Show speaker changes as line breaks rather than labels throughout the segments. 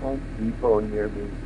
Home Depot near me.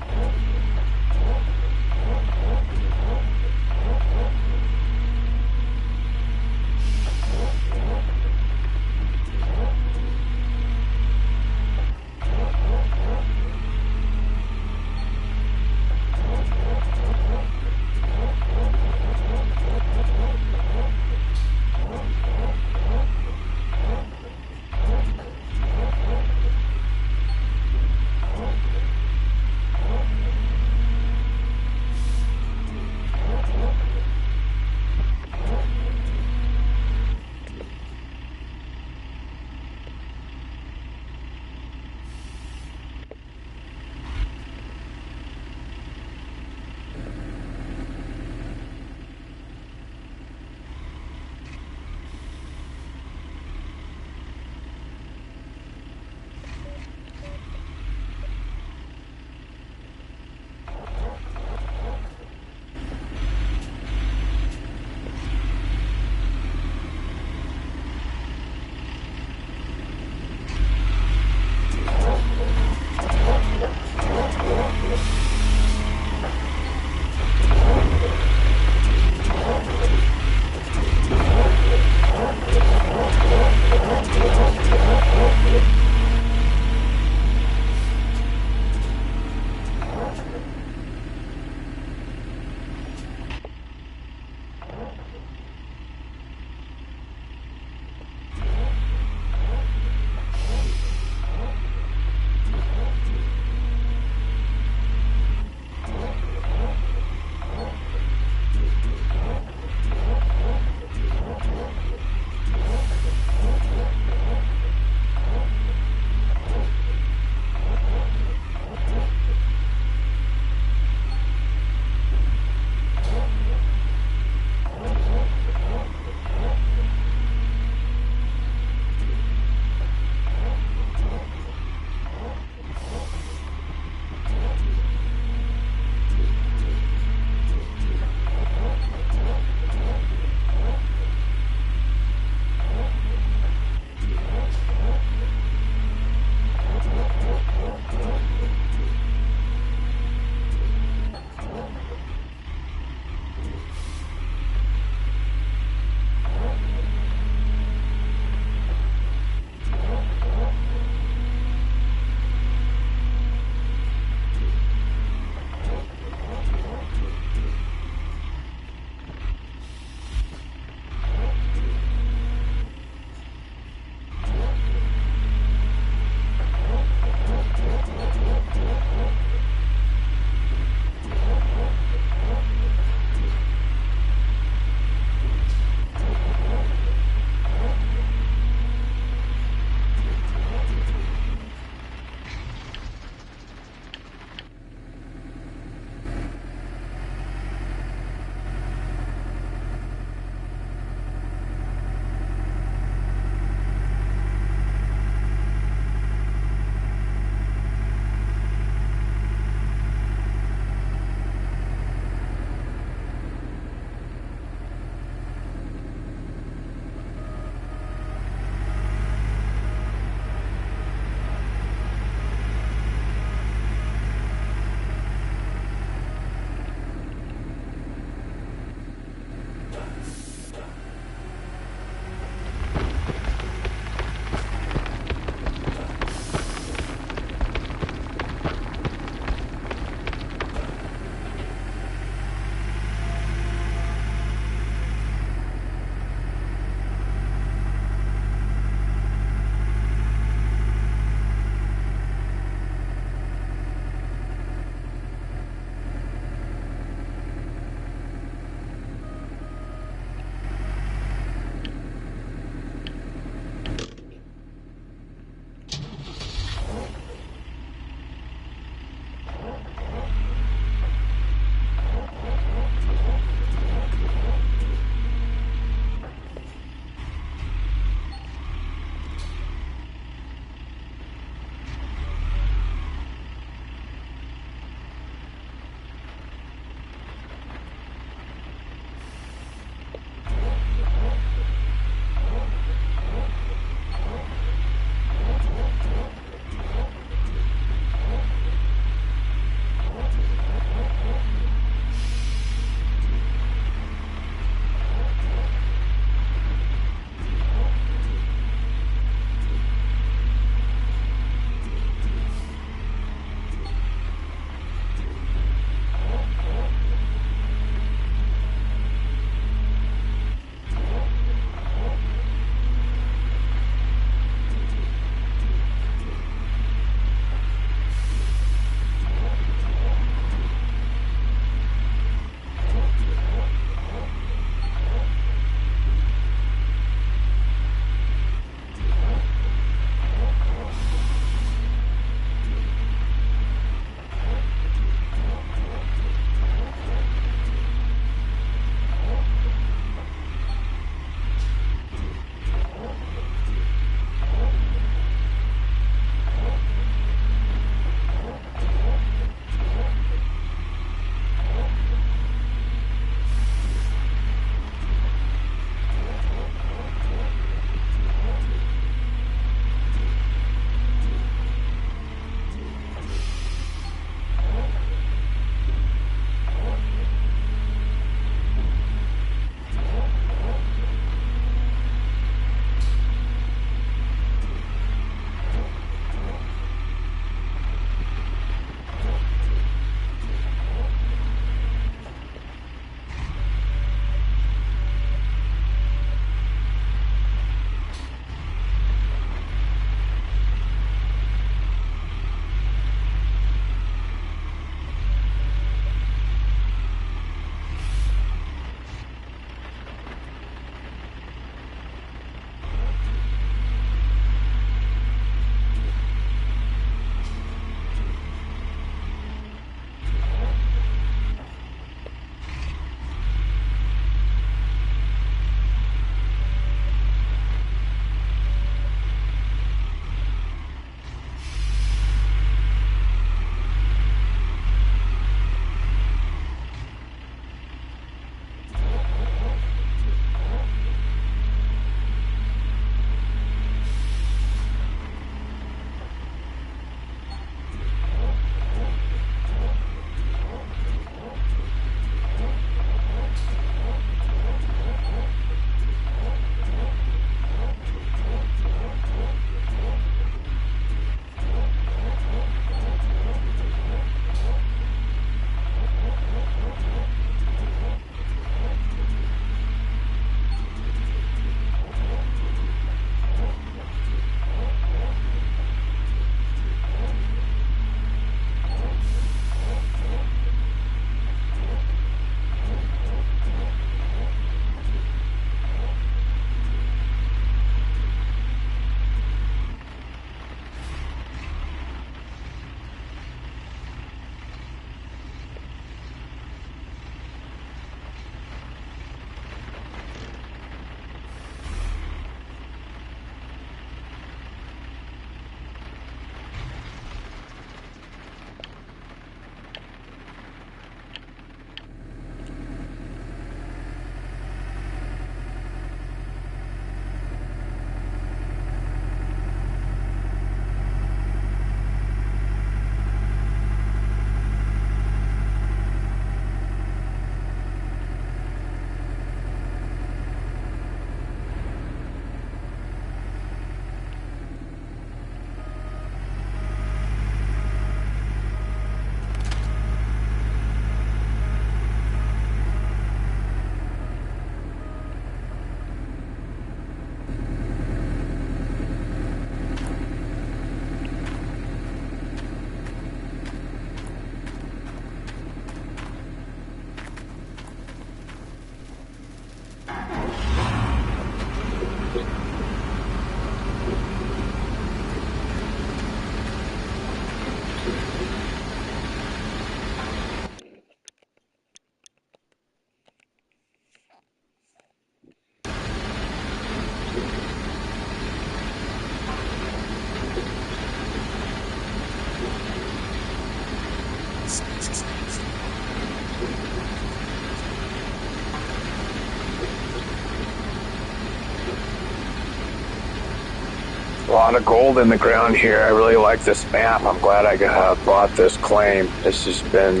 A lot of gold in the ground here. I really like this map. I'm glad I bought this claim. This has been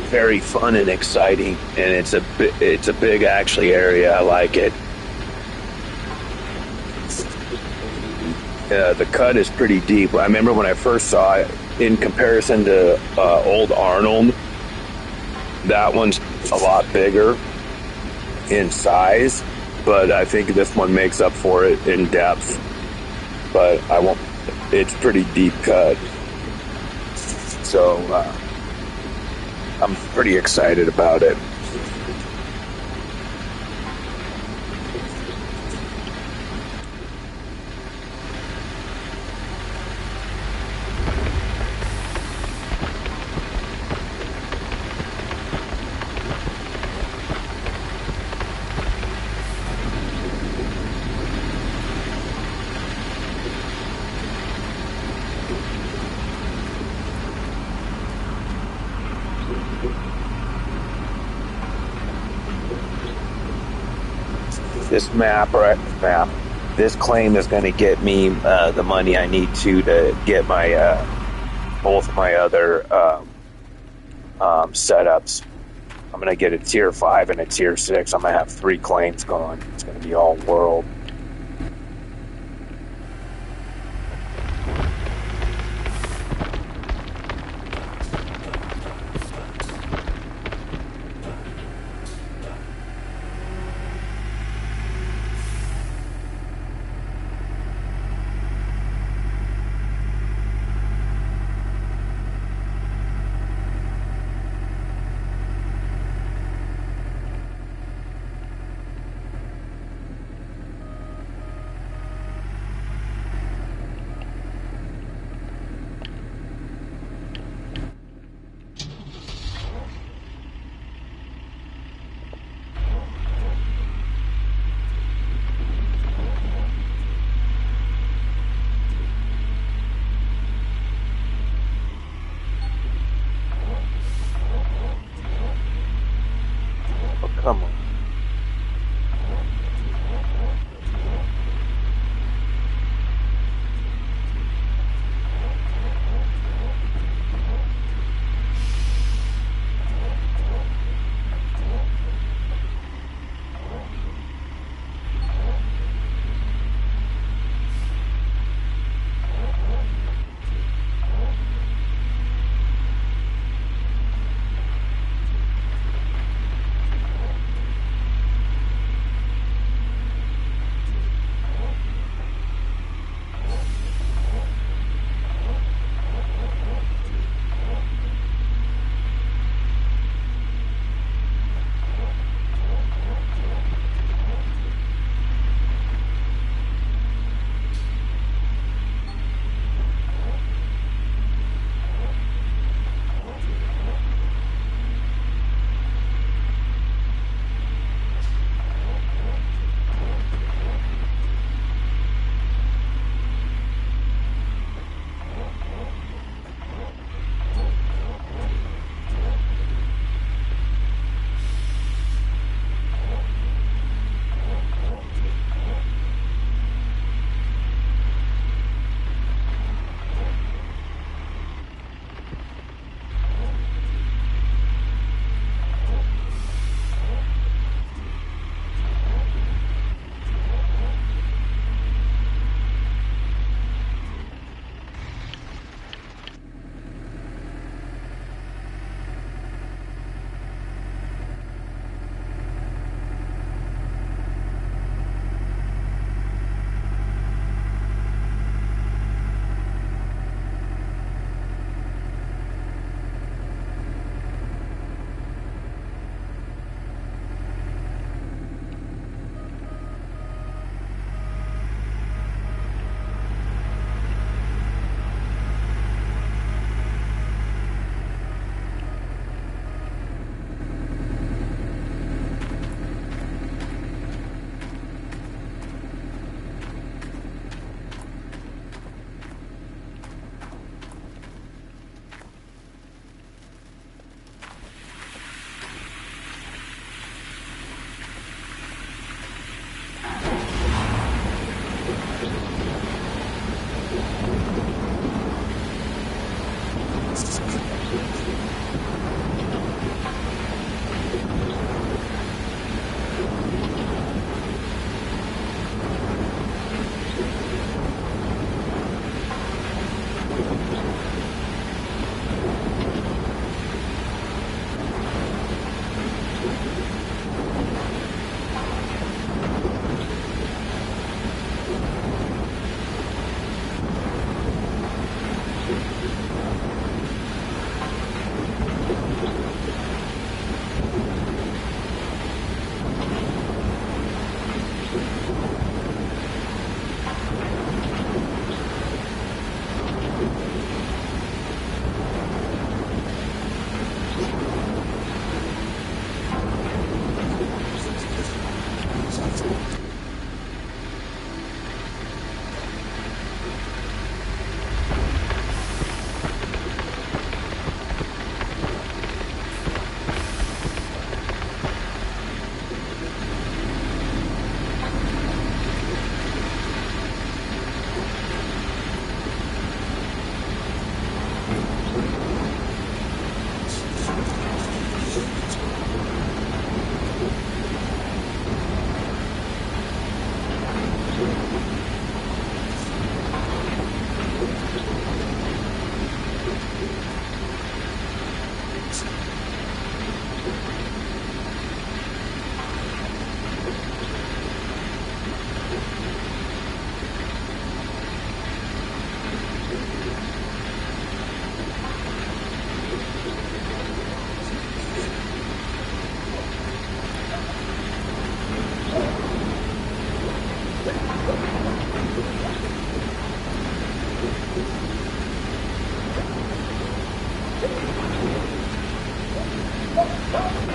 very fun and exciting, and it's a big actually area. I like it. The cut is pretty deep. I remember when I first saw it, in comparison to Old Arnold, that one's a lot bigger in size, but I think this one makes up for it in depth. But I won't. It's pretty deep cut, so I'm pretty excited about it. This this claim is going to get me the money I need to get my both my other setups. I'm going to get a tier 5 and a tier 6. I'm going to have 3 claims going. It's going to be all world. What?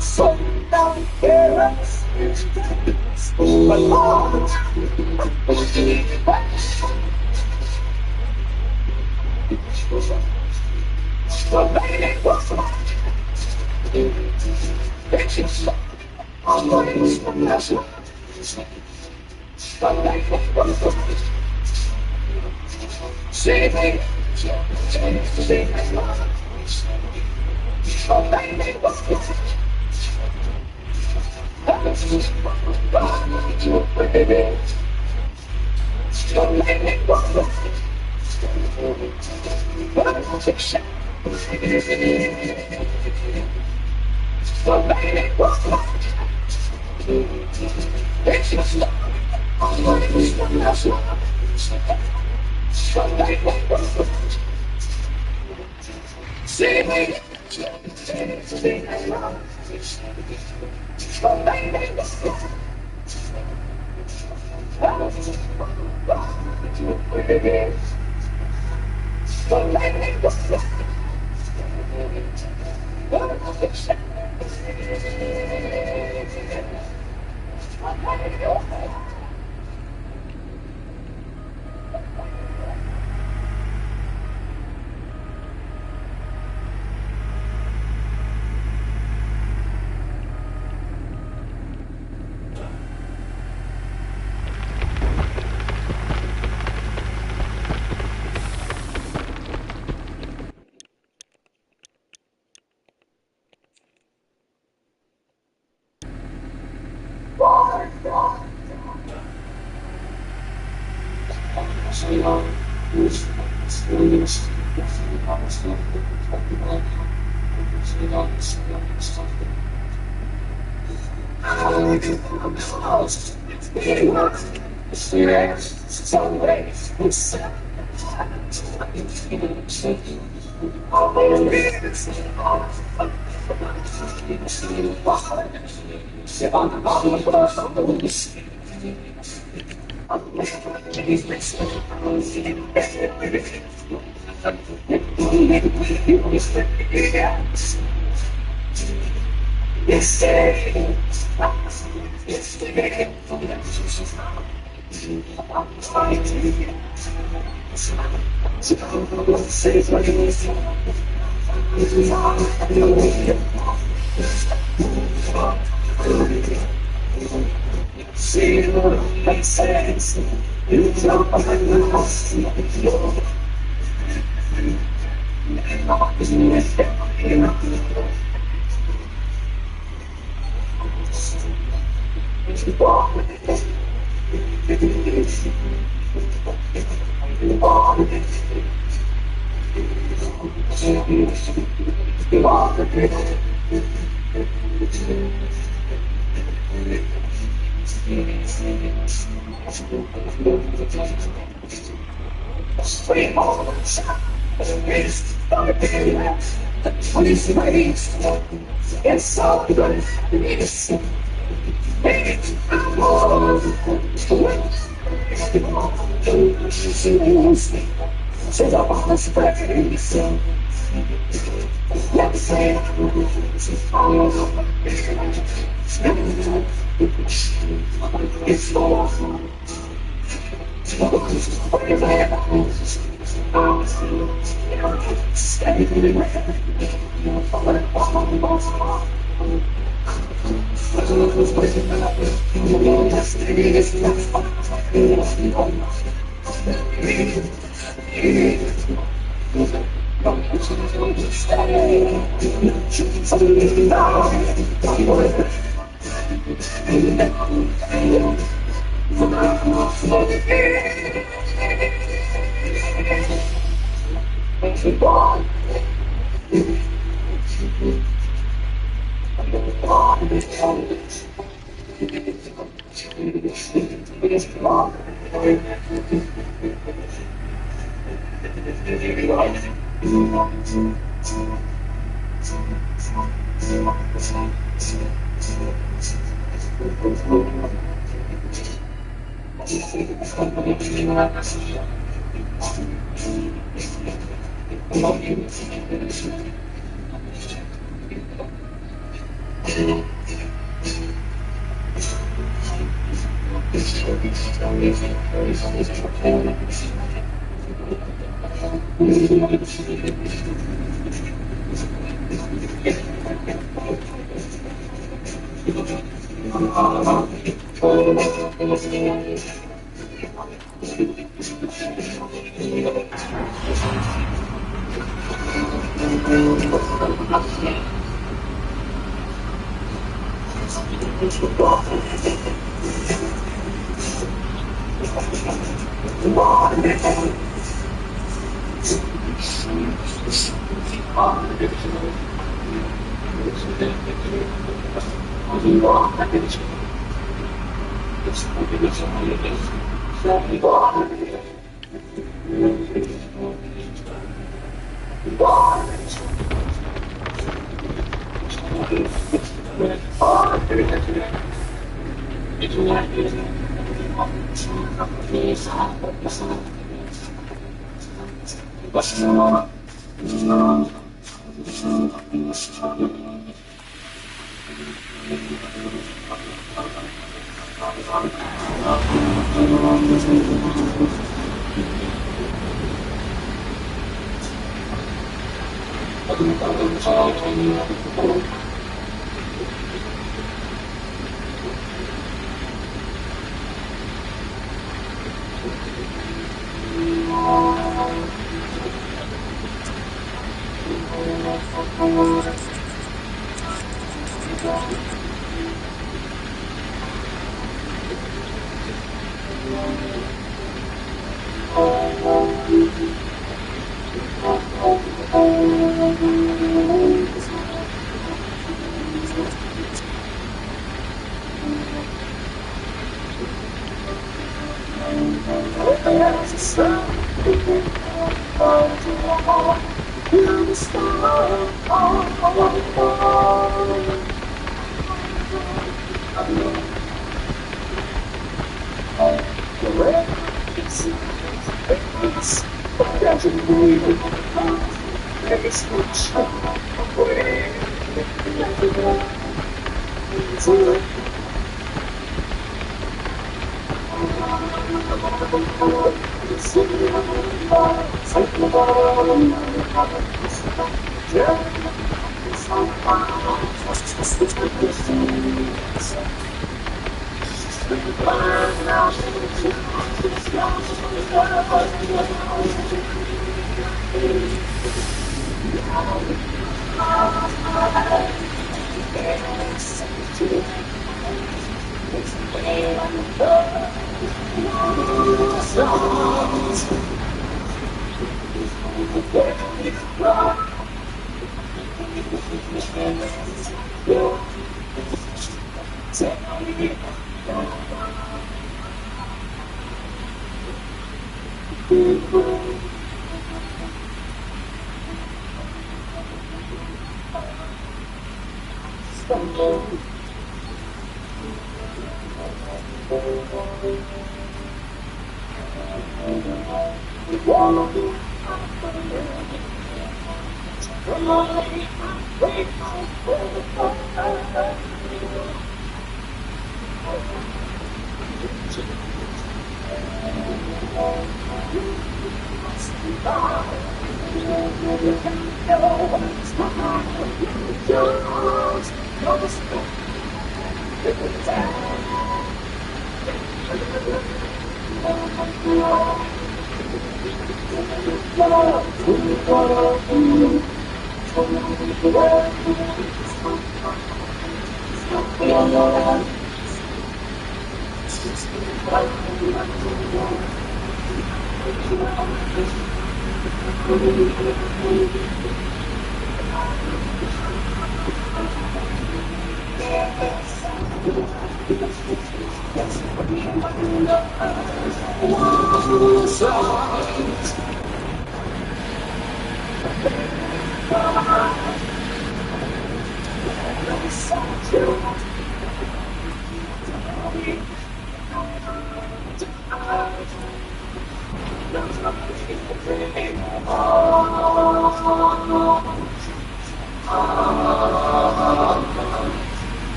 So down here.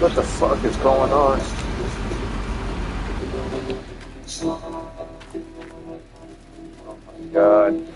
What the fuck is going on? God.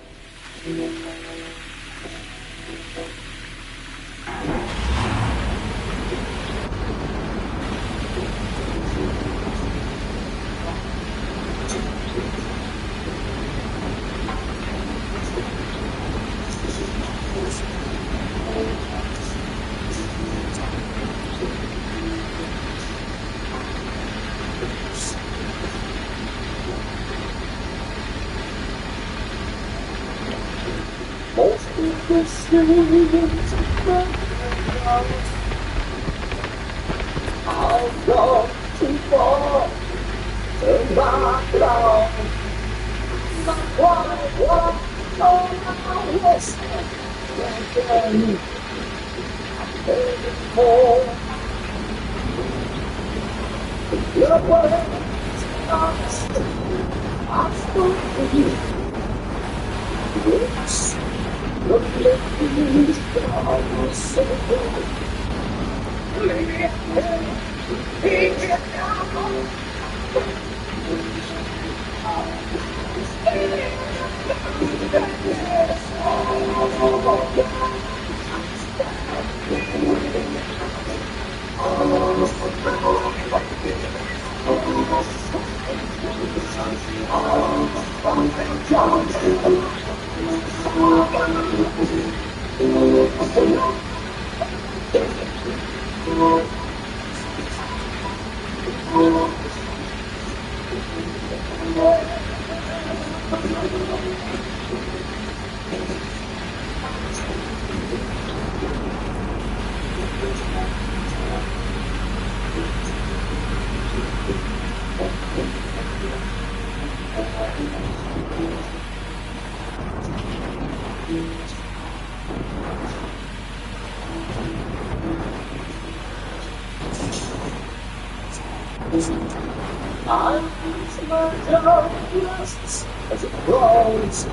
As it crawls,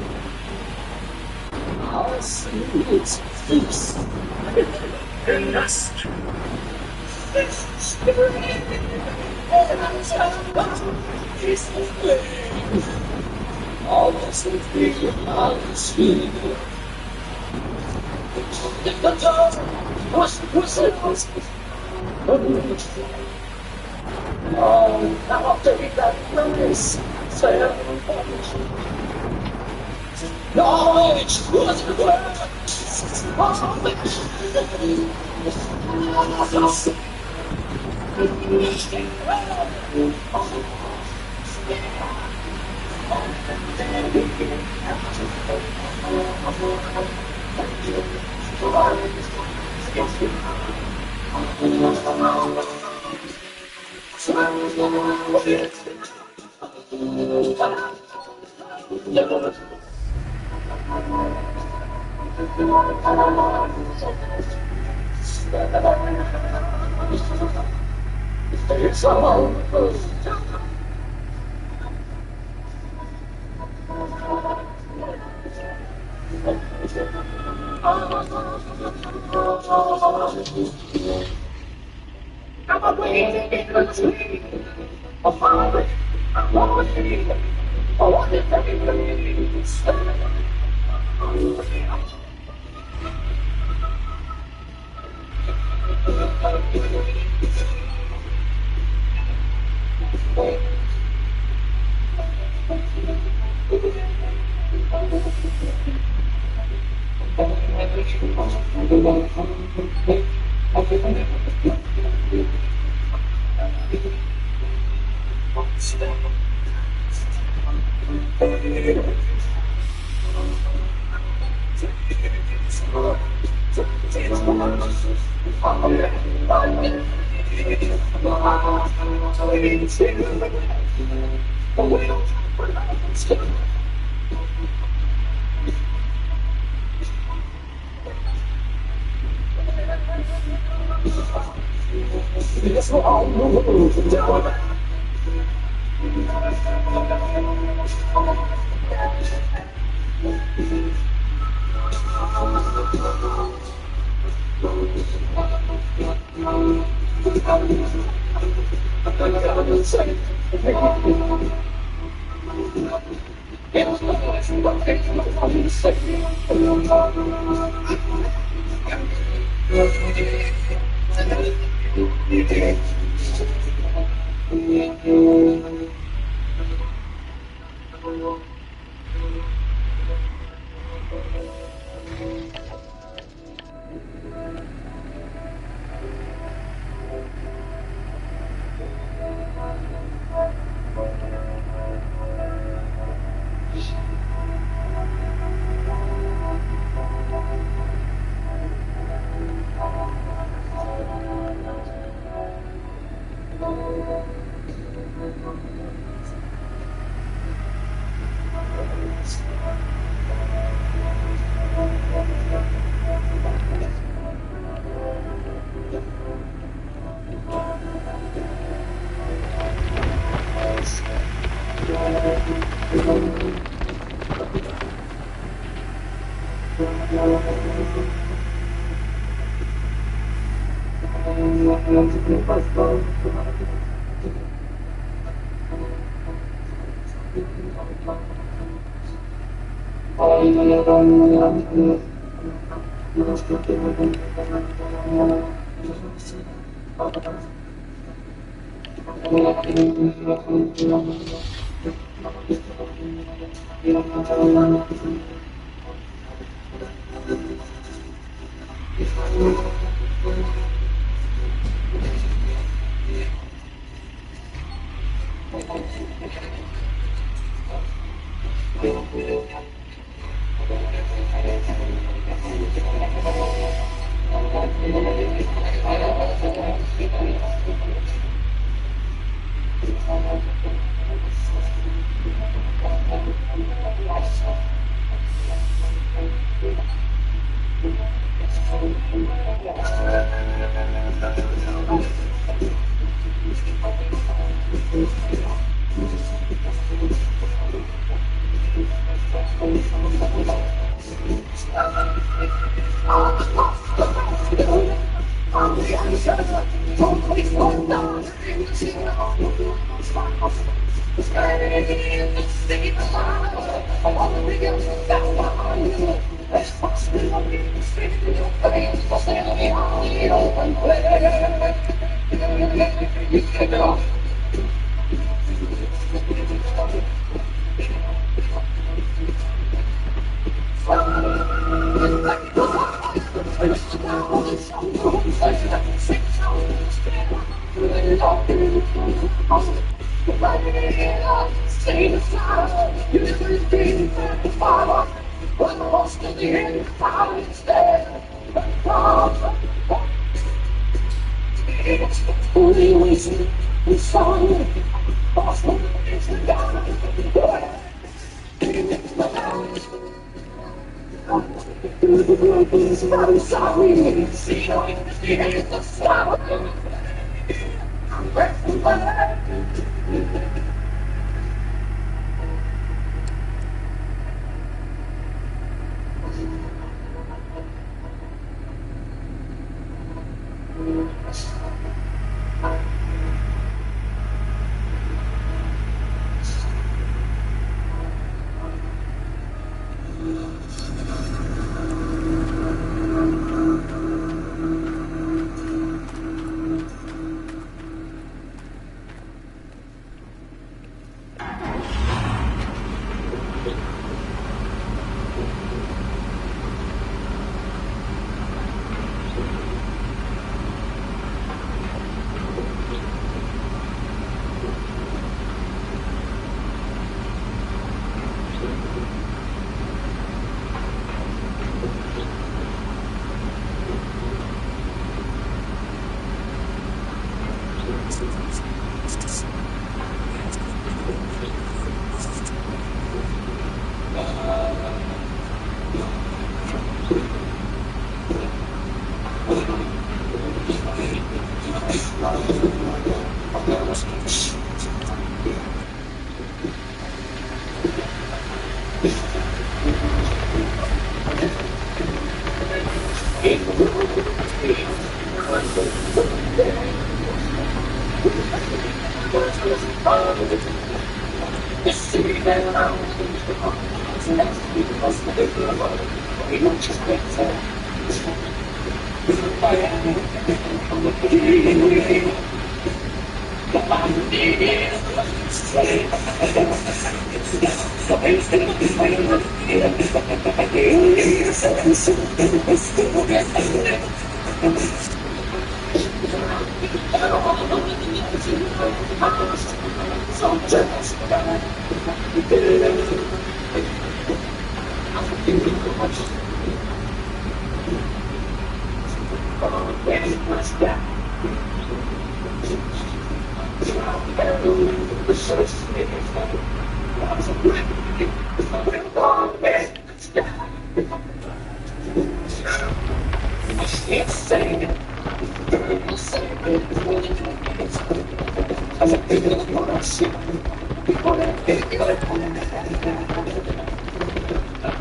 I see its face in the street. It's the flame. All this will be on the speed. If the door was oh, now I'll take that place. Knowledge was required. It's all I'm waiting in the tree. I'm following. I'm waiting. I want it to be released. It's all moving down.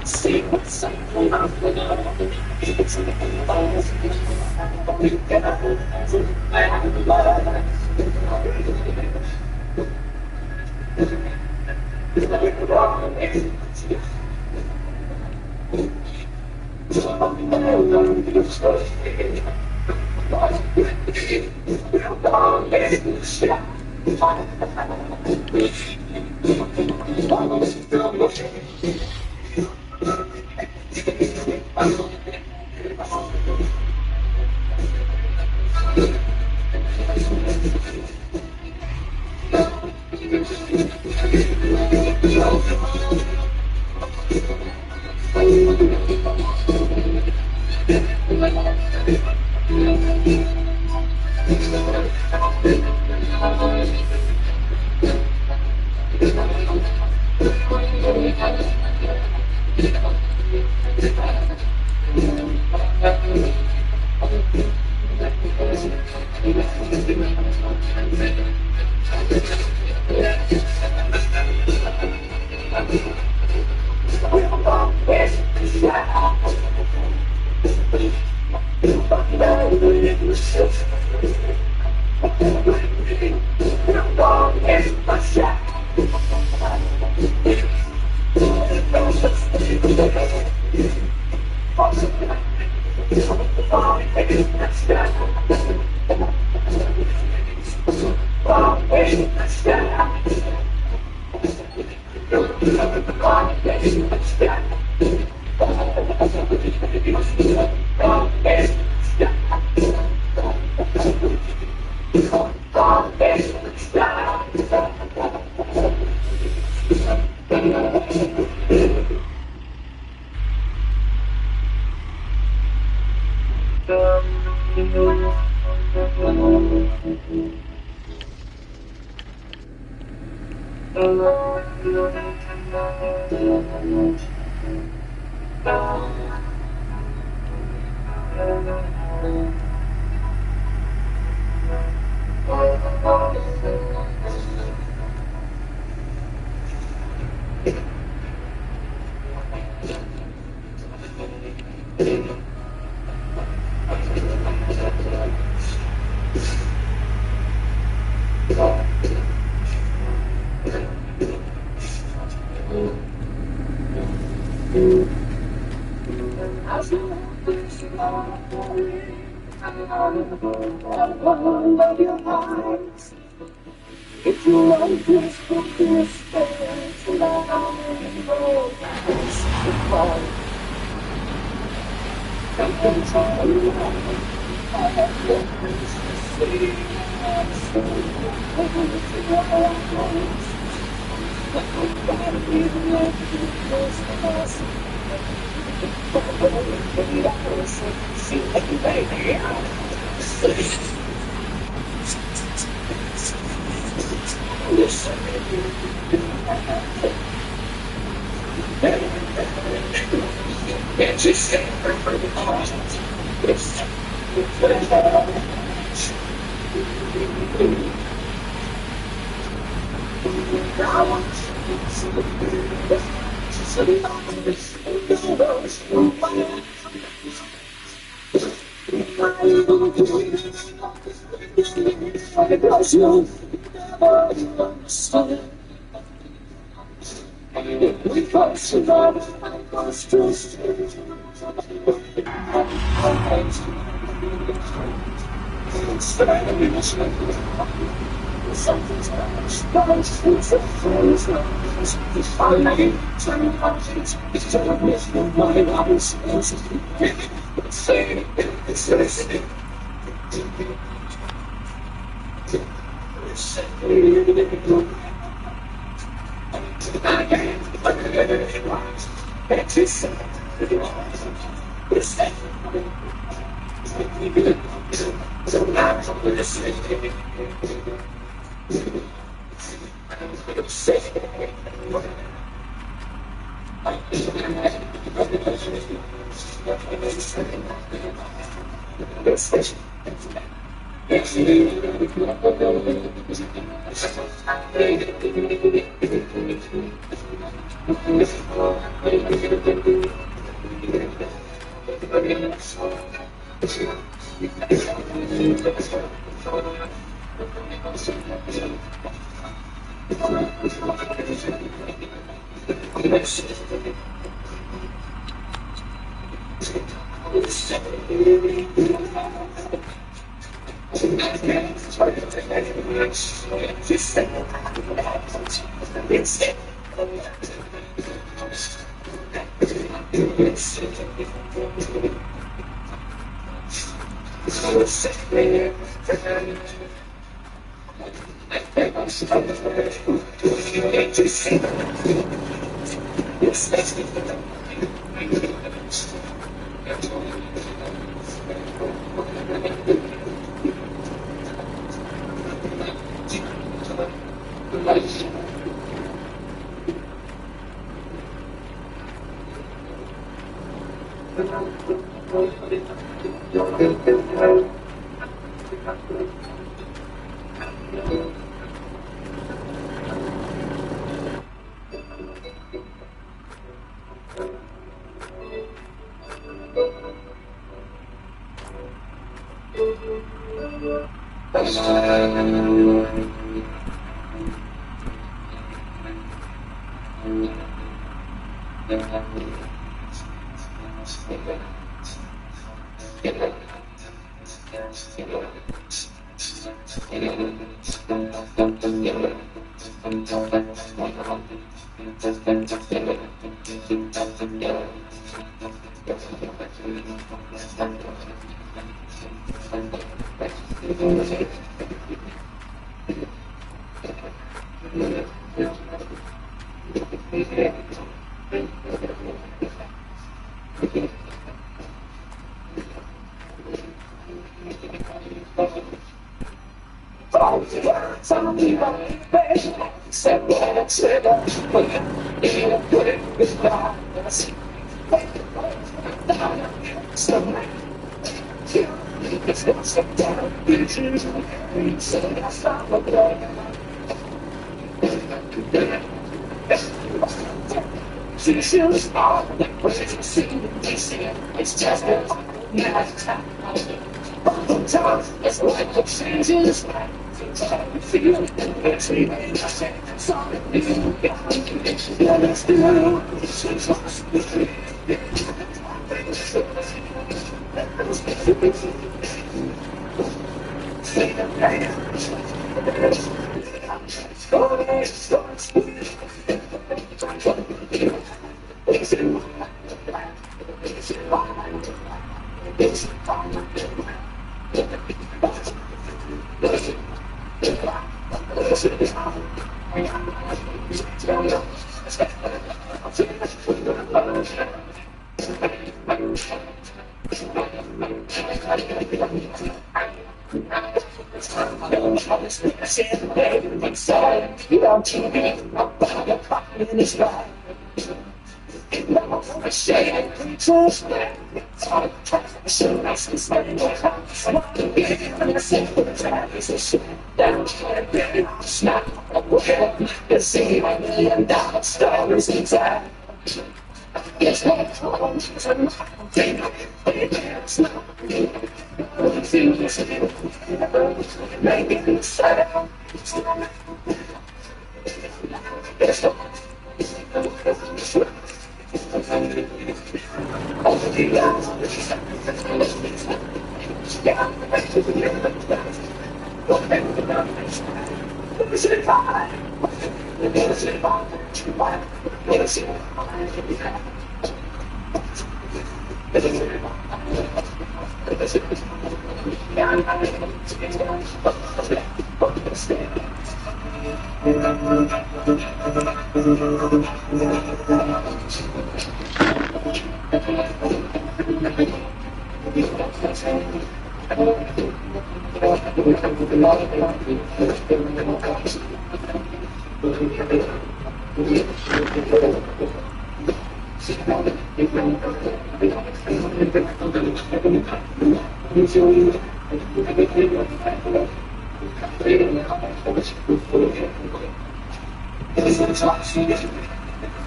See what's something of the night. It's the fires. You got to and love. We're wrong. If you want this book, this space, and I'm in the I can tell you I have no place to see. I'm so open to your eyes. But nobody even let you close to us. See, baby, listen. It's just we can't survive. I'm stressed. Something's Yes,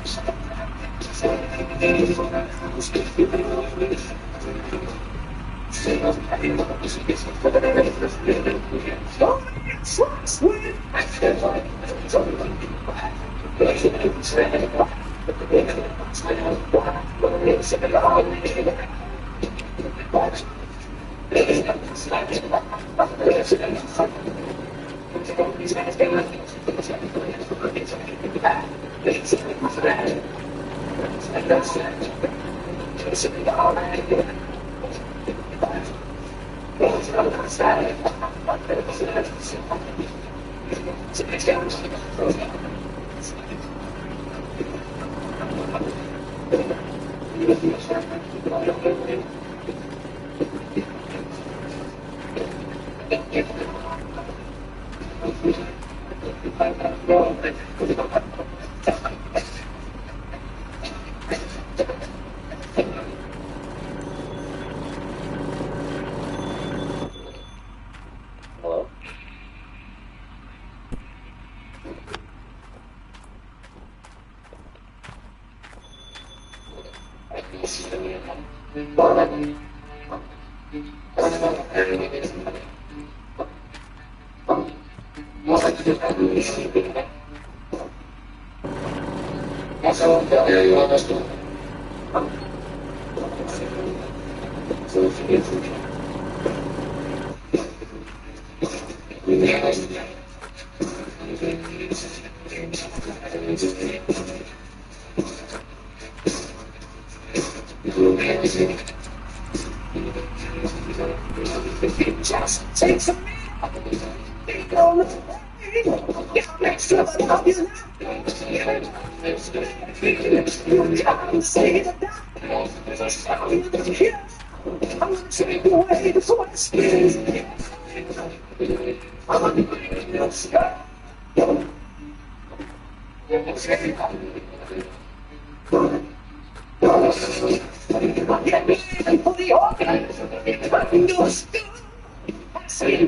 Hello? Just take some make on the get next to the love you you gotta say the here I'm gonna take away the voice I'm gonna bring you sky get me for the organ I'm your sky Say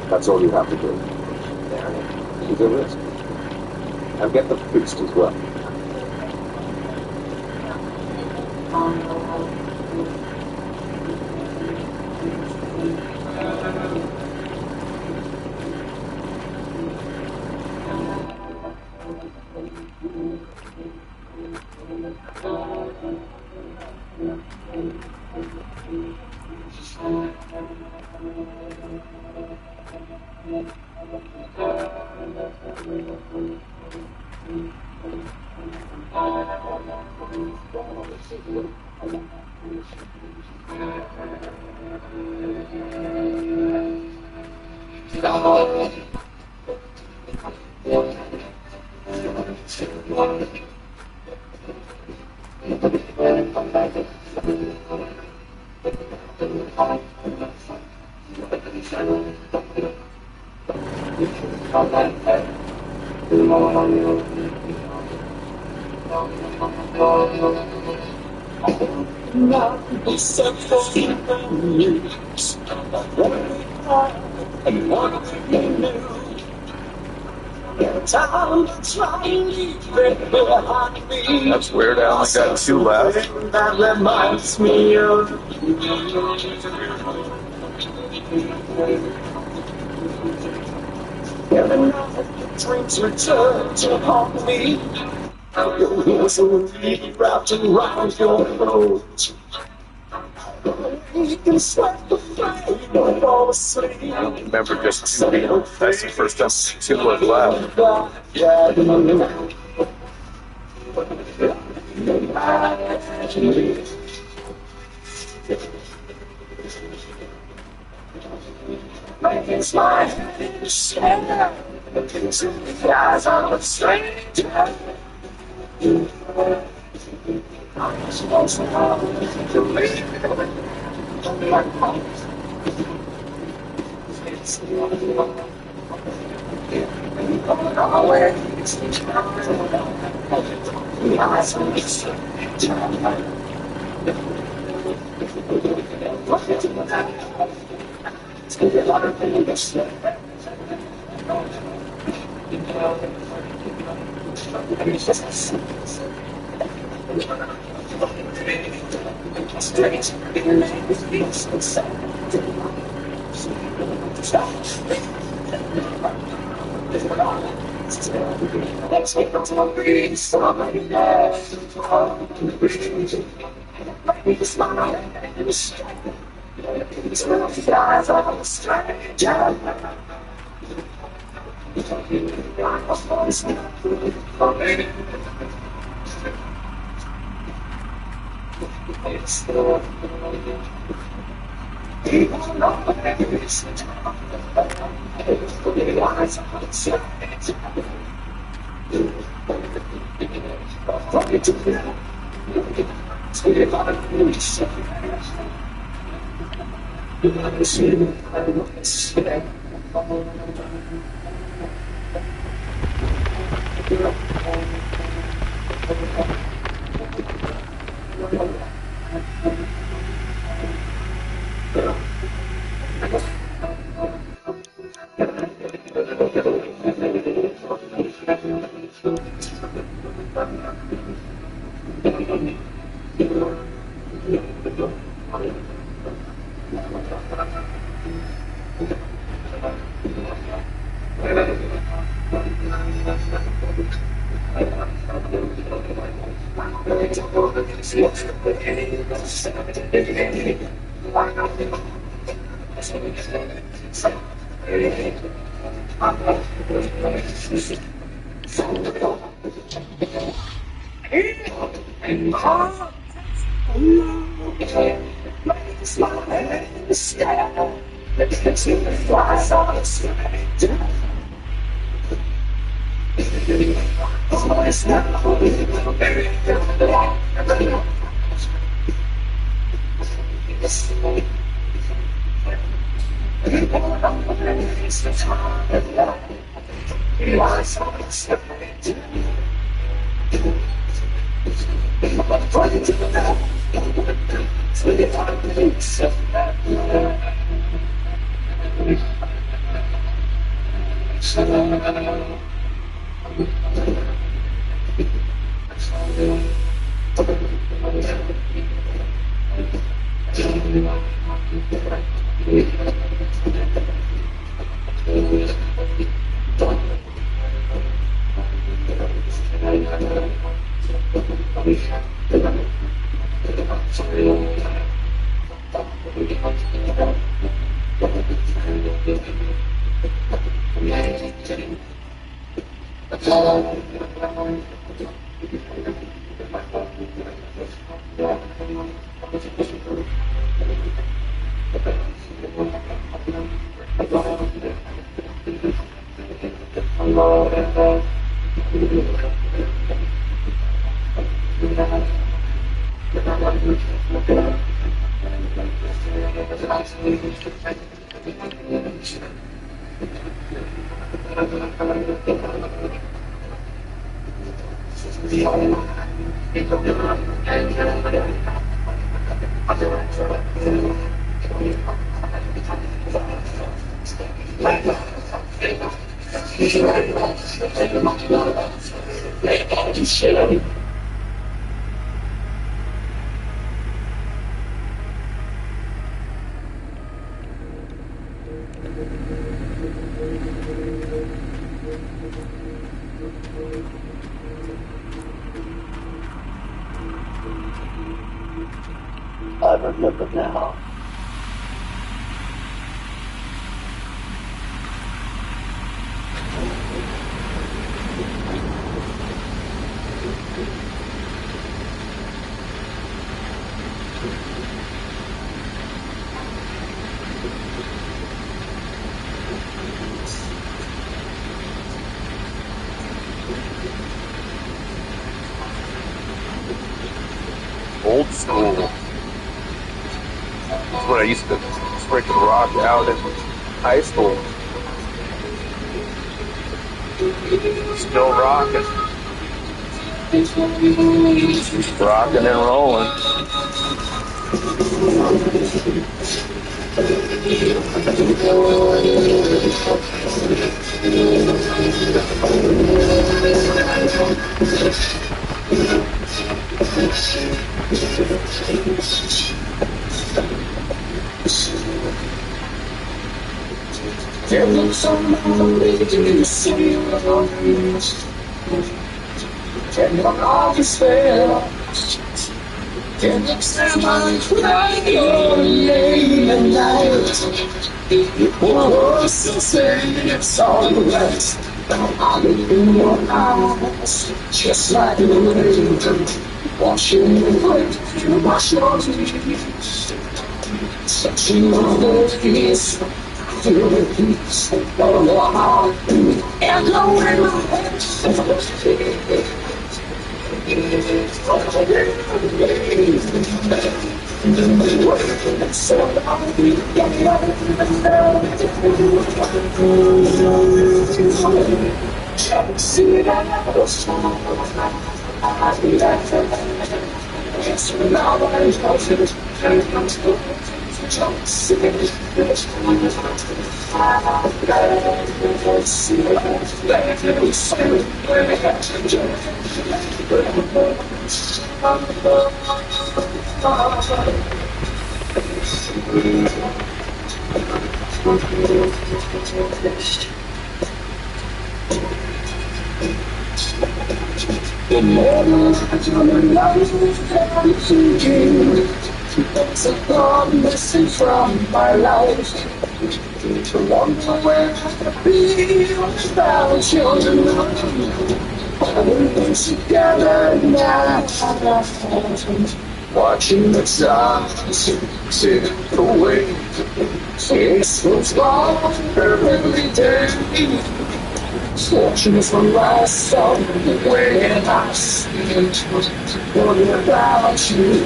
That's all you have to do. There. He's a risk. And get the fixed as well.
That's weird. I only got 2 left.
That reminds me of every night dreams return to haunt me. Your wheels will be wrapped around your throat. You can sweat the flame and fall asleep.
I don't remember just 2. That's the first time 2 was left.
Makes my head shake into the eyes of a stranger. I'm supposed to know to leave. It's always the eyes of a stranger. It's gonna be a lot of things. It's just straight, it makes me so sad. Stop. Let's make it to breathe, somebody left. Make me smile and straight. It's real flies on a stranger. People know that it's the time. The eyes on the side. From it to the speed of the news. I see, I see.
I remember now.
Old school. That's what I used to freaking rock out in high school. Still rocking. Rocking and rolling.
There looks somebody to see and your eyes fail. There looks somebody crying your name at night. Oh, so say it's all right. I look in your eyes, just like the rain. Washing away, you wash your teeth. Touching all the peace. Feel the peace of your heart and go in my head. So I'll be getting up see that yes, now I'm positive. The morning after the night I'm thinking there's a gone missing from my life. To wonder where I'd be without your love. We're together now, watching the stars drift away. Space goes longer every day. Fortune from last song, when I see it, what about you?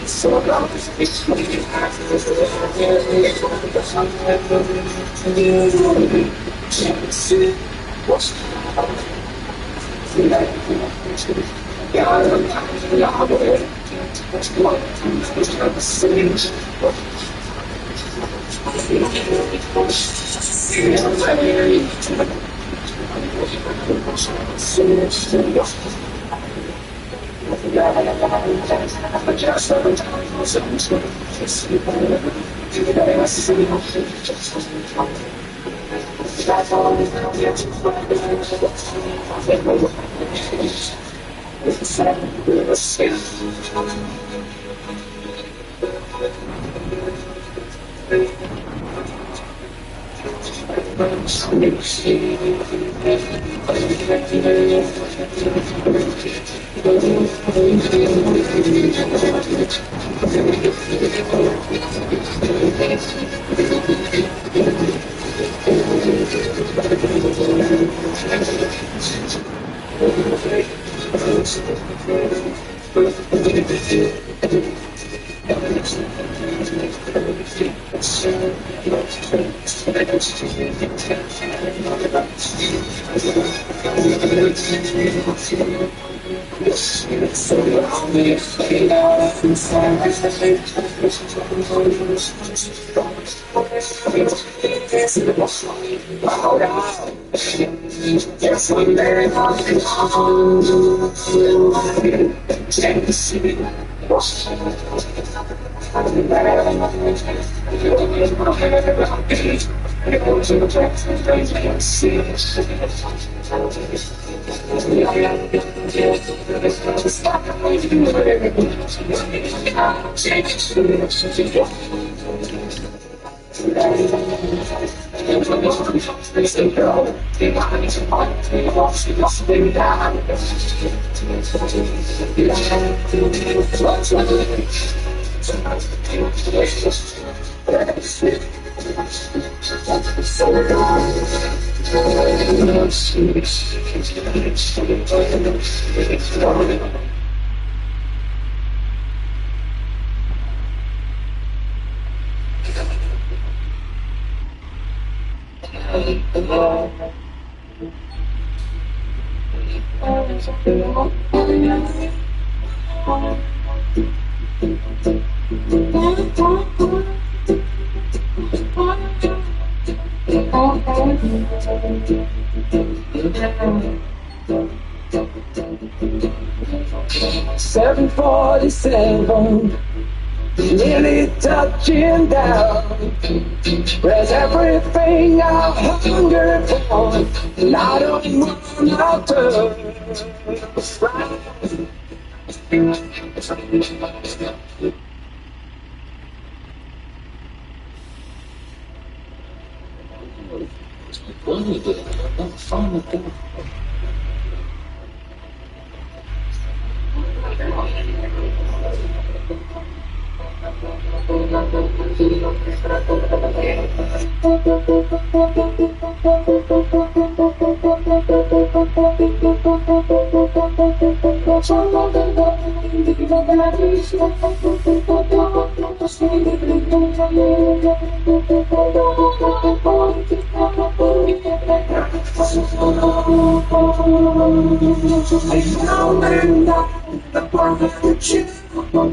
So long as it's me, 747, nearly touching down. There's everything I've hungered for, and I don't want to turn around.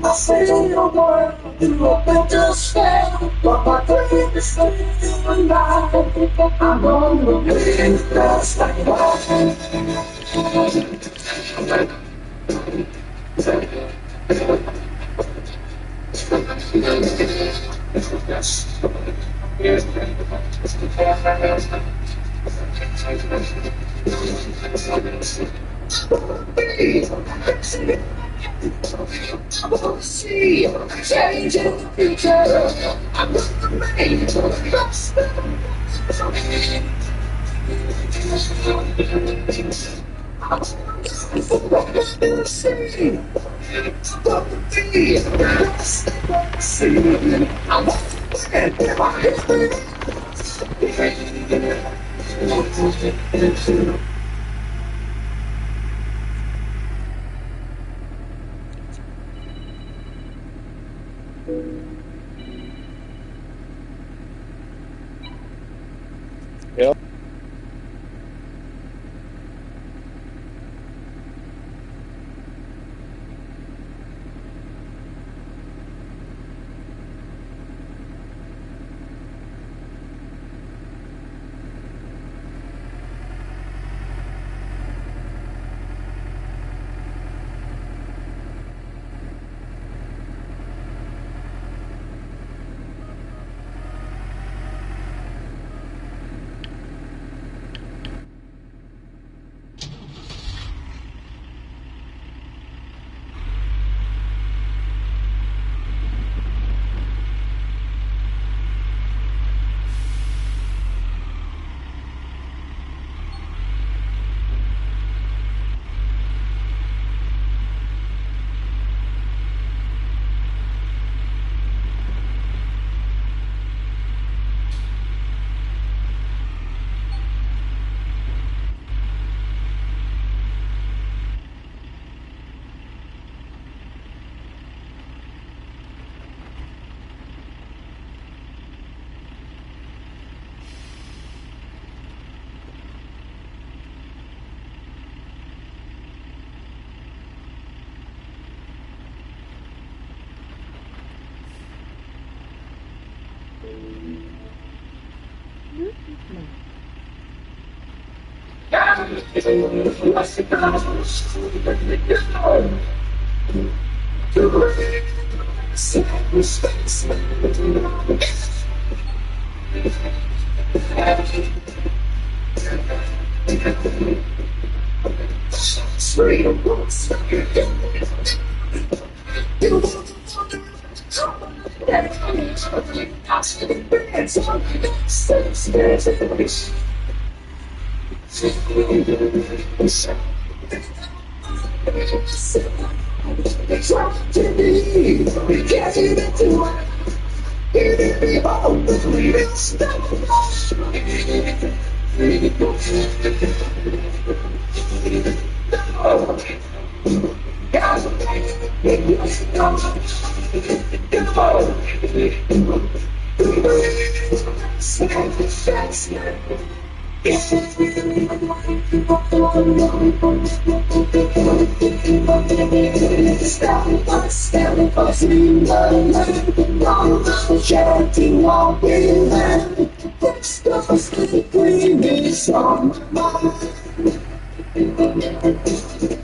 I say your word, you open to spell, but my greatest thing in life, I'm gonna be the best I I wanna see change in the future. I'm gonna make the best of
Yep.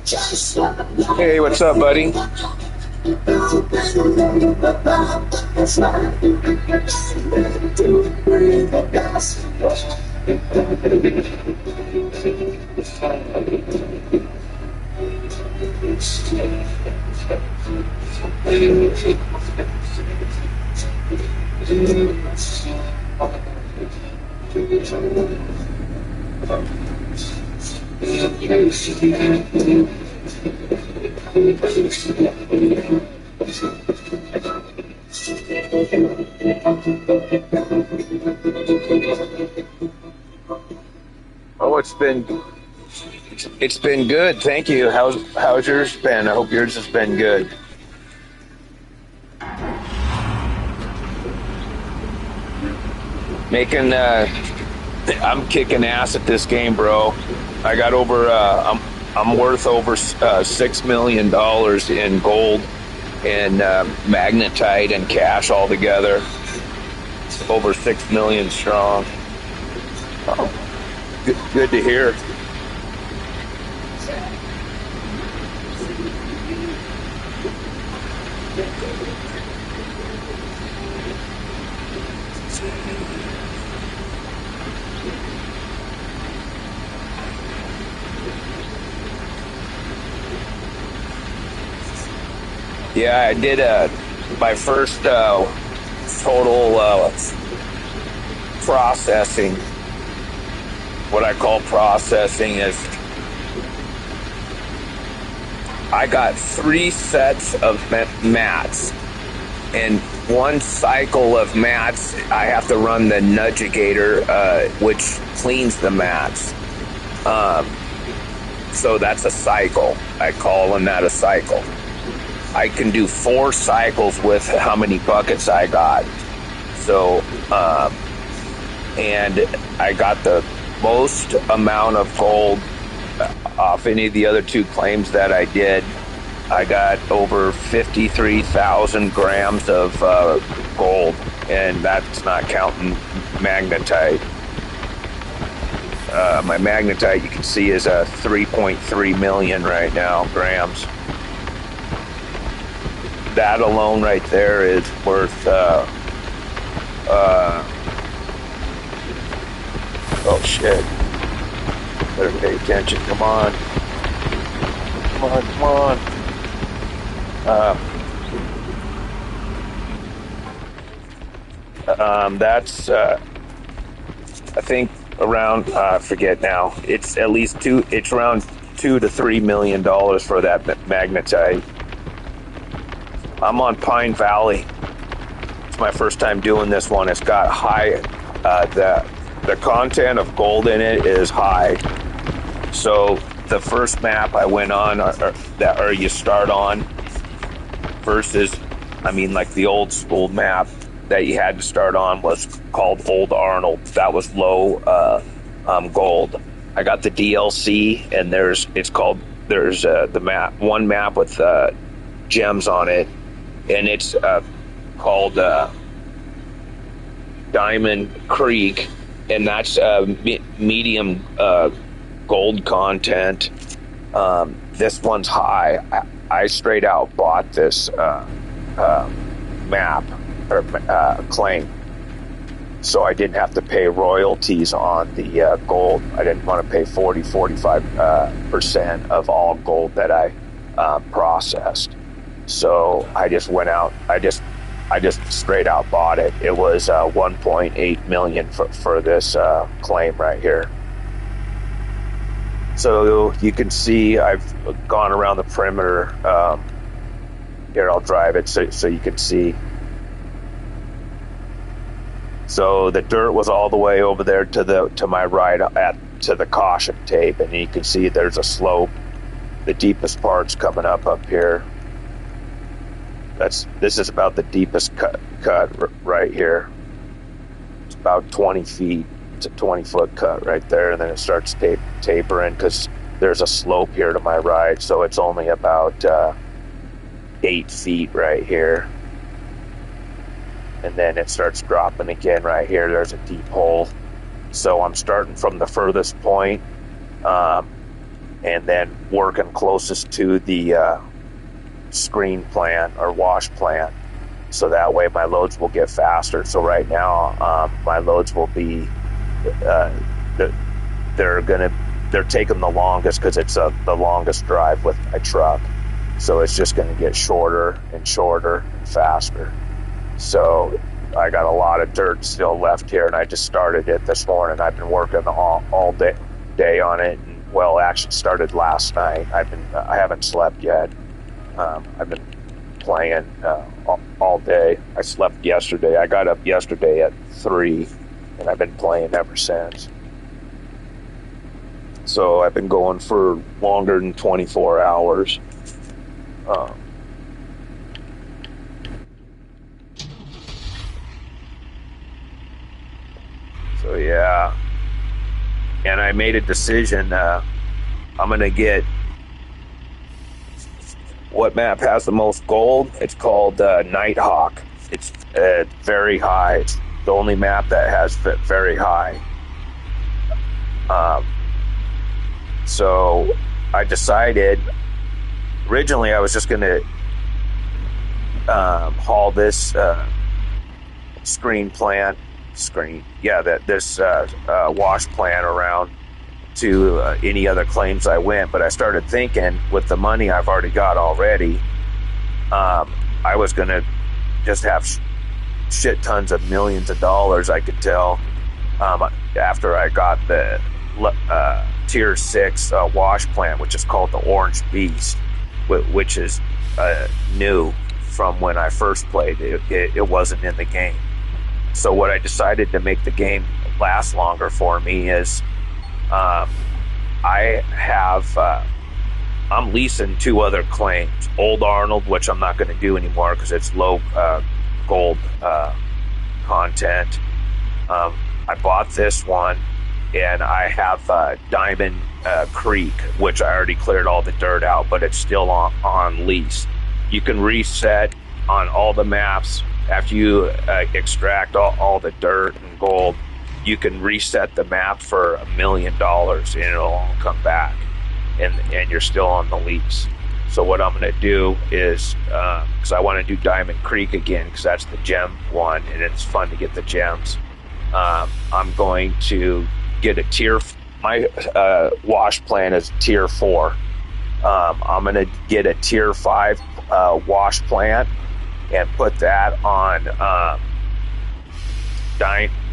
Just Hey, what's up, buddy? Oh, it's been good. Thank you. How's yours been? I hope yours has been good. Making I'm kicking ass at this game, bro. I got over I'm worth over $6 million in gold and magnetite and cash all together. Over 6 million strong. Oh, good to hear. Yeah, I did my first total processing. What I call processing is I got 3 sets of mats, and one cycle of mats I have to run the Nudgigator, which cleans the mats. So that's a cycle. I call that a cycle. I can do 4 cycles with how many buckets I got. So, and I got the most amount of gold off any of the other 2 claims that I did. I got over 53,000 grams of gold, and that's not counting magnetite. My magnetite, you can see, is 3.3 million right now grams. That alone right there is worth oh shit, better pay attention. Come on, that's I think around I forget now, it's at least it's around $2 to $3 million for that magnetite. I'm on Pine Valley. It's my first time doing this one. It's got high, the content of gold in it is high. So the first map I went on, or you start on, versus, like the old school map that you had to start on was called Old Arnold. That was low gold. I got the DLC, and there's the map, one map with gems on it. And it's called Diamond Creek, and that's medium gold content. This one's high. I straight out bought this map or claim, so I didn't have to pay royalties on the gold. I didn't want to pay 45% of all gold that I processed. So I just went out. I just straight out bought it. It was 1.8 million for this claim right here. So you can see I've gone around the perimeter. Here, I'll drive it so you can see. So the dirt was all the way over there to my right to the caution tape, and you can see there's a slope. The deepest part's coming up here. This is about the deepest cut right here. It's about 20 feet. It's a 20-foot cut right there, and then it starts tapering because there's a slope here to my right, so it's only about 8 feet right here. And then it starts dropping again right here. There's a deep hole. So I'm starting from the furthest point, and then working closest to the screen plant or wash plant, so that way my loads will get faster. So right now, my loads will be they're taking the longest because it's the longest drive with my truck. So it's just going to get shorter and shorter and faster. So I got a lot of dirt still left here, and I just started it this morning. I've been working all day on it. And, well, actually started last night. I haven't slept yet. I've been playing all day. I slept yesterday. I got up yesterday at 3, and I've been playing ever since. So I've been going for longer than 24 hours. So yeah, and I made a decision. I'm gonna get what map has the most gold. It's called Nighthawk. It's very high. It's the only map that has very high. So I decided. Originally, I was just going to haul this this wash plant around to any other claims I went. But I started thinking, with the money I've already got already, I was going to just have shit tons of millions of dollars, I could tell, after I got the Tier 6 wash plant, which is called the Orange Beast, which is new from when I first played. It wasn't in the game. So what I decided to make the game last longer for me is I'm leasing 2 other claims. Old Arnold, which I'm not going to do anymore because it's low gold content. I bought this one, and I have Diamond Creek, which I already cleared all the dirt out, but it's still on lease. You can reset on all the maps after you extract all the dirt and gold. You can reset the map for $1 million, and it'll all come back, and you're still on the lease. So what I'm going to do is, because I want to do Diamond Creek again, because that's the gem one, and it's fun to get the gems. I'm going to get a my wash plan is Tier 4. I'm going to get a Tier 5 wash plant and put that on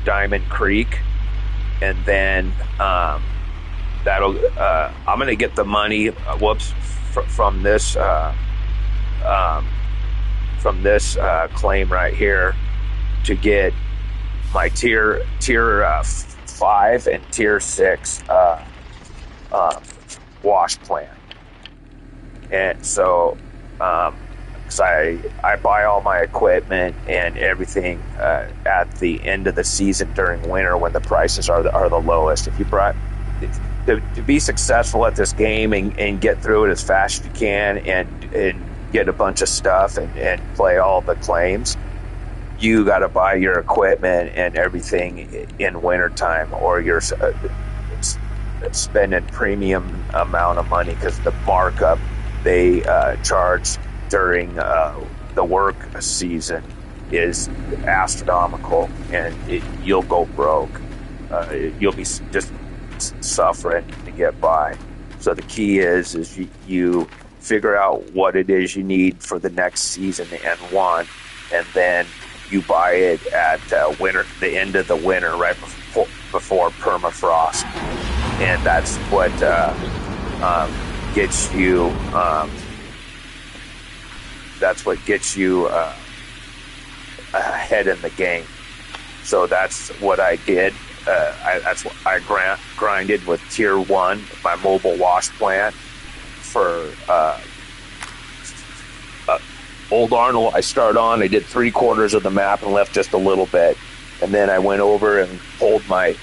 Diamond Creek, and then that'll I'm going to get the money from this claim right here to get my tier 5 and tier 6 wash plant. And so because I buy all my equipment and everything at the end of the season during winter when the prices are the lowest. If you to be successful at this game and get through it as fast as you can and get a bunch of stuff and play all the claims, you got to buy your equipment and everything in wintertime, or you're spending premium amount of money because the markup they charge during the work season is astronomical, and you'll go broke. You'll be just suffering to get by. So the key is you figure out what it is you need for the next season and one, and then you buy it at the end of the winter, right before permafrost, and that's what gets you. That's what gets you ahead in the game. So that's what I did. That's what I grinded with Tier 1, my mobile wash plant for Old Arnold. I started on, I did 3/4 of the map and left just a little bit. And then I went over and pulled my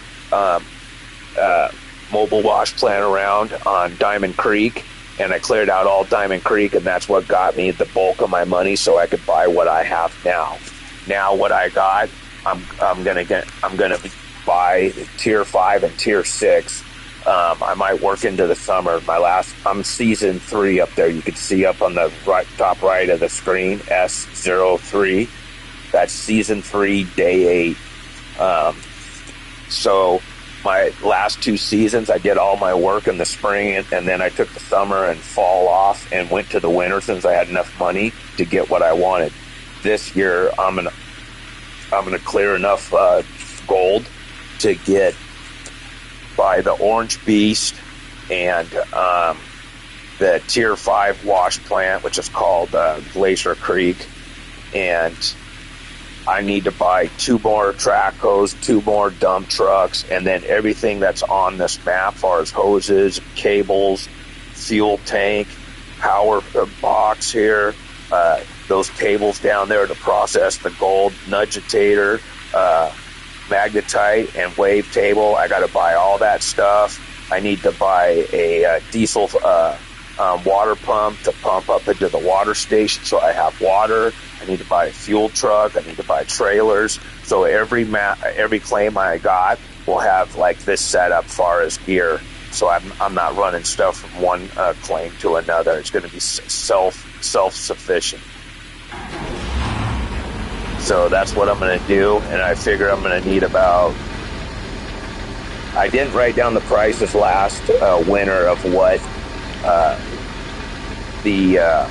mobile wash plant around on Diamond Creek, and I cleared out all Diamond Creek, and that's what got me the bulk of my money so I could buy what I have now. Now what I got, I'm gonna buy Tier 5 and Tier 6 I might work into the summer. I'm season 3 up there. You can see up on the top right of the screen, S03. That's season 3, day 8. So my last 2 seasons, I did all my work in the spring, and then I took the summer and fall off and went to the winter since I had enough money to get what I wanted. This year, I'm gonna clear enough gold to buy the Orange Beast and the Tier 5 wash plant, which is called Glacier Creek, and I need to buy 2 more track hose, 2 more dump trucks, and then everything that's on this map, as far as hoses, cables, fuel tank, power box here, those cables down there to process the gold, nudgitator, magnetite, and wave table. I got to buy all that stuff. I need to buy a diesel water pump to pump up into the water station so I have water. I need to buy a fuel truck. I need to buy trailers. So every claim I got will have like this setup far as gear. So I'm not running stuff from one claim to another. It's going to be self-sufficient. So that's what I'm going to do, and I figure I'm going to need I didn't write down the prices last winter of what the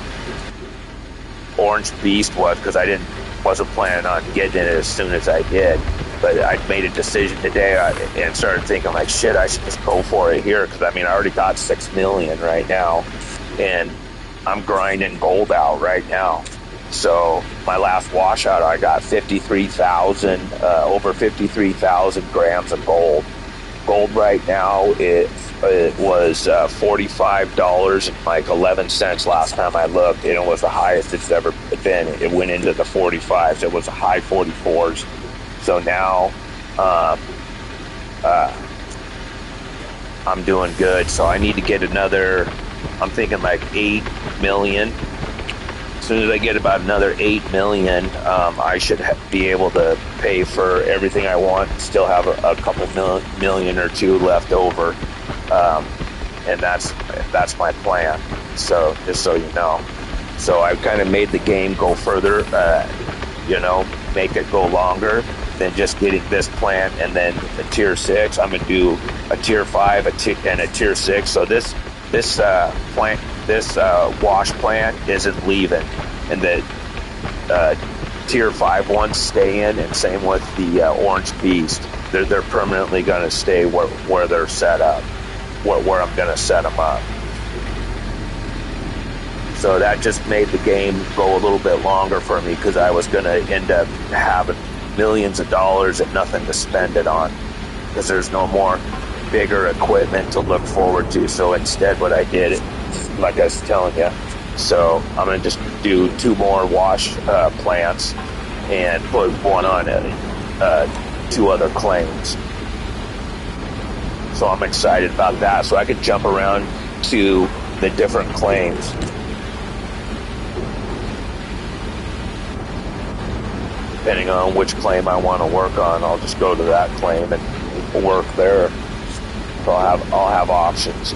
Orange Beast was, because I wasn't planning on getting it as soon as I did. But I made a decision today and started thinking like, shit, I should just go for it here, because I already got $6 million right now, and I'm grinding gold out right now. So my last washout, I got over 53,000 grams of gold. Gold right now, it was $45.11 last time I looked, and it was the highest it's ever been. It went into the 45s. It was a high 44s. So now I'm doing good. So I need to get another, I'm thinking like 8 million. As soon as I get about another 8 million, I should be able to pay for everything I want, still have a couple million or two left over. And that's my plan. So just so you know. So I've kind of made the game go further, make it go longer than just getting this plant and then a tier 6. I'm going to do a tier 5 and a tier 6. So this wash plant isn't leaving, and the tier 5 ones stay in, and same with the Orange Beast. They're permanently going to stay where they're set up, where I'm going to set them up. So that just made the game go a little bit longer for me, because I was going to end up having millions of dollars and nothing to spend it on, because there's no more bigger equipment to look forward to. So instead what I did, like I was telling you, so I'm going to just do 2 more wash plants and put one on 2 other claims. So I'm excited about that, so I can jump around to the different claims. Depending on which claim I want to work on, I'll just go to that claim and work there. So I'll have options.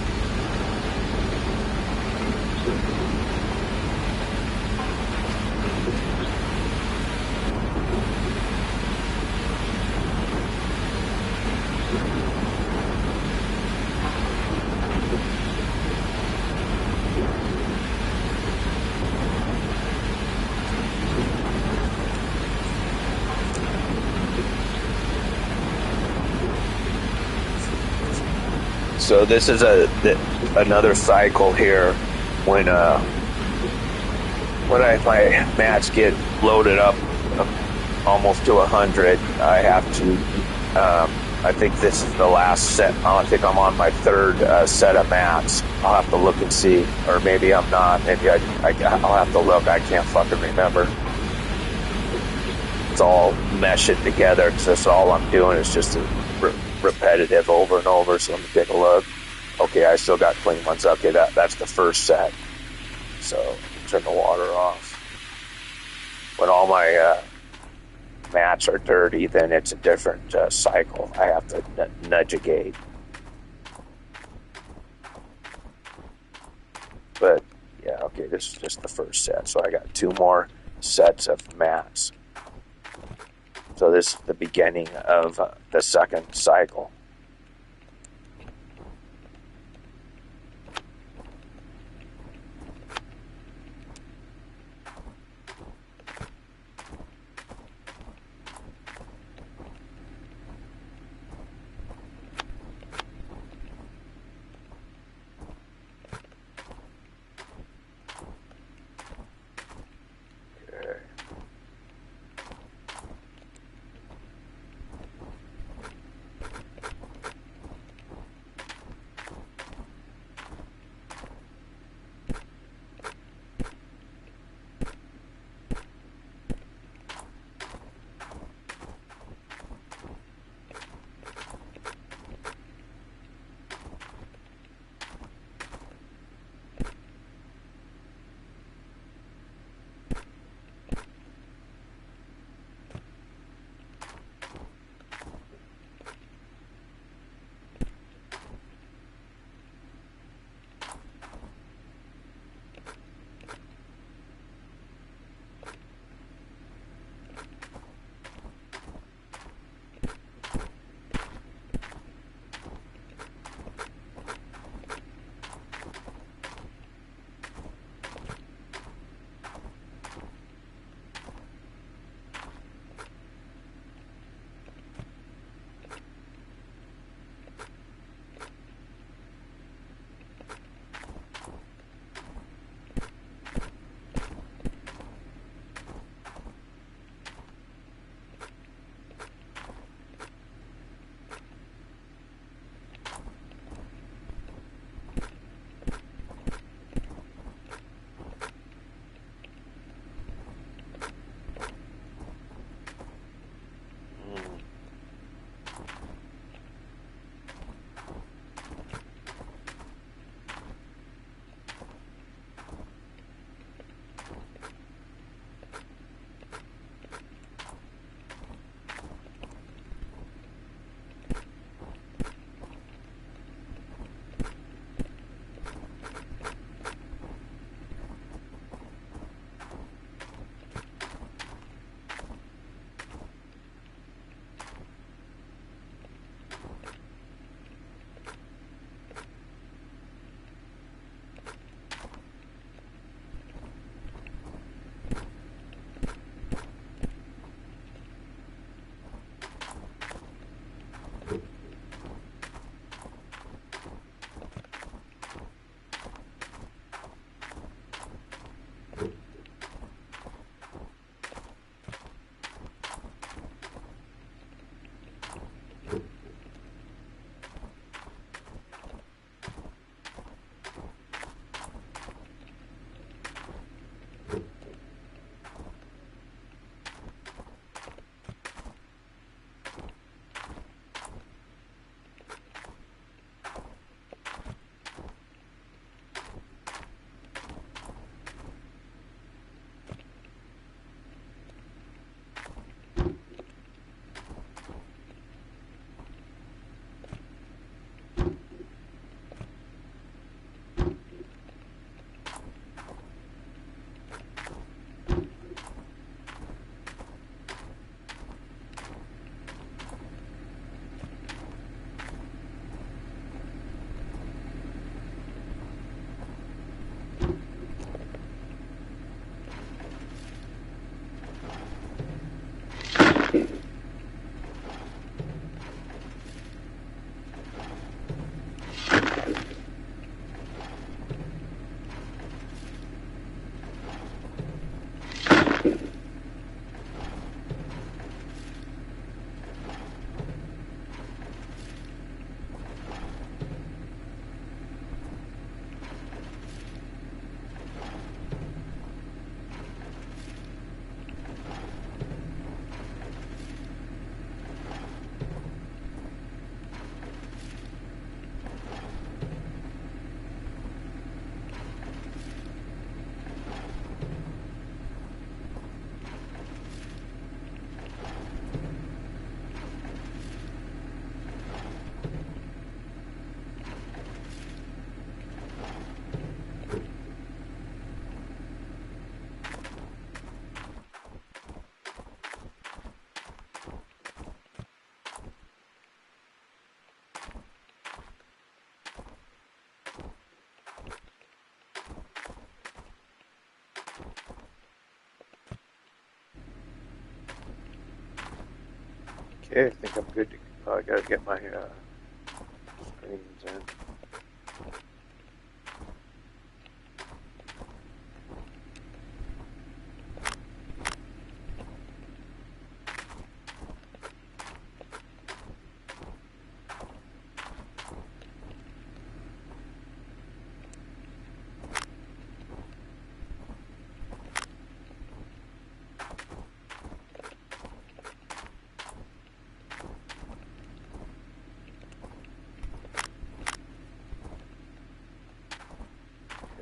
So this is another cycle here. When my mats get loaded up almost to 100, I have to. I think this is the last set. I think I'm on my 3rd set of mats. I'll have to look and see, or maybe I'm not. Maybe I'll have to look. I can't fucking remember. It's all meshing together, because that's all I'm doing is just repetitive over and over. So let me take a look. Okay, I still got clean ones. Okay, that's the first set. So turn the water off. When all my mats are dirty, then it's a different cycle. I have to nudge a gate. But yeah, okay, this is just the first set. So I got 2 more sets of mats. So this is the beginning of the second cycle. Okay, I think I'm good to go. I gotta get my screens in.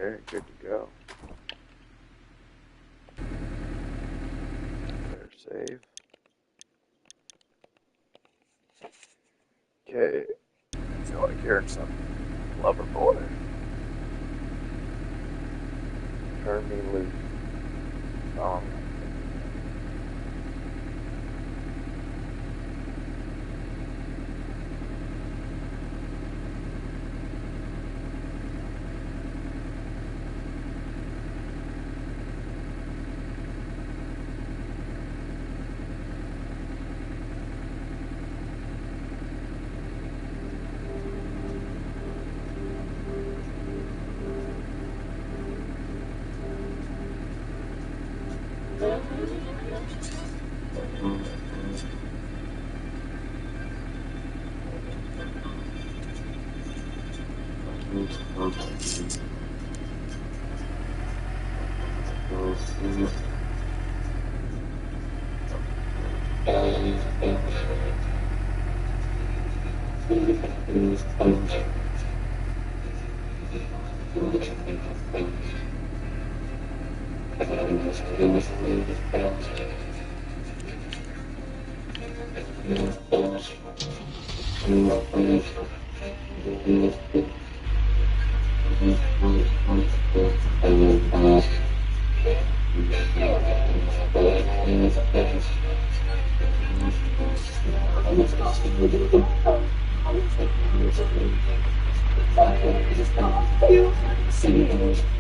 Okay, good to go. Better save. Okay, I feel like hearing some Lover Boy. Turn Me Loose song.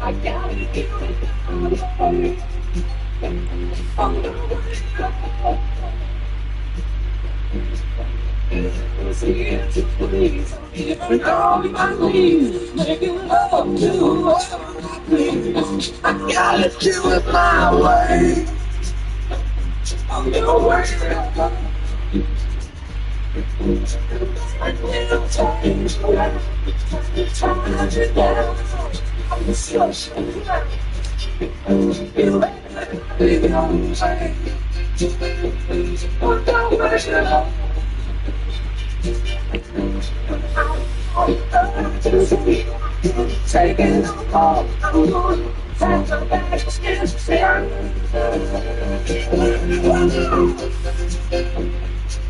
I gotta do it. Even on my knees, making love to whatever I please. I gotta do it my way. I'm gonna work it out. I will change the way. Turn it down. I'm such a man. You ain't leaving on the way. I'm gonna work it out. Taking a fall, I'm going to take a back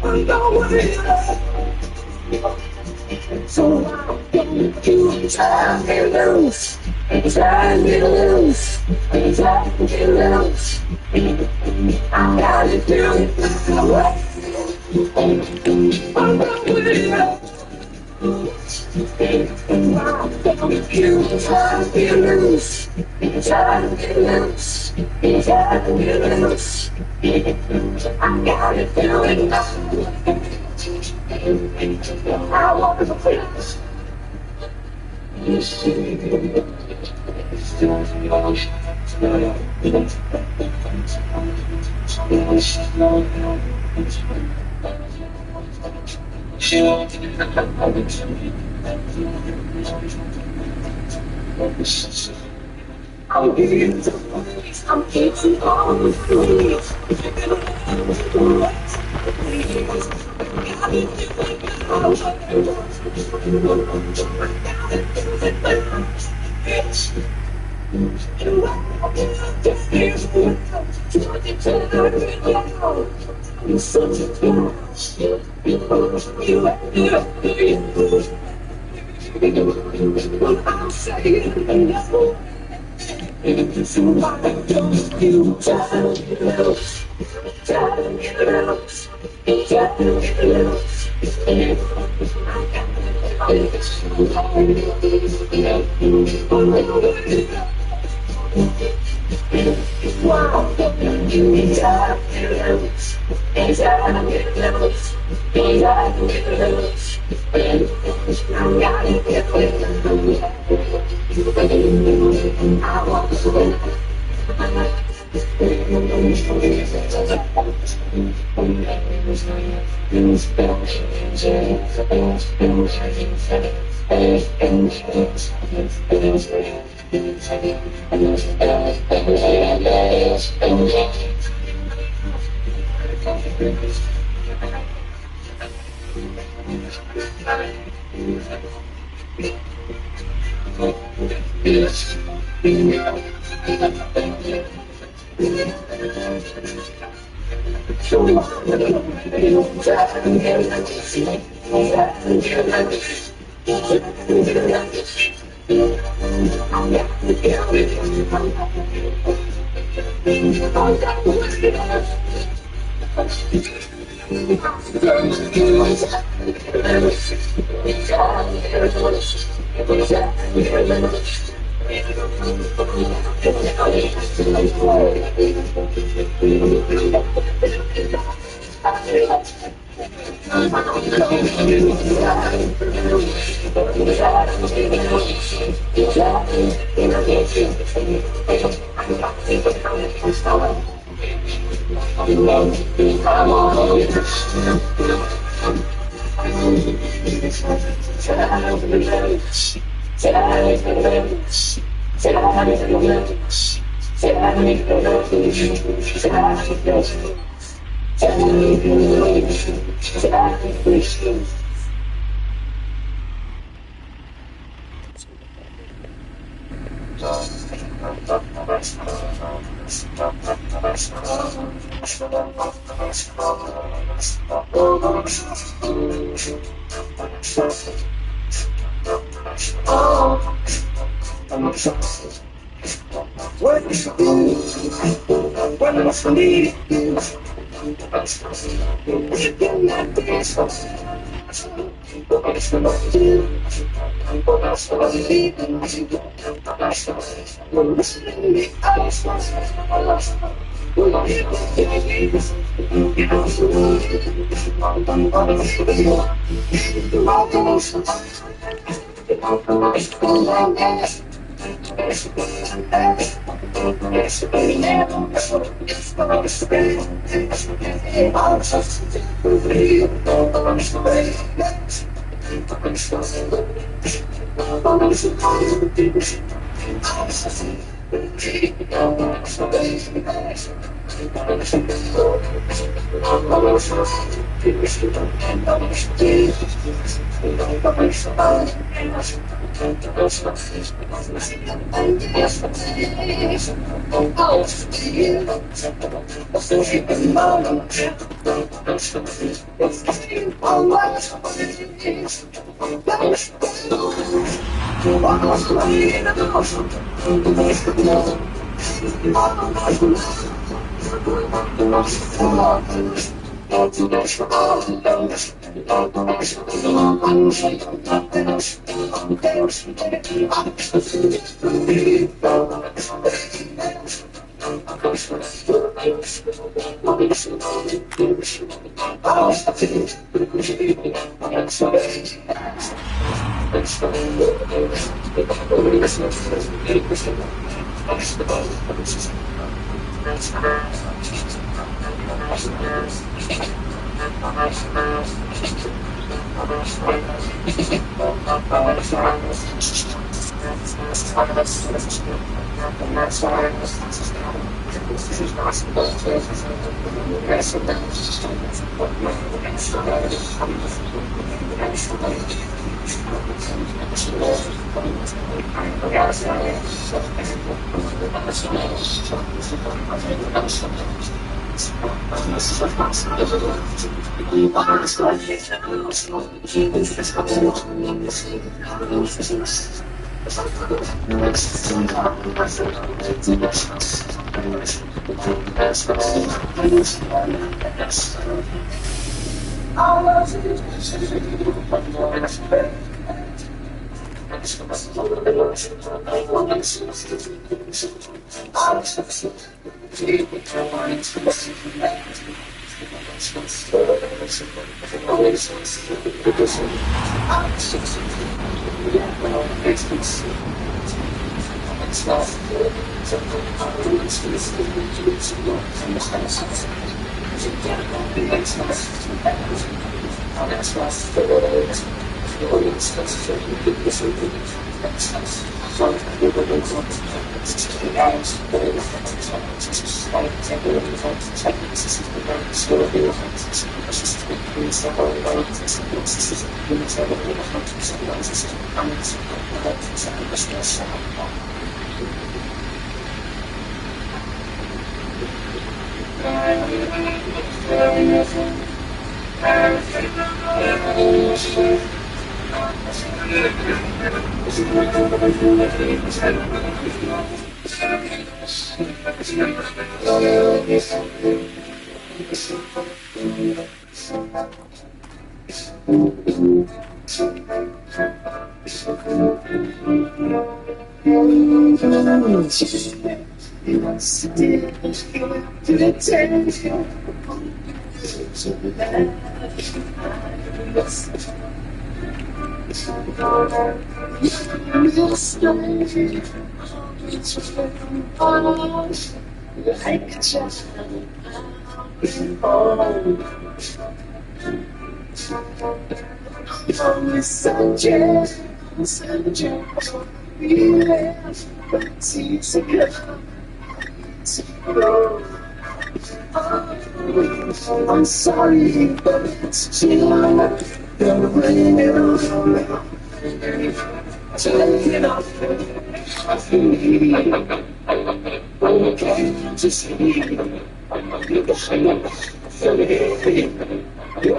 I'm going so I'm going to turn me loose, turn me loose, turn me loose. I gotta do it my way. I'm going you turn me loose, turn me loose, turn me loose. I gotta do it now. I want to fix. I'm getting to place, I'm getting on the streets. You're such a trash. I'm saying no. Somebody don't you turn it loose, turn it loose, turn it loose. I got Why don't you desire to lose? Desire to lose. Desire to lose. I gotta get rid I want to win.
I'm sorry, but it's too late. You're running out. Turning off. I feel can't just see you. You can't feel it. You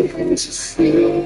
can't just see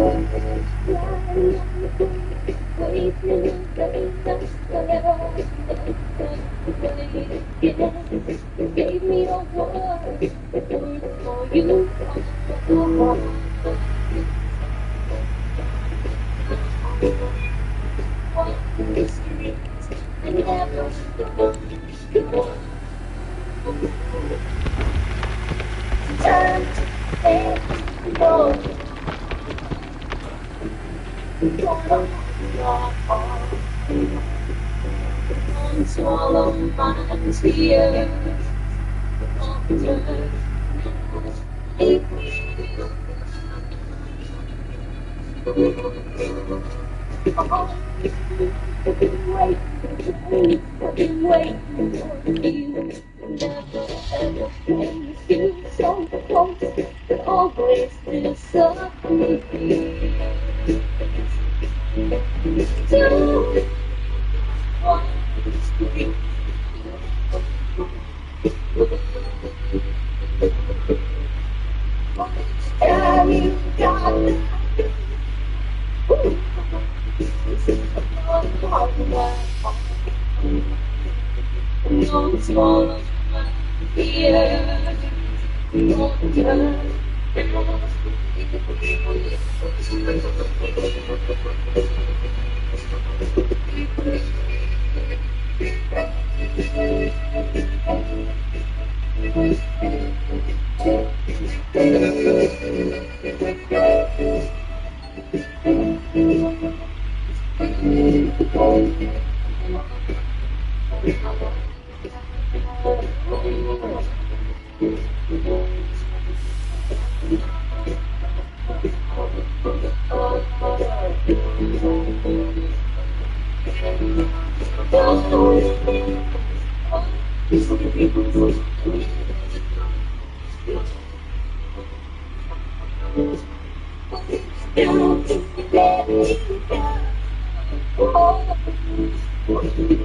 Gave me a word for you. Turn and go. Don't swallow my tears. Wait for you. Never ever feel so close. Always disappear. Don't want to be. Yeah, you got that. Don't swallow my fears. Don't turn.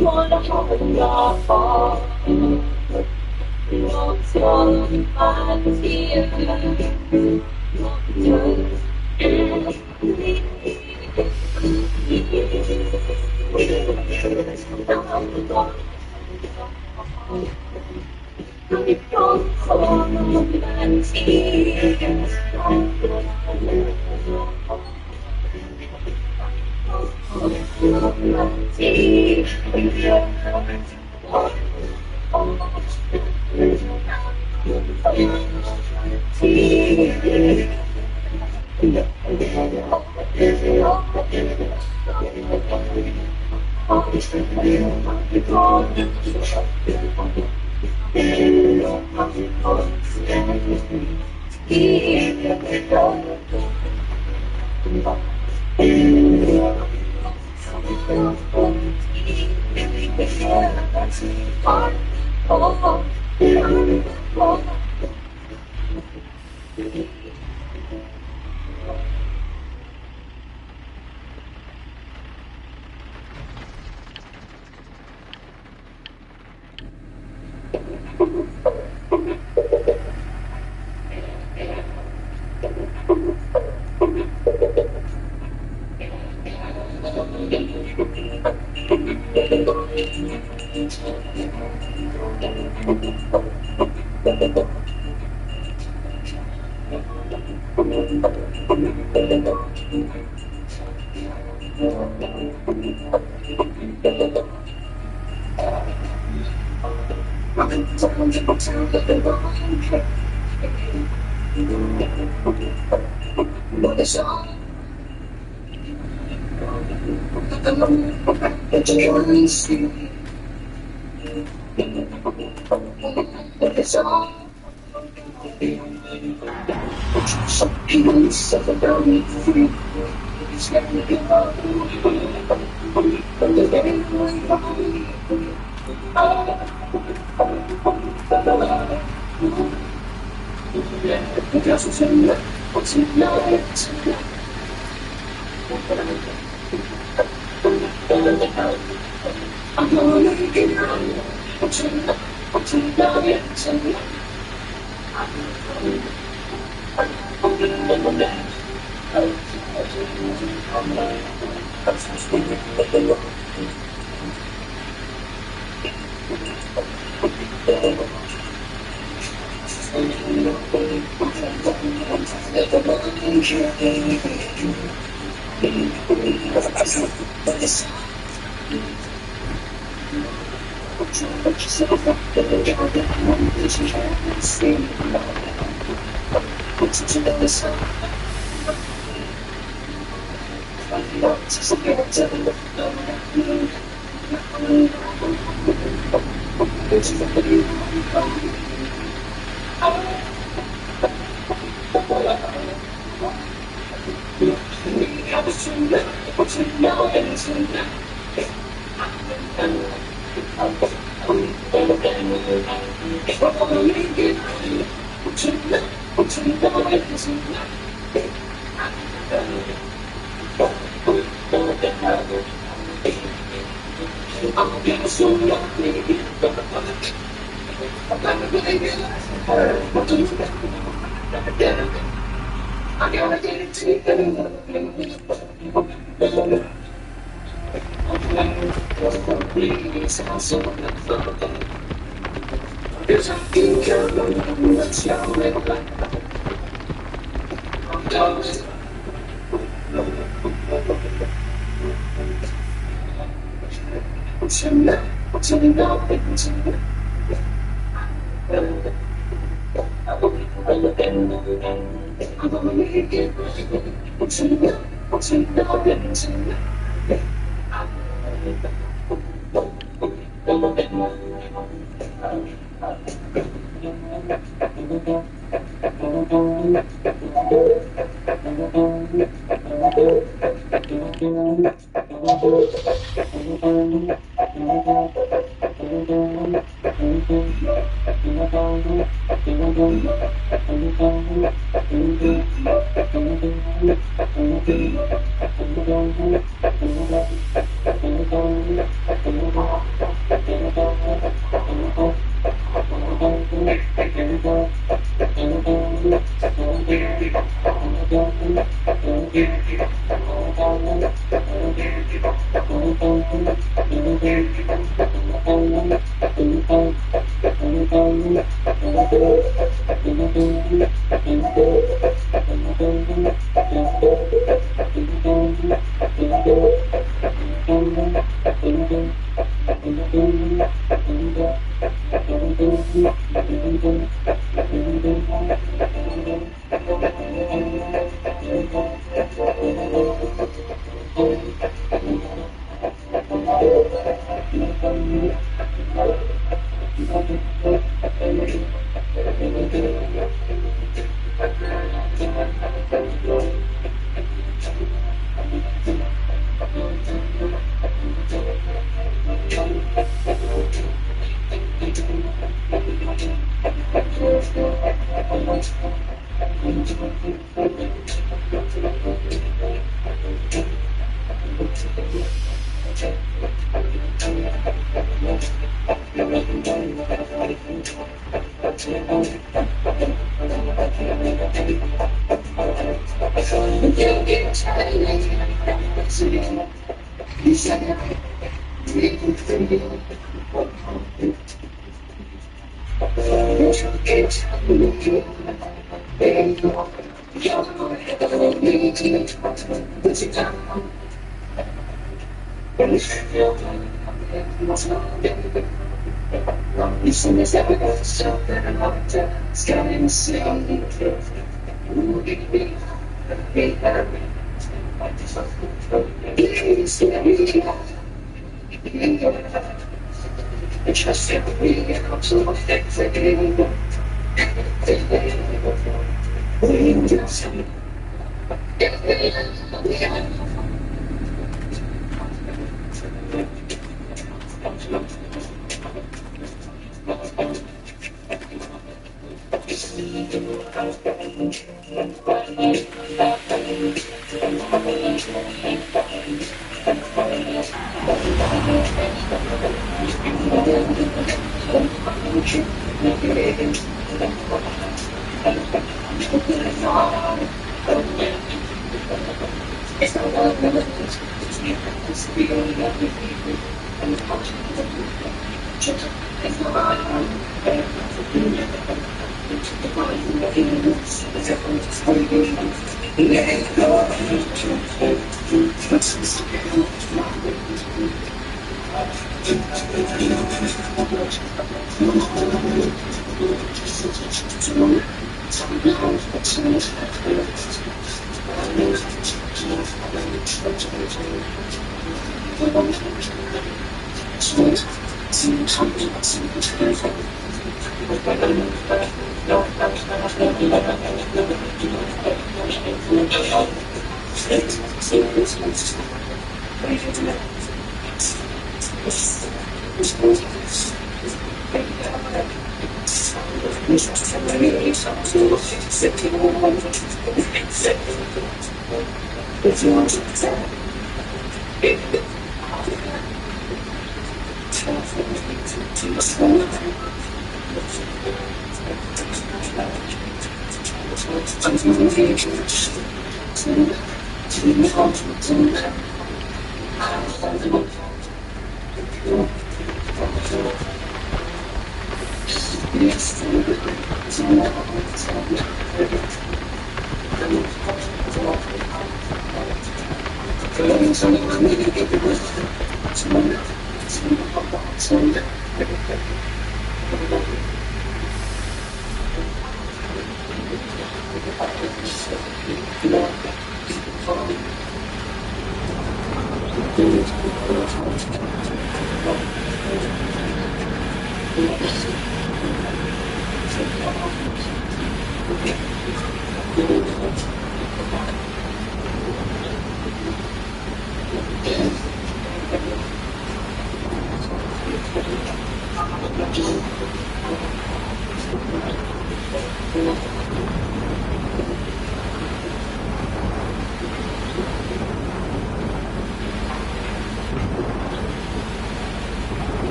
Wanna hold your heart. Don't swallow my tears. Don't swallow my tears.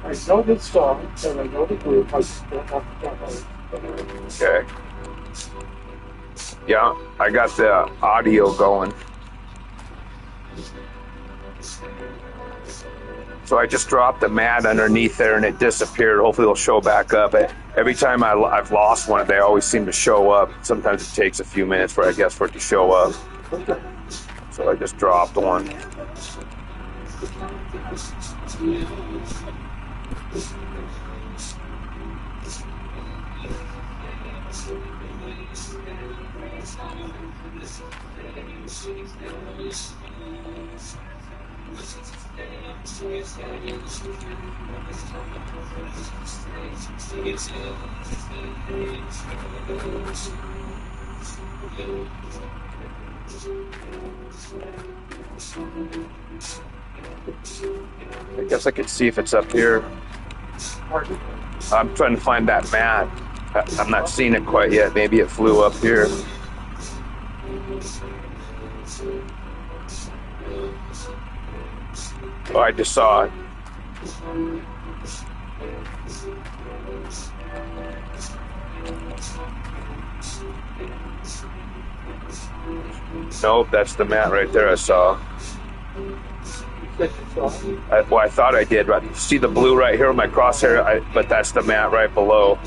I know this song, and I know the group. I just don't have the demo.
Okay. Yeah, I got the audio going. So I just dropped the mat underneath there and it disappeared. Hopefully it'll show back up. Every time I've lost one, they always seem to show up. Sometimes it takes a few minutes for it to show up. So I just dropped one. I guess I could see if it's up here. I'm trying to find that mat. I'm not seeing it quite yet. Maybe it flew up here. Oh, I just saw it. Nope, that's the mat right there I saw. I thought I did. Right? See the blue right here with my crosshair? But that's the mat right below.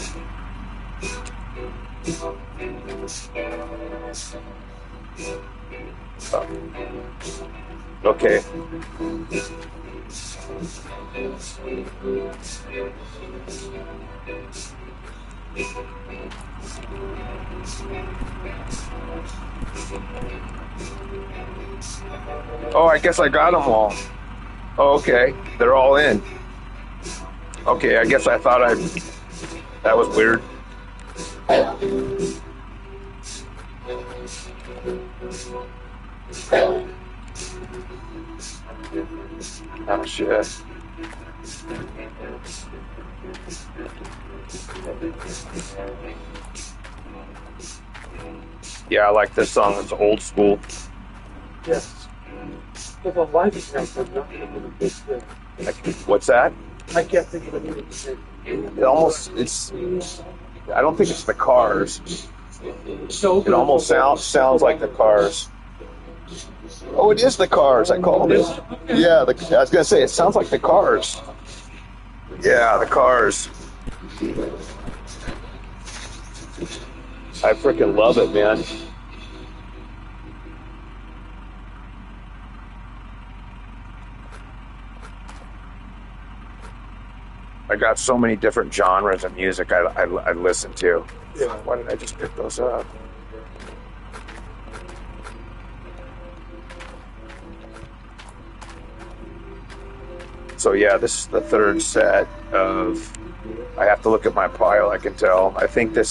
Okay. Oh, I guess I got them all. Oh, okay. They're all in. Okay, I guess I thought that was weird. Oh, shit. Yeah, I like this song. It's old school.
Yes. There's a live example, not even a big thing.
What's that?
I can't think of anything to say.
I don't think it's the Cars.
So
It almost sounds like the Cars. Oh, it is the Cars. I called it. Yeah, I was gonna say it sounds like the Cars. Yeah, the Cars. I freaking love it, man. I got so many different genres of music I listen to.
Yeah.
Why did I just pick those up? So yeah, this is the third set of. I have to look at my pile. I can tell. I think I've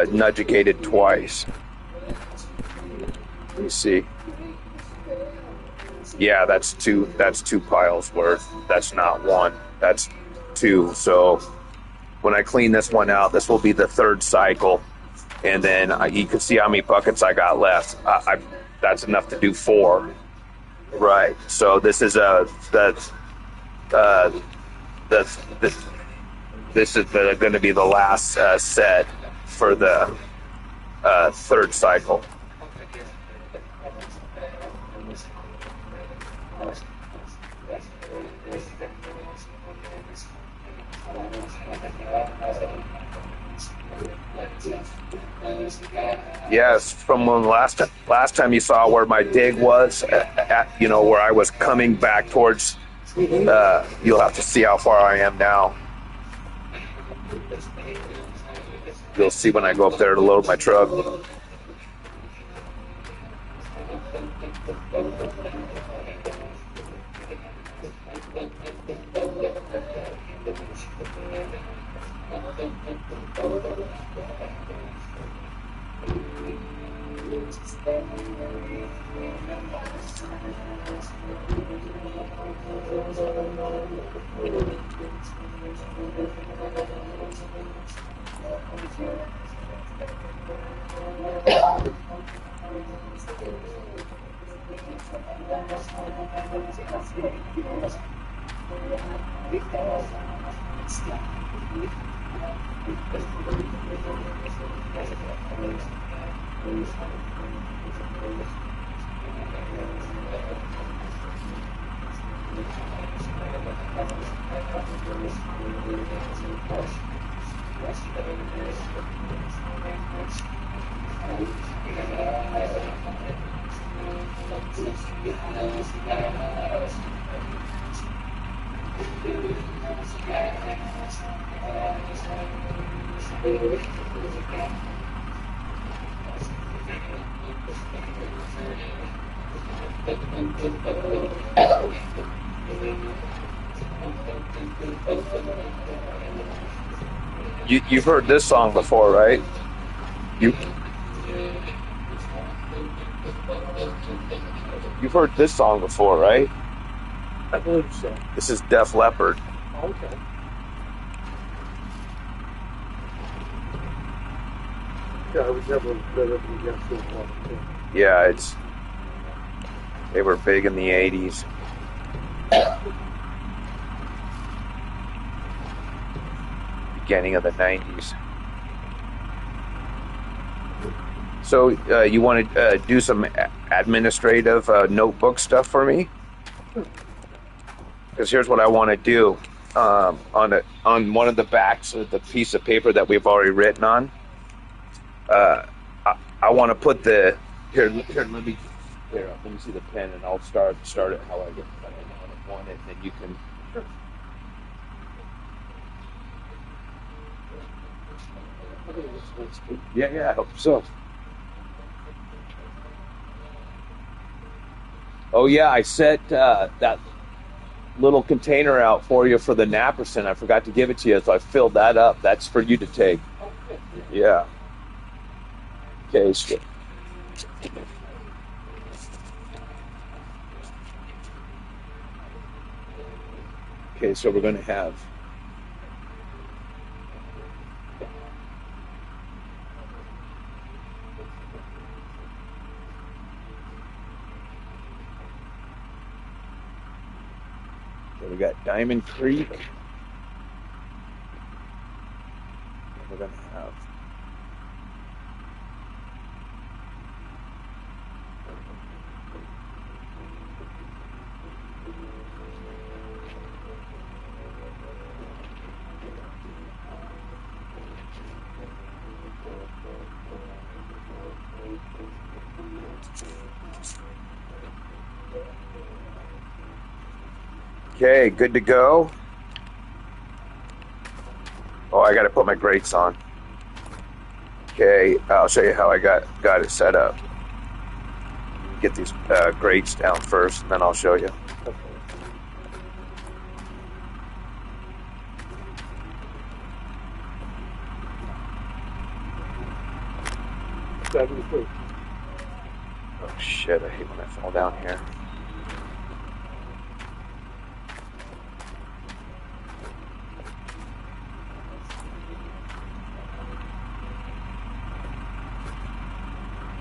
nudgicated twice. Let me see. Yeah, that's two piles worth. That's not one. That's two. So when I clean this one out, this will be the third cycle, and then you can see how many buckets I got left. That's enough to do 4. Right. So this is this is going to be the last set for the third cycle. Yes, from when last time you saw where my dig was, where I was coming back towards. You'll have to see how far I am now. You'll see when I go up there to load my truck. You've heard this song before, right? You've heard this song before, right?
I believe so.
This is Def Leppard.
Okay. Yeah, I was never better than against this one.
Yeah, they were big in the 80s. Beginning of the 90s. So you want to do some administrative notebook stuff for me? Because here's what I want to do on one of the backs of the piece of paper that we've already written on. I want to put the here. Let me see the pen, and I'll start it how I want it, and then you can. Yeah, I hope so. Oh yeah, I set that little container out for you for the Naprosyn. I forgot to give it to you, so I filled that up. That's for you to take. Yeah. Okay. So we're going to have. We got Diamond Creek. We're going to have Okay, good to go. Oh, I got to put my grates on. Okay, I'll show you how I got it set up. Get these grates down first, and then I'll show you. Oh shit, I hate when I fall down here.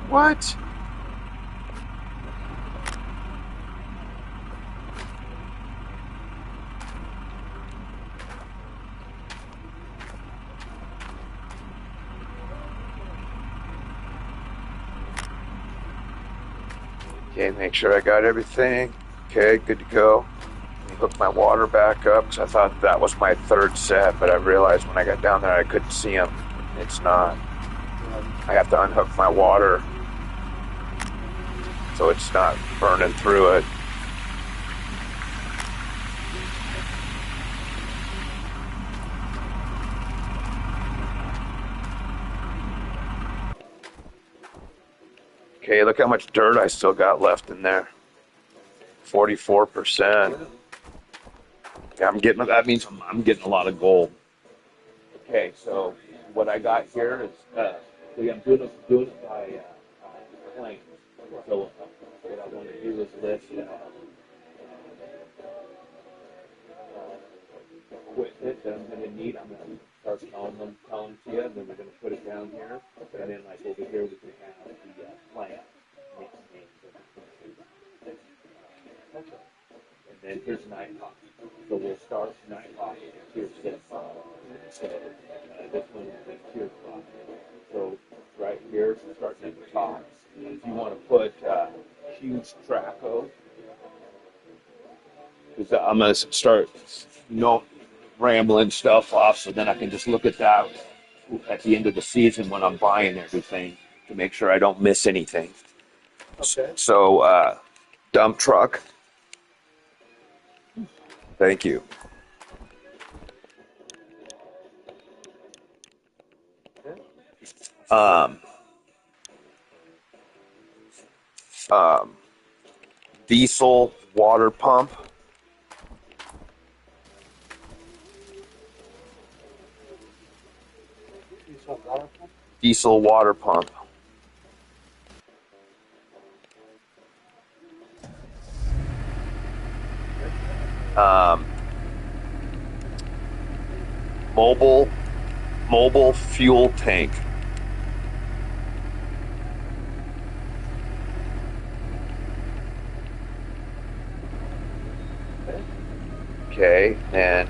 What? Okay, make sure I got everything. Okay, good to go. Let me hook my water back up because I thought that was my third set, but I realized when I got down there I couldn't see them. It's not. I have to unhook my water so it's not burning through it. Okay, look how much dirt I still got left in there. 44%. Yeah, that means I'm getting a lot of gold. Okay, so what I got here is, I'm doing it by claims. So what I want to do is list equipment that I'm going to need. I'm going to start telling to you, and then we're going to put it down here, and then like over here we can have the plant. And then here's Nighthawk. So we'll start Nighthawk at tier 6. So this one is tier 5. So right here, starting at the top. If you want to put huge Traco, because I'm going to start rambling stuff off, so then I can just look at that at the end of the season when I'm buying everything to make sure I don't miss anything.
Okay.
So dump truck. Thank you. Diesel water pump. Diesel water pump. Mobile fuel tank. Okay, and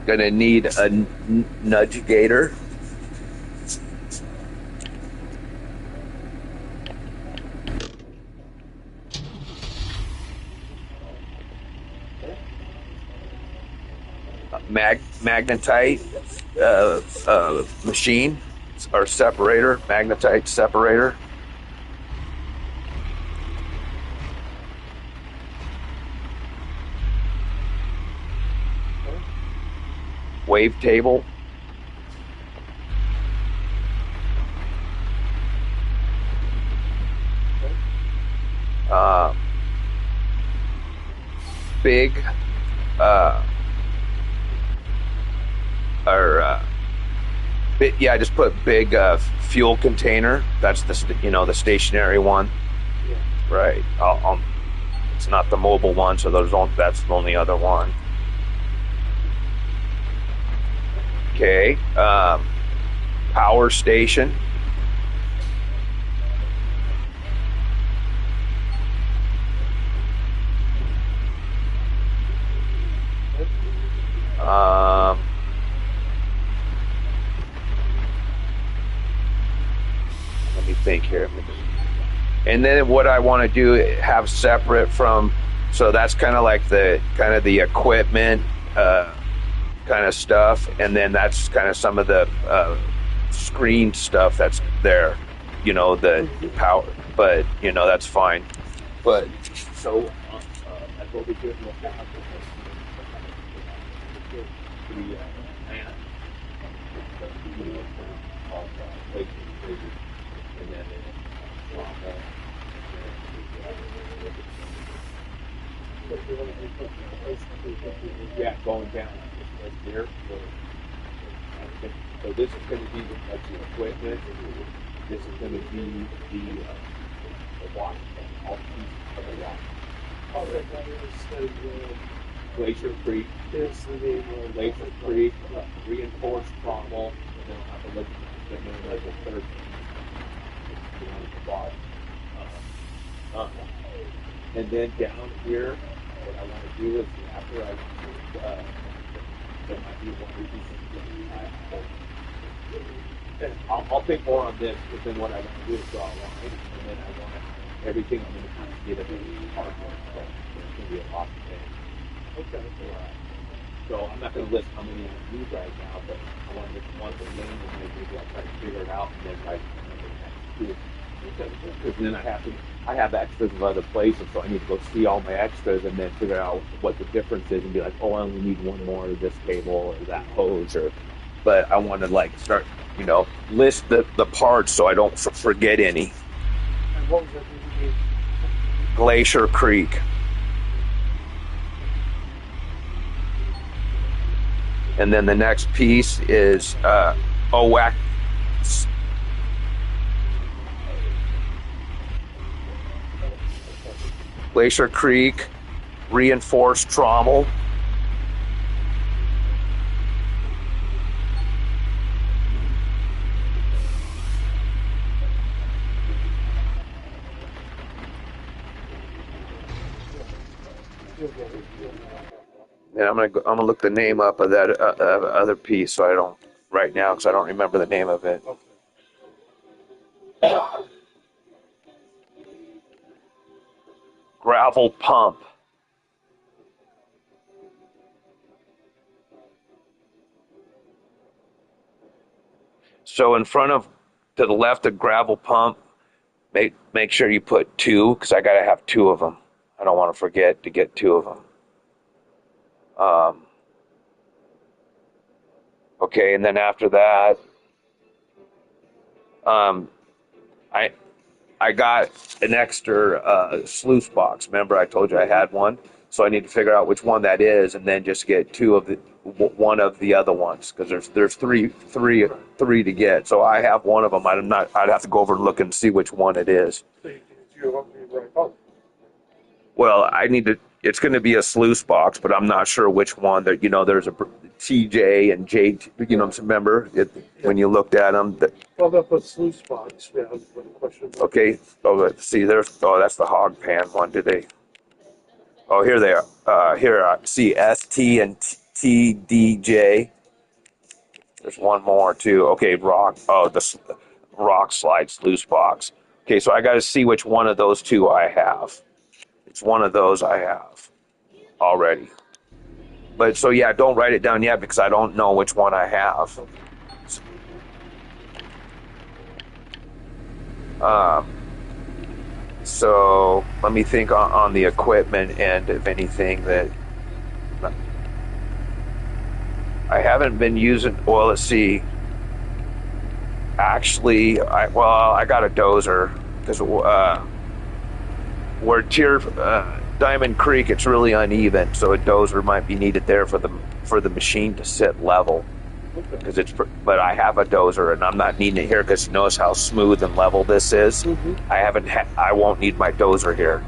gonna need a nudge gator. Magnetite machine or separator, magnetite separator. Wave table. Big I just put big fuel container. That's the stationary one.
Yeah.
Right. It's not the mobile one, so that's the only other one. Okay. Power station. Let me think here. And then what I want to do have separate from, so that's kind of like the equipment kind of stuff, and then that's kind of some of the screen stuff that's there, the power, but that's fine. But so that's what we do. Yeah, going down right here. So this is going to be the equipment. This is going to be the wash, all pieces of the wash.
All right, that is
Glacier Creek.
There's the name of
Glacier Creek, reinforced trommel, and then I'll have to look at the like the third bottom. And then down here, what I want to do is after I there might be one or two things I'll think more on this, but then what I want to do is draw a line, and then I want everything I'm going to kind of get a bit hardware. So it's going to be a lot of things.
okay.
So I'm not going to list how many I use right now, but I want to want the name and then maybe I'll try to figure it out and then like the next two. Because then I have extras in other places, so I need to go see all my extras and then figure out what the difference is and be like, oh, I only need one more of this cable or that hose or. But I want to like start, list the parts so I don't forget any.
And what was it you gave?
Glacier Creek. And then the next piece is OWAC. Glacier Creek reinforced trommel. And I'm gonna look the name up of that other piece, so I don't right now because I don't remember the name of it. Gravel pump. So in front of, to the left of gravel pump, make sure you put 2 because I gotta have 2 of them. I don't want to forget to get 2 of them. Okay, and then after that, I got an extra sluice box. Remember, I told you I had one, so I need to figure out which one that is, and then just get one of the other ones because there's three to get. So I have one of them. I'd have to go over and look and see which one it is.
So you want me to write up?
Well, I need to. It's going to be a sluice box, but I'm not sure which one. There's a TJ and J. Remember when you looked at them?
Well, that's a sluice box. Yeah, that's the question.
Okay. Oh, let's see. That's the hog pan one. Did they? Oh, here they are. Here, see ST and TDJ. There's one more too. Okay, rock. Oh, the rock slide sluice box. Okay, so I got to see which one of those 2 I have. It's one of those I have already. But so yeah, don't write it down yet because I don't know which one I have. So let me think on the equipment and if anything that I haven't been using. Well, let's see. Actually, I got a dozer because where Diamond Creek, it's really uneven, so a dozer might be needed there for the machine to sit level. Because but I have a dozer and I'm not needing it here because notice how smooth and level this is. Mm-hmm. I won't need my dozer here,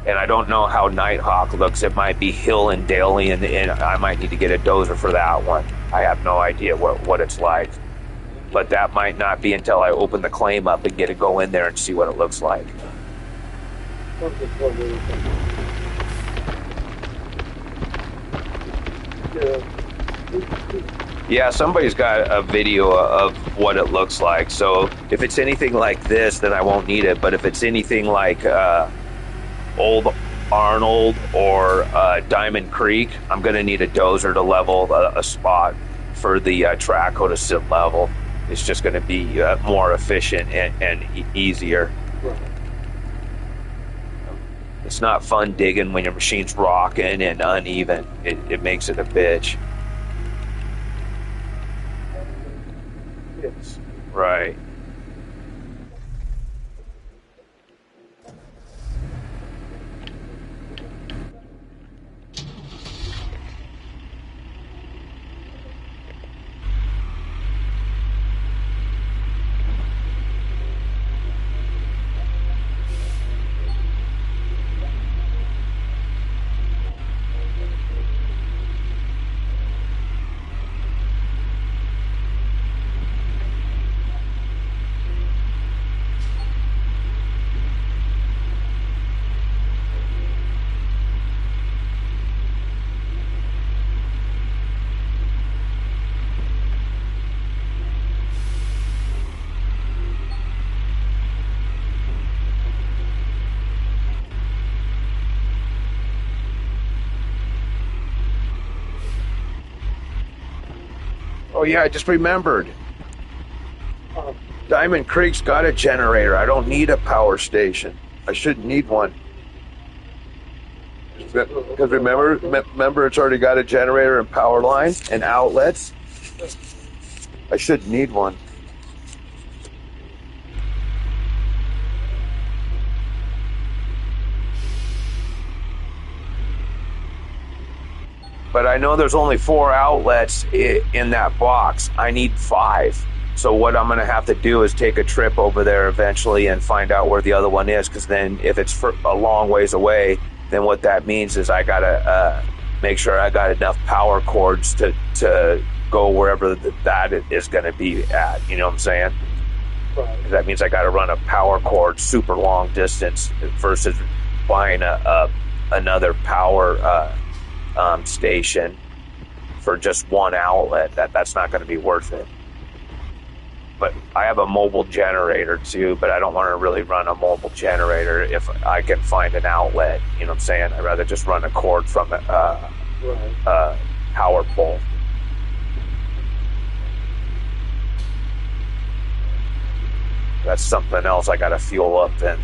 and I don't know how Nighthawk looks. It might be hill and daily, and I might need to get a dozer for that one. I have no idea what it's like, but that might not be until I open the claim up and get to go in there and see what it looks like. Yeah, somebody's got a video of what it looks like. So if it's anything like this, then I won't need it. But if it's anything like Old Arnold or Diamond Creek, I'm going to need a dozer to level a spot for the Traco to sit level. It's just going to be more efficient and easier. It's not fun digging when your machine's rocking and uneven. It makes it a bitch.
Yes.
Right. Oh yeah, I just remembered.
Um,
Diamond Creek's got a generator. I don't need a power station. I shouldn't need one. Because remember, it's already got a generator and power line and outlets. I shouldn't need one. But I know there's only 4 outlets in that box. I need 5. So what I'm going to have to do is take a trip over there eventually and find out where the other one is. Because then if it's for a long ways away, then what that means is I got to make sure I got enough power cords to go wherever that is going to be at. You know what I'm saying?
right.
That means I got to run a power cord super long distance versus buying another power station for just one outlet. That's not going to be worth it. But I have a mobile generator too, but I don't want to really run a mobile generator if I can find an outlet. You know what I'm saying? I'd rather just run a cord from a
Right.
power pole. That's something else I got to fuel up then.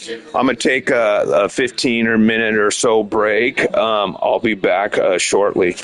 I'm gonna take a 15 or minute or so break. I'll be back shortly.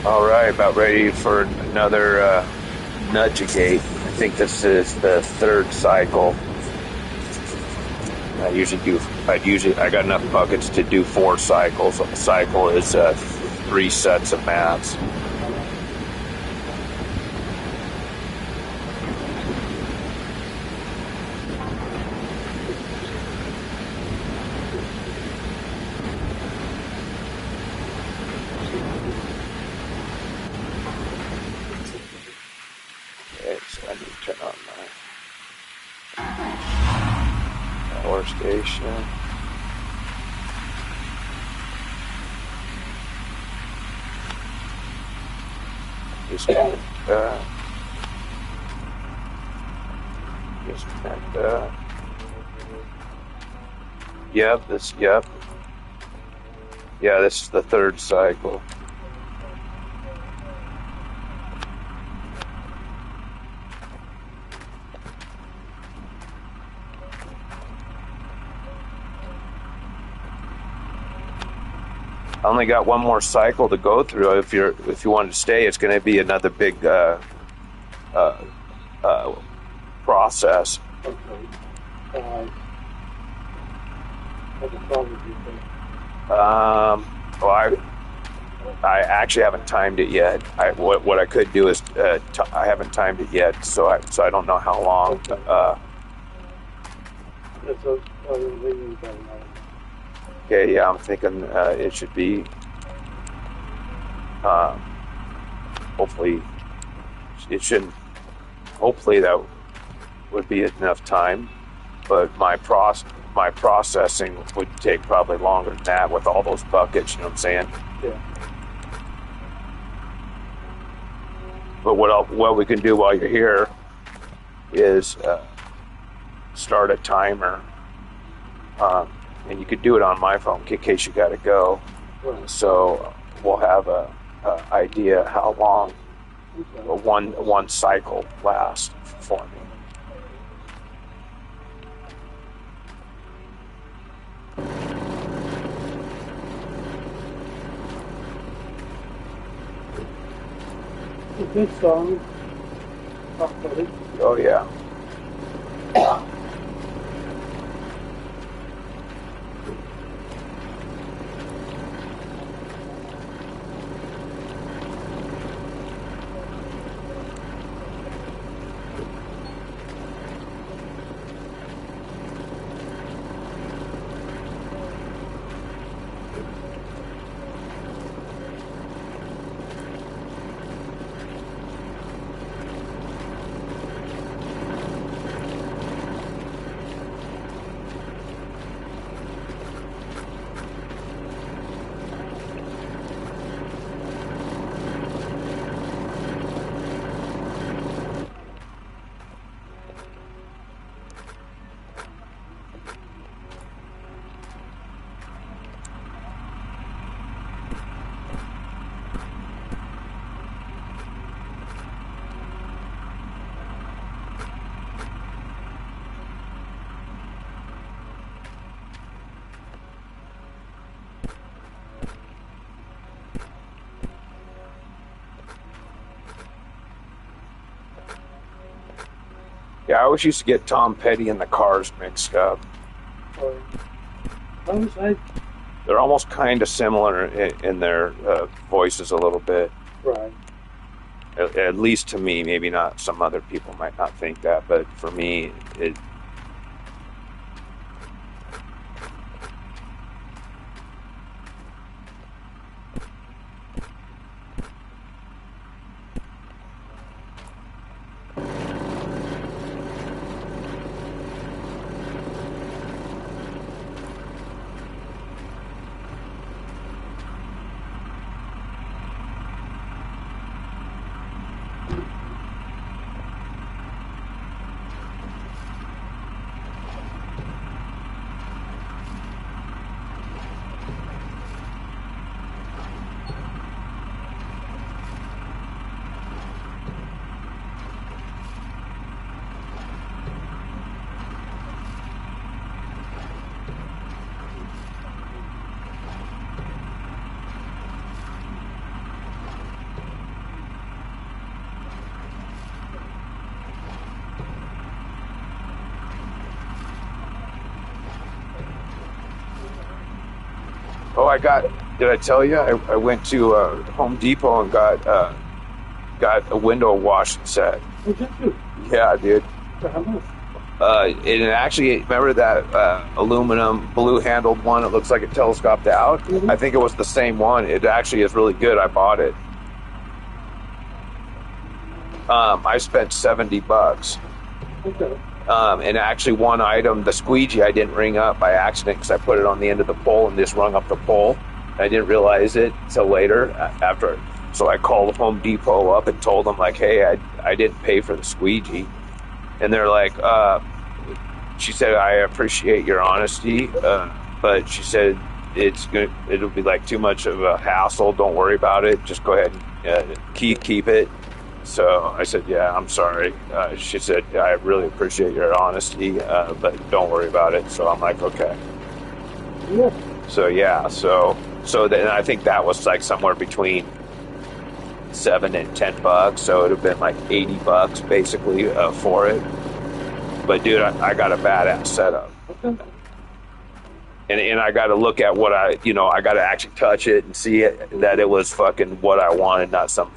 All right, about ready for another Nudgegate. I think this is the third cycle. I got enough buckets to do 4 cycles. A cycle is 3 sets of mats. Okay, so I need to turn on my power station. Disconnect that. Disconnect that. Yep. Yeah, this is the third cycle. I only got one more cycle to go through. If you want to stay, it's going to be another big process.
Okay. What the song did you think?
Well, I actually haven't timed it yet. What I could do is I haven't timed it yet, so I don't know how long.
It's a leaving by now.
Okay, yeah, I'm thinking it should be. Hopefully, it shouldn't. Hopefully that would be enough time, but my processing would take probably longer than that with all those buckets. You know what I'm saying?
Yeah.
But what we can do while you're here is start a timer. and you could do it on my phone in case you got to go.
Right.
So we'll have a idea how long one cycle lasts for me.
A good song. Talk about it.
Oh yeah. Yeah, I always used to get Tom Petty and the Cars mixed up.
Or, I
They're almost kind of similar in their voices a little bit.
right.
At least to me, maybe not. Some other people might not think that, but for me, it. Oh, did I tell you? I went to Home Depot and got a window wash set.
Oh, did you?
Yeah, dude.
For how much?
And it actually, remember that aluminum blue-handled one? It looks like it telescoped out.
Mhm.
I think it was the same one. It actually is really good. I bought it. I spent $70.
Okay.
And actually, one item, the squeegee, I didn't ring up by accident because I put it on the end of the pole and just rung up the pole. I didn't realize it till later after. So I called Home Depot up and told them, like, hey, I didn't pay for the squeegee. And they're like, she said, I appreciate your honesty, but she said, it'll be like too much of a hassle. Don't worry about it. Just go ahead and keep it. So I said, yeah, I'm sorry. She said, I really appreciate your honesty, but don't worry about it. So I'm like, okay.
Yeah.
So yeah, so then I think that was like somewhere between $7 and $10. So it'd have been like $80 basically for it. But dude, I got a badass setup.
Okay.
And I got to look at what I got to actually touch it and see it, that it was fucking what I wanted, not some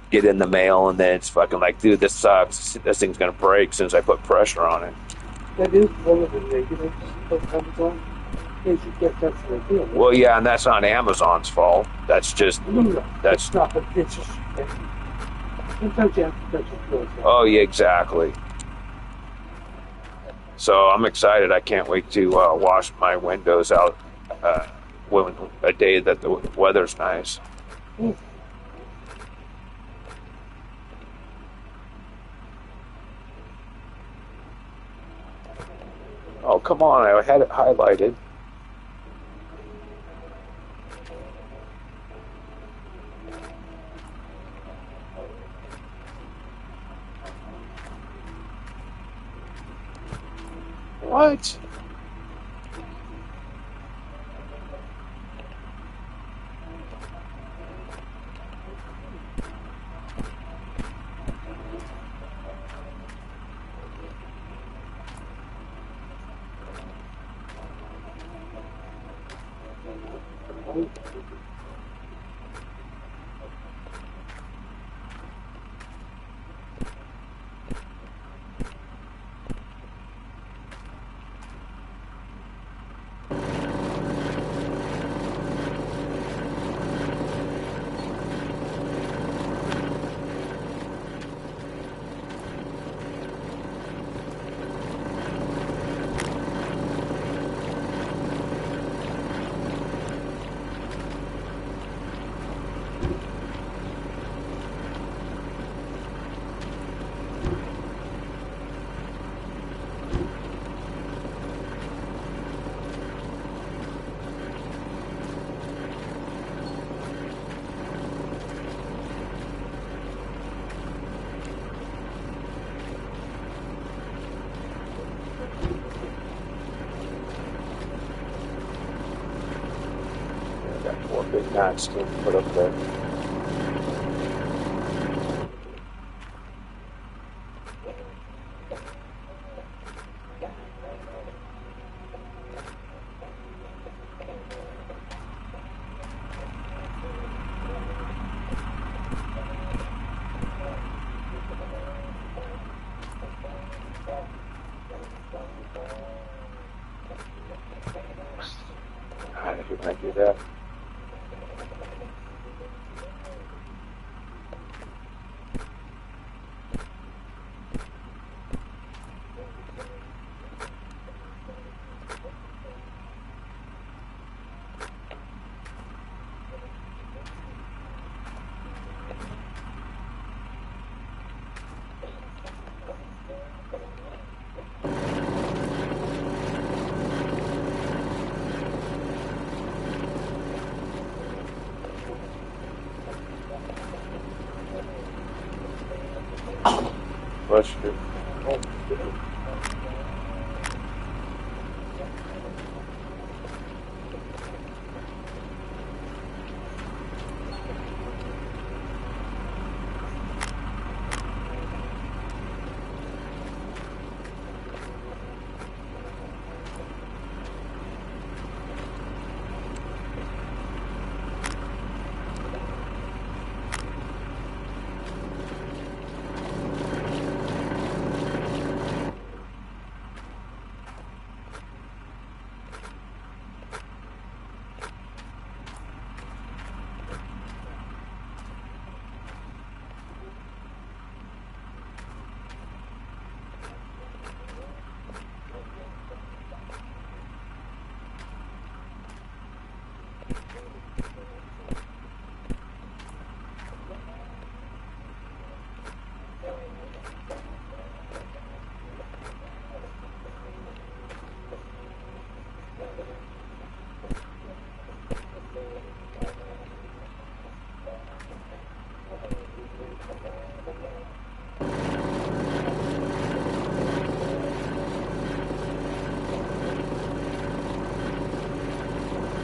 get in the mail and then it's fucking like, dude, this sucks. This thing's gonna break as soon as I put pressure on it.
That is one of the negatives of Amazon. Is you get that for a deal.
Well, yeah, and that's not Amazon's fault. That's just
No,
that's
it's not. But it's just sometimes you have to touch it first.
oh yeah, exactly. So I'm excited. I can't wait to wash my windows out when a day that the weather's nice.
Mm.
Oh, come on. I had it highlighted. What? Got 4 big knots to put up there. God, I hate when I do that. Bless you.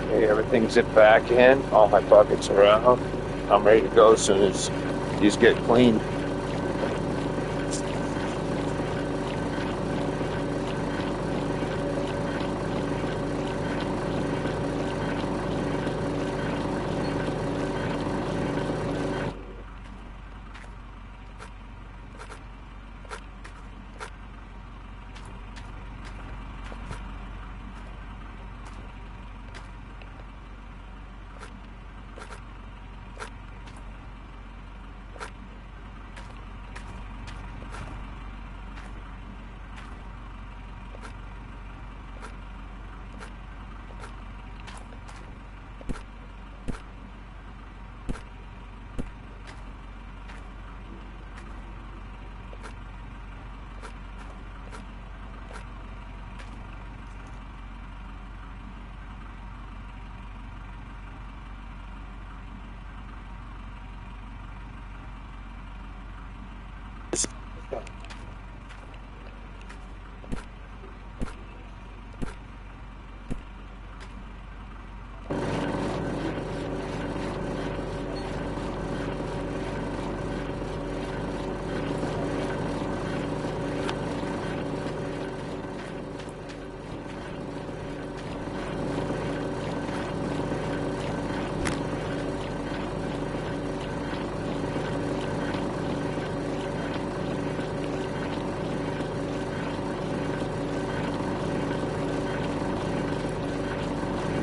Okay, everything's zipped back in. All my buckets are out. I'm ready to go as soon as these get cleaned.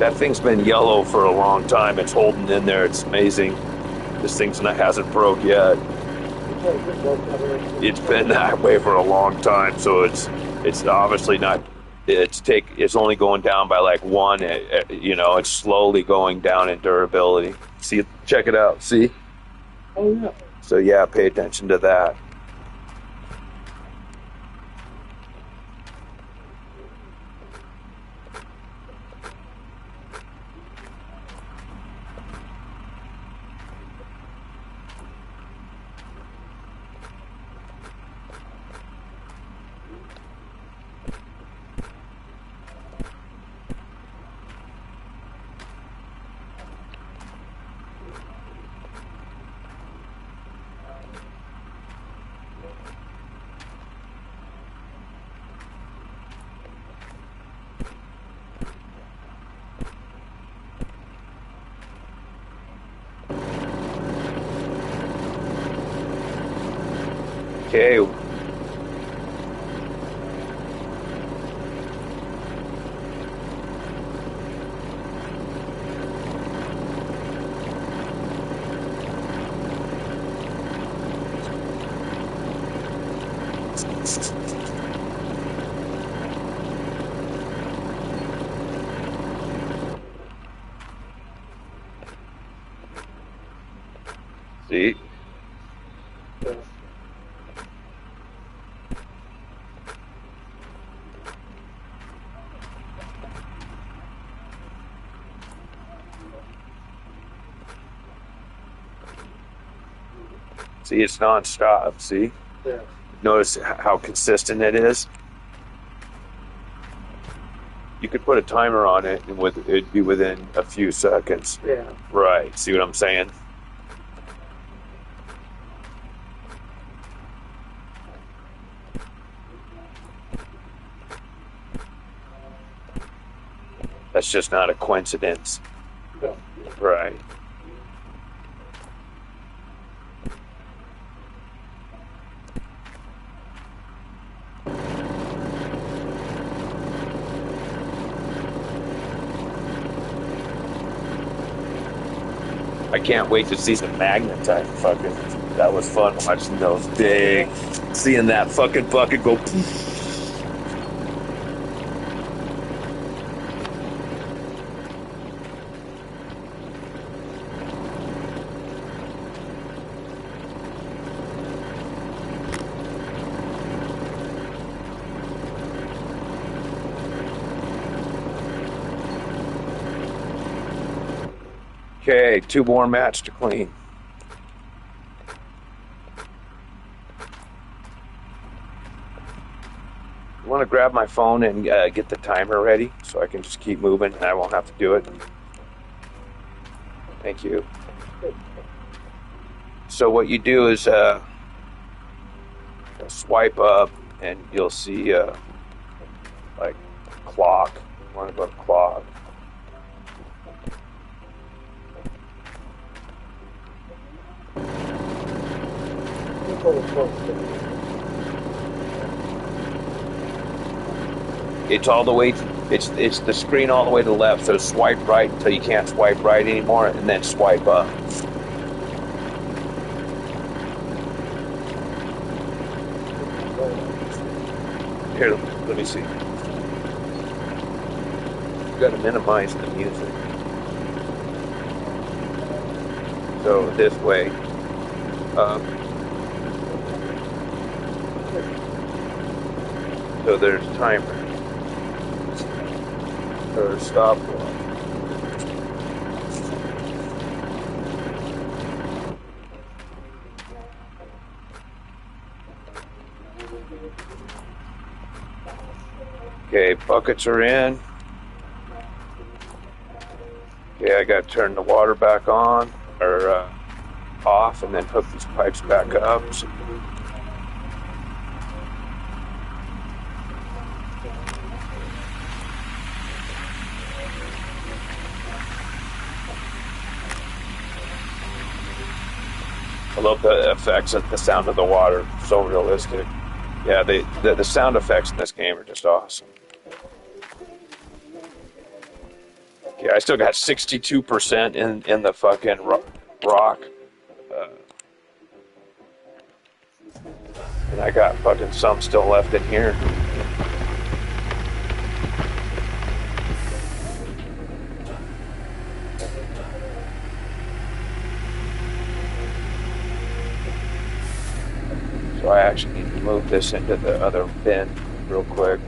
That thing's been yellow for a long time. It's holding in there. It's amazing. This thing's not hasn't broke yet. It's been that way for a long time, so it's obviously not. It's only going down by like one. You know, it's slowly going down in durability. See, check it out. See.
Oh yeah.
So yeah, pay attention to that. Okay. See? See, it's non-stop. See?
Yeah.
Notice how consistent it is. You could put a timer on it, and it'd be within a few seconds.
Yeah.
Right. See what I'm saying? That's just not a coincidence.
No.
Right. I can't wait to see some magnetite. That was fun watching those big, seeing that fucking bucket go. Okay, 2 more mats to clean. You want to grab my phone and get the timer ready so I can just keep moving and I won't have to do it. Thank you. So what you do is swipe up and you'll see like clock. You want to go to clock. It's all the way. It's the screen all the way to the left. So swipe right until you can't swipe right anymore, and then swipe up. Here, let me see. You got to minimize the music. So this way. So there's timer. Or stopwatch. Okay, buckets are in. Okay, I got to turn the water back on or off, and then hook these pipes back up. So, I love the effects of the sound of the water. So realistic. Yeah, the sound effects in this game are just awesome. Yeah, I still got 62% in the fucking rock. Uh, and I got fucking some still left in here. So I actually need to move this into the other bin real quick.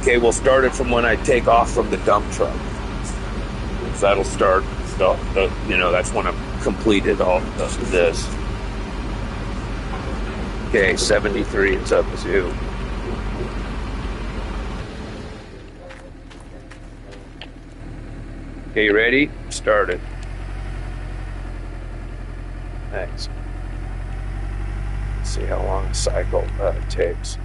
Okay, we'll start it from when I take off from the dump truck. So that'll start, that's when I've completed all of this. Okay, 73, it's up to you. Okay, you ready? Started. Thanks. Let's see how long a cycle takes.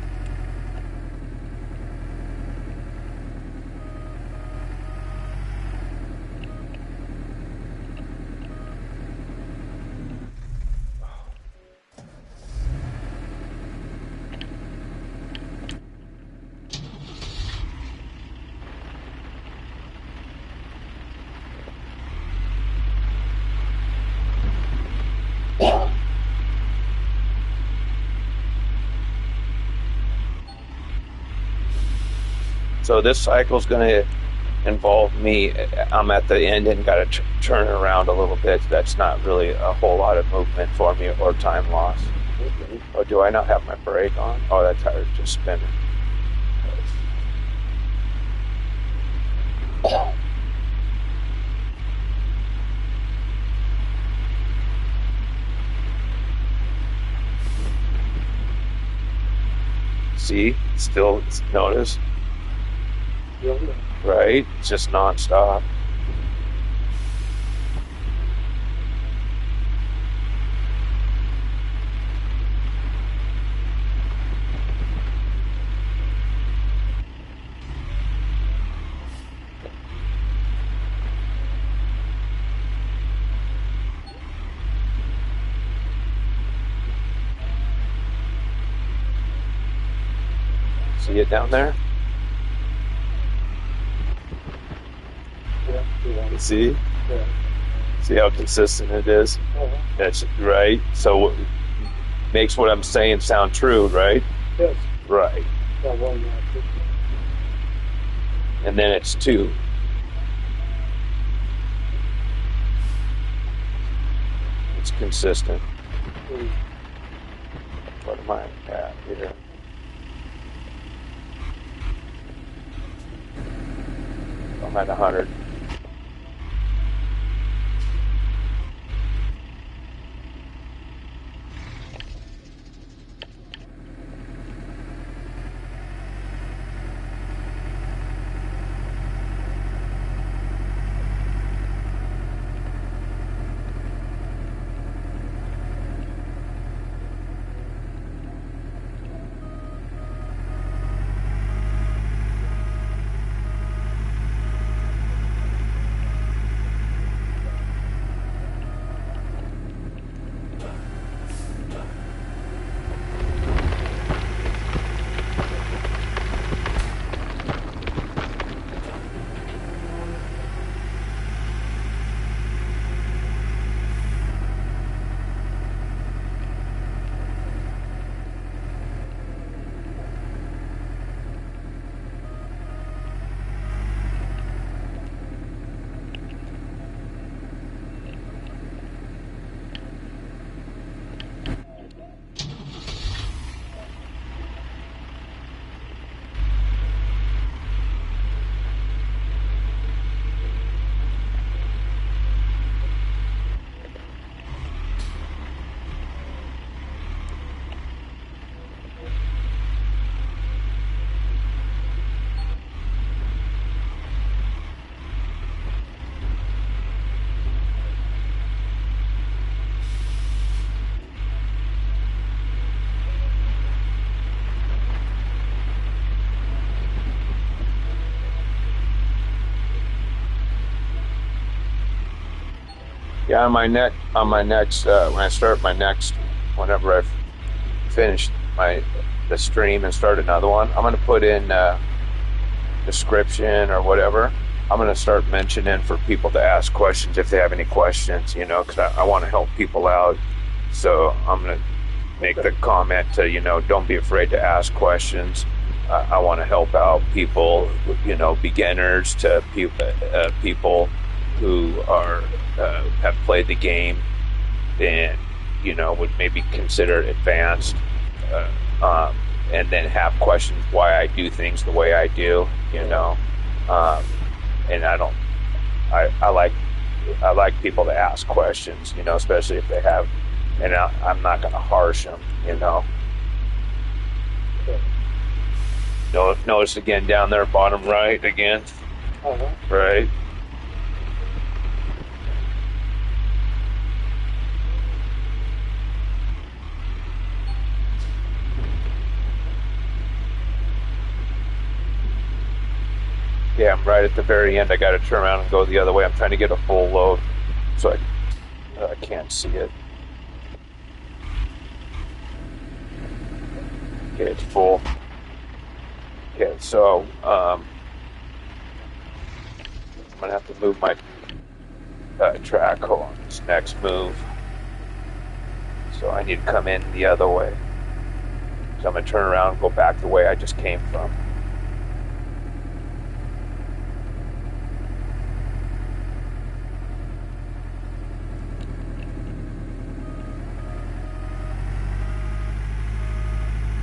So this cycle is going to involve me. I'm at the end and got to turn around a little bit. That's not really a whole lot of movement for me or time loss.
Okay.
Or do I not have my brake on? Oh, that tire's just spinning. See, still notice,
Yeah.
right? It's just nonstop. See it down there?
Yeah.
See?
Yeah.
See how consistent it is?
Uh-huh.
That's right. So makes what I'm saying sound true, right?
Yes.
Right.
Yeah, well, yeah.
And then it's 2. It's consistent. What am I at here? I'm at 100. Yeah, on my next when I start my next whenever I've finished the stream and start another one, I'm gonna put in description or whatever. I'm gonna start mentioning for people to ask questions if they have any questions, because I want to help people out. So I'm gonna make the comment to don't be afraid to ask questions. I want to help out people, beginners to people who are have played the game and would maybe consider advanced, and then have questions why I do things the way I do. And I like people to ask questions, especially if they have, and I'm not going to harsh them. Notice again down there, bottom right again, right? Yeah, I'm right at the very end. I got to turn around and go the other way. I'm trying to get a full load, so I can't see it. Okay, it's full. Okay, so I'm gonna have to move my track on this next move. So I need to come in the other way. So I'm gonna turn around and go back the way I just came from.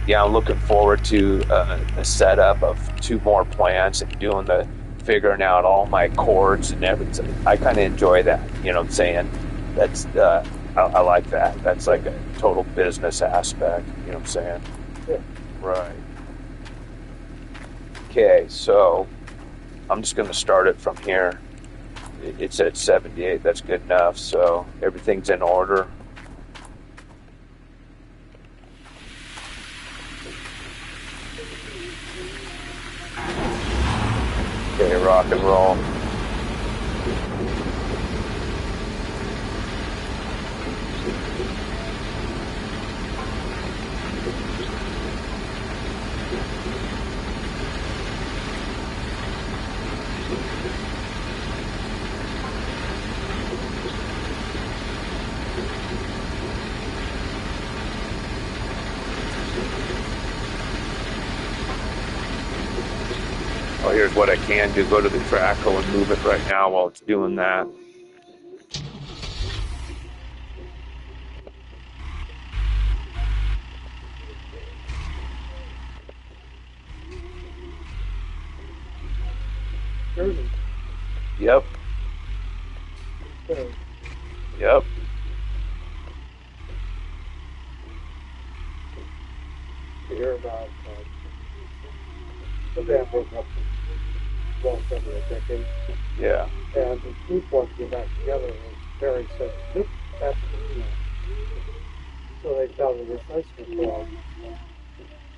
Yeah, I'm looking forward to a setup of 2 more plants and doing figuring out all my chords and everything. I kind of enjoy that, what I'm saying? That's, I like that. That's like a total business aspect, what I'm saying?
Yeah.
Right. Okay, so I'm just going to start it from here. It's at 78, that's good enough, so everything's in order. Okay, rock and roll. Oh, here's what I can do. Go to the Traco and move it right now while it's doing that.
Jersey.
Yep.
Okay.
Yep.
To hear about the band broke up long over a decade,
Yeah.
and the group wanted to get back together, and Barry said, nope, absolutely not. So they found a replacement called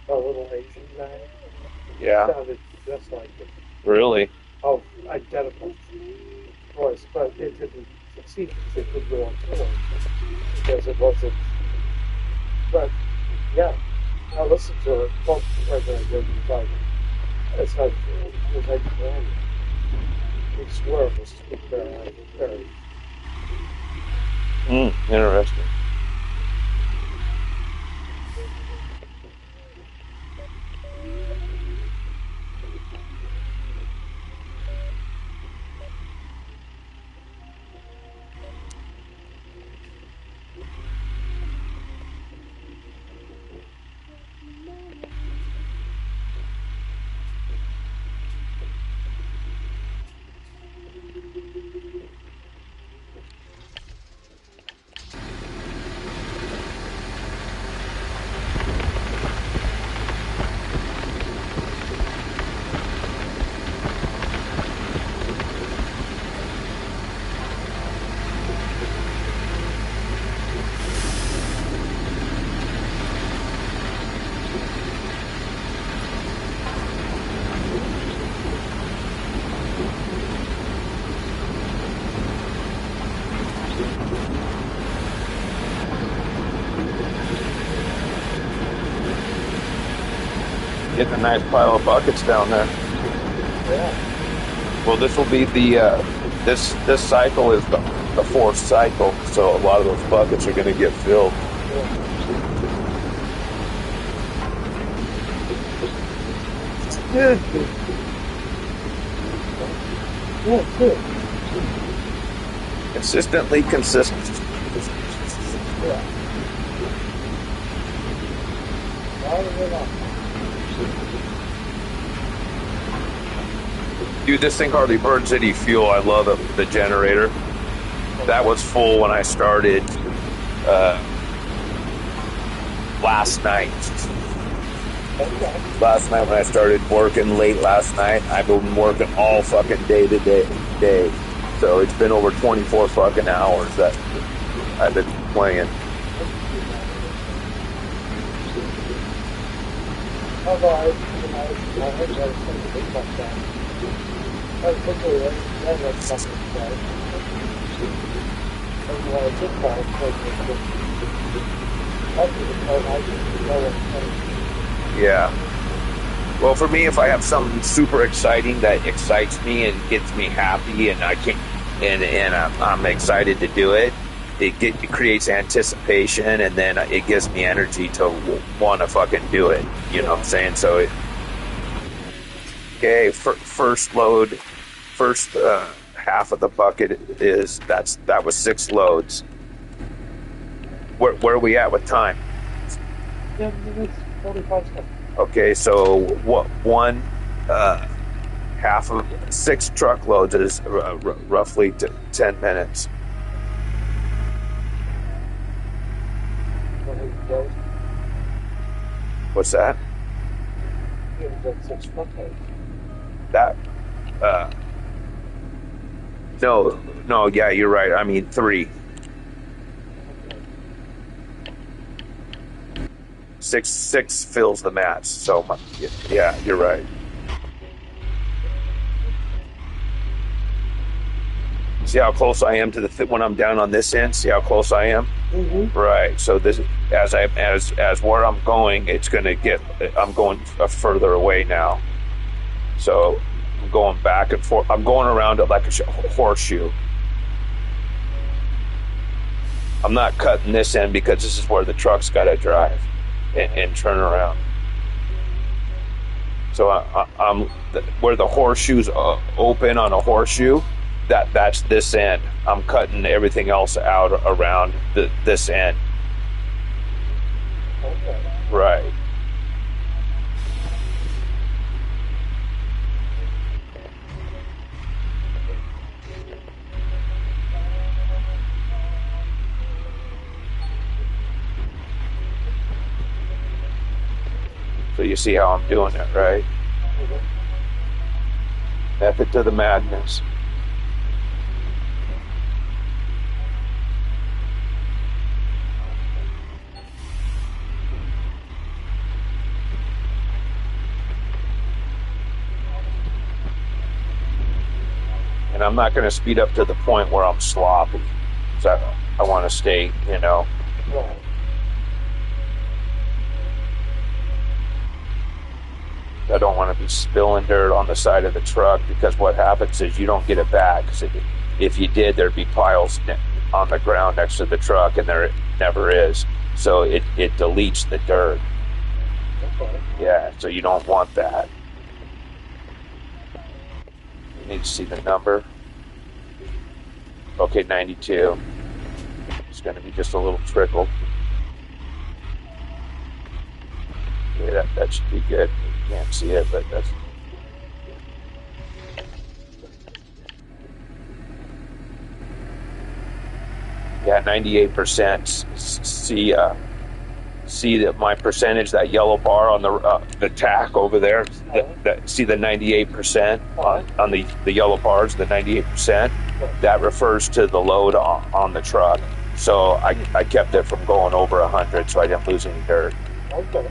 a little Asian guy.
Yeah.
Sounded just like it.
Really?
Oh, identical voice, but it didn't succeed because they couldn't go on tour because it wasn't. But yeah, I listened to it both right when I did like it's like grand. We swear it was very.
Interesting. Getting a nice pile of buckets down there.
Yeah.
Well, this will be this cycle is the fourth cycle, so a lot of those buckets are going to get filled.
Good. Yeah, good.
Consistently consistent.
Yeah.
Dude, this thing hardly burns any fuel. I love it. The generator. That was full when I started last night. Last night when I started working late last night, I've been working all fucking day to day. So it's been over 24 fucking hours that I've been playing. Yeah. Well, for me, if I have something super exciting that excites me and gets me happy, and I can, and I'm excited to do it, it creates anticipation, and then it gives me energy to want to fucking do it. You know what I'm saying? So, first load, first half of the bucket that was 6 loads. Where are we at with time?
10 minutes, 45 seconds.
Okay, so what one half of 6 truckloads is roughly 10 minutes. What's that? That no, yeah, you're right. I mean 3. 6 fills the mats. So yeah, you're right. See how close I am to the when I'm down on this end. See how close I am.
Mm-hmm.
Right. So this as where I'm going, it's going to get. I'm going further away now. So I'm going back and forth. I'm going around it like a horseshoe. I'm not cutting this end because this is where the truck's got to drive and turn around. So I'm where the horseshoe's open on a horseshoe. That's this end. I'm cutting everything else out around this end.
Okay.
Right. So you see how I'm doing it, right? Method to the madness. And I'm not going to speed up to the point where I'm sloppy. So I want to stay,
Right.
I don't want to be spilling dirt on the side of the truck, because what happens is you don't get it back. If you did, there'd be piles on the ground next to the truck, and there never is. So it deletes the dirt.
Okay.
Yeah, so you don't want that. You need to see the number. Okay, 92. It's going to be just a little trickle. Okay, that should be good. You can't see it, but that's... Yeah, 98%. See that my percentage, that yellow bar on the tack over there. See the 98% on the yellow bars. The 98%. That refers to the load on the truck. So I kept it from going over 100, so I didn't lose any dirt.
Okay.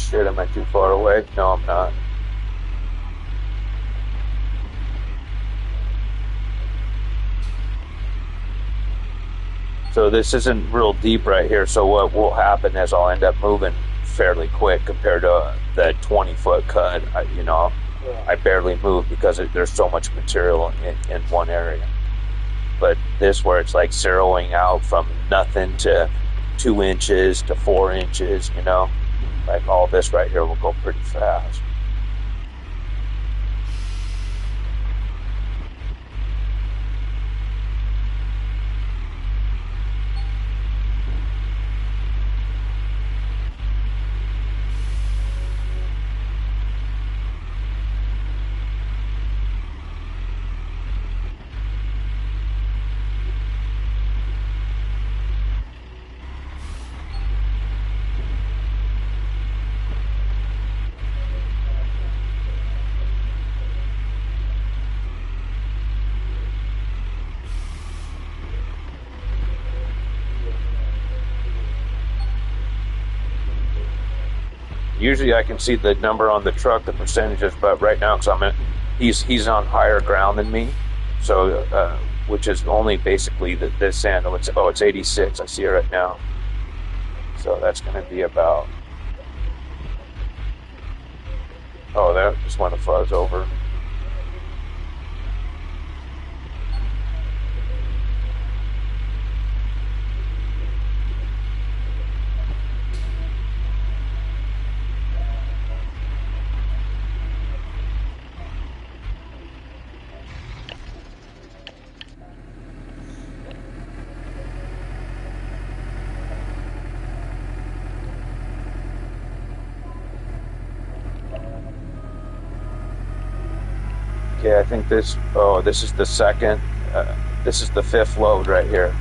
shit, am I too far away? No, I'm not. So this isn't real deep right here. So what will happen is I'll end up moving fairly quick compared to the 20-foot cut. I barely move because there's so much material in one area. But this where it's like zeroing out from nothing to 2 inches to 4 inches, like all this right here will go pretty fast. Usually I can see the number on the truck, the percentages, but right now, because he's on higher ground than me, so which is only basically this end. It's 86. I see it right now. So that's going to be about. Oh, that just went a fuzz over. Okay, I think this is the second, this is the 5th load right here.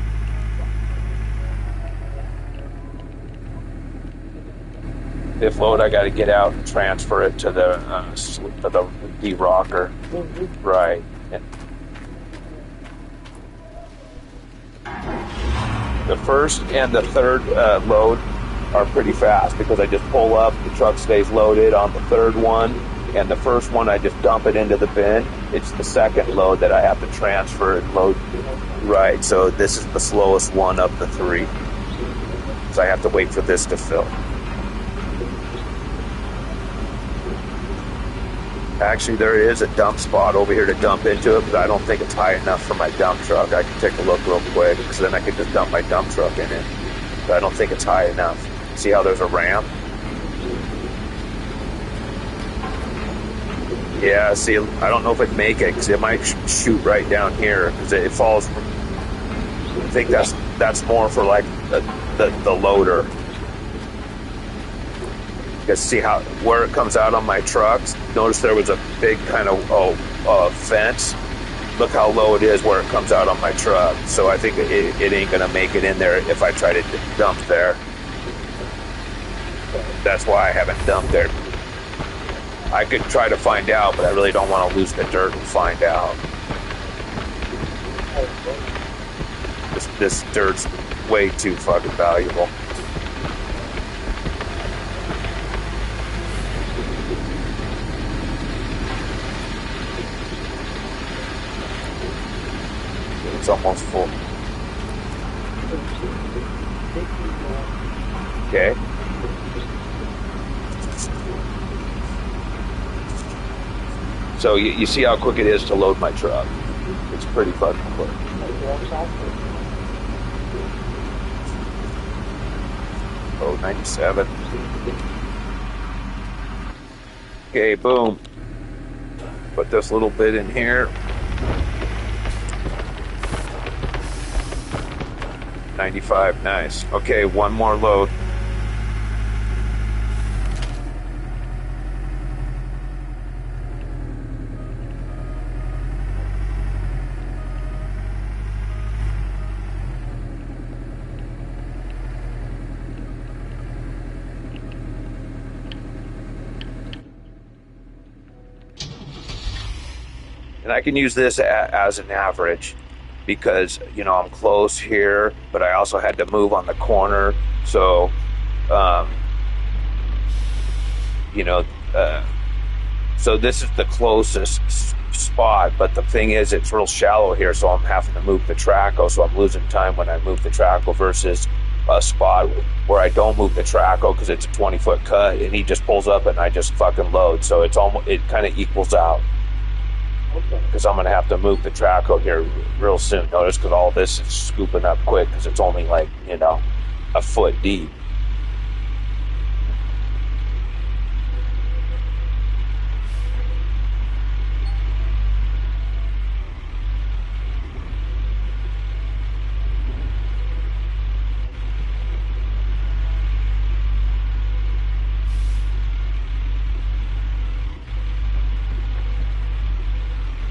Fifth load, I got to get out and transfer it to the D-rocker. Right. The first and the third load are pretty fast because I just pull up, the truck stays loaded on the third one, and the first one I just dump it into the bin. It's the second load that I have to transfer and load. Right, so this is the slowest one of the 3. So I have to wait for this to fill. Actually, there is a dump spot over here to dump into it, but I don't think it's high enough for my dump truck. I can take a look real quick, because then I could just dump my dump truck in it. But I don't think it's high enough. See how there's a ramp? Yeah, see, I don't know if it'd make it, because it might shoot right down here, because it falls. I think that's more for like the loader. Because see how where it comes out on my trucks. Notice there was a big kind of fence. Look how low it is where it comes out on my truck. So I think it ain't gonna make it in there if I try to dump there. That's why I haven't dumped there. I could try to find out, but I really don't want to lose the dirt and find out. This dirt's way too fucking valuable. It's almost full. Okay. So you see how quick it is to load my truck. It's pretty fucking quick. Oh, 97. Okay, boom. Put this little bit in here. 95, nice. Okay, one more load. And I can use this as an average because, I'm close here, but I also had to move on the corner. So you know, so this is the closest spot, but the thing is, it's real shallow here, so I'm having to move the traco, so I'm losing time when I move the traco versus a spot where I don't move the traco because it's a 20-foot cut, and he just pulls up and I just fucking load. So it kind of equals out because I'm gonna have to move the traco here real soon. Notice because all this is scooping up quick because it's only like, you know, a foot deep.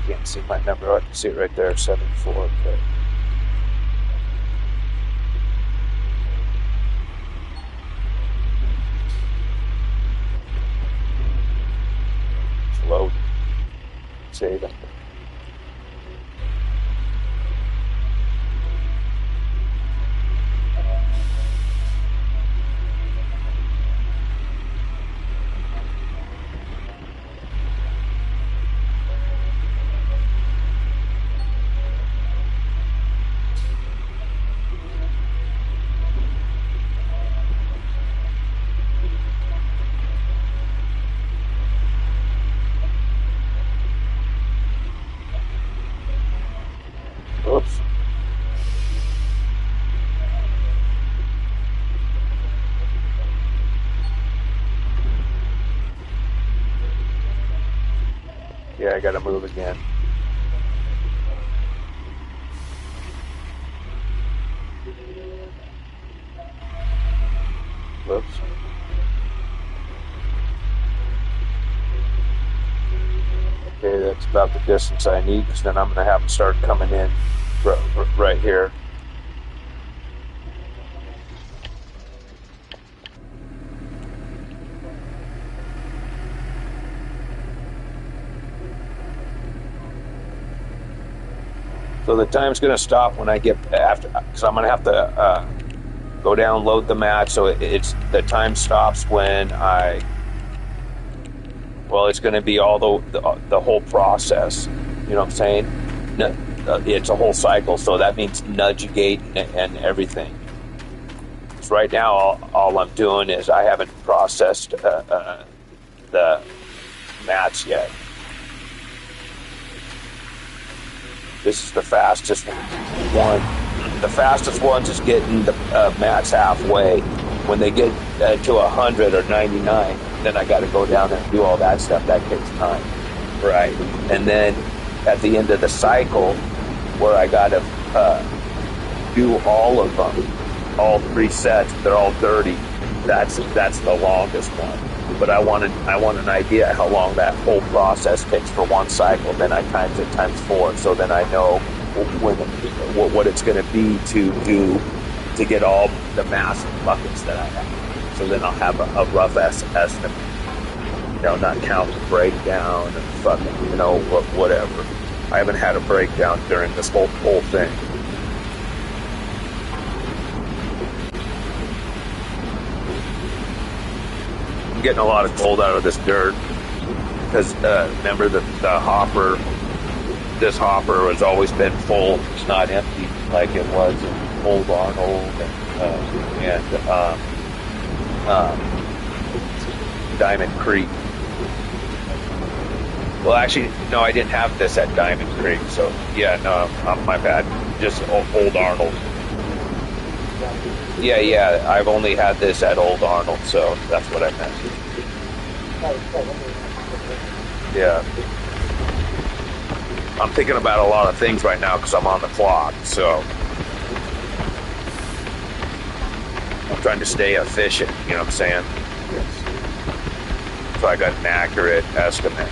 Can't see my number. I can see it right there, 74. Okay. Load. Save it. Oops. Yeah, I gotta move again. Whoops. Okay, that's about the distance I need, because then I'm gonna have to start coming in right here. So the time's going to stop when I get after, because I'm going to have to go down, load the match. So it's the time stops when it's going to be all the whole process. You know what I'm saying? It's a whole cycle. So that means nudge gate and everything. So right now, all I'm doing is I haven't processed the match yet. This is the fastest one. The fastest ones is getting the mats halfway. When they get to 100 or 99, then I got to go down and do all that stuff. That takes time. Right. And then at the end of the cycle, where I got to do all of them, all 3 sets, they're all 30. That's the longest one. But I want an idea how long that whole process takes for one cycle. Then I times it times 4, so then I know what it's going to be to do to get all the massive buckets that I have. So then I'll have a rough estimate. You know, not count the breakdown and fucking, you know, whatever. I haven't had a breakdown during this whole thing. Getting a lot of gold out of this dirt because remember the hopper, this hopper has always been full. It's not empty like it was in Old Arnold and Diamond Creek. Well, actually, no, I didn't have this at Diamond Creek, so yeah, no, my bad. Just Old Arnold. Yeah, I've only had this at Old Arnold, so that's what I meant. Yeah. I'm thinking about a lot of things right now because I'm on the clock, so I'm trying to stay efficient, you know what I'm saying? So I got an accurate estimate.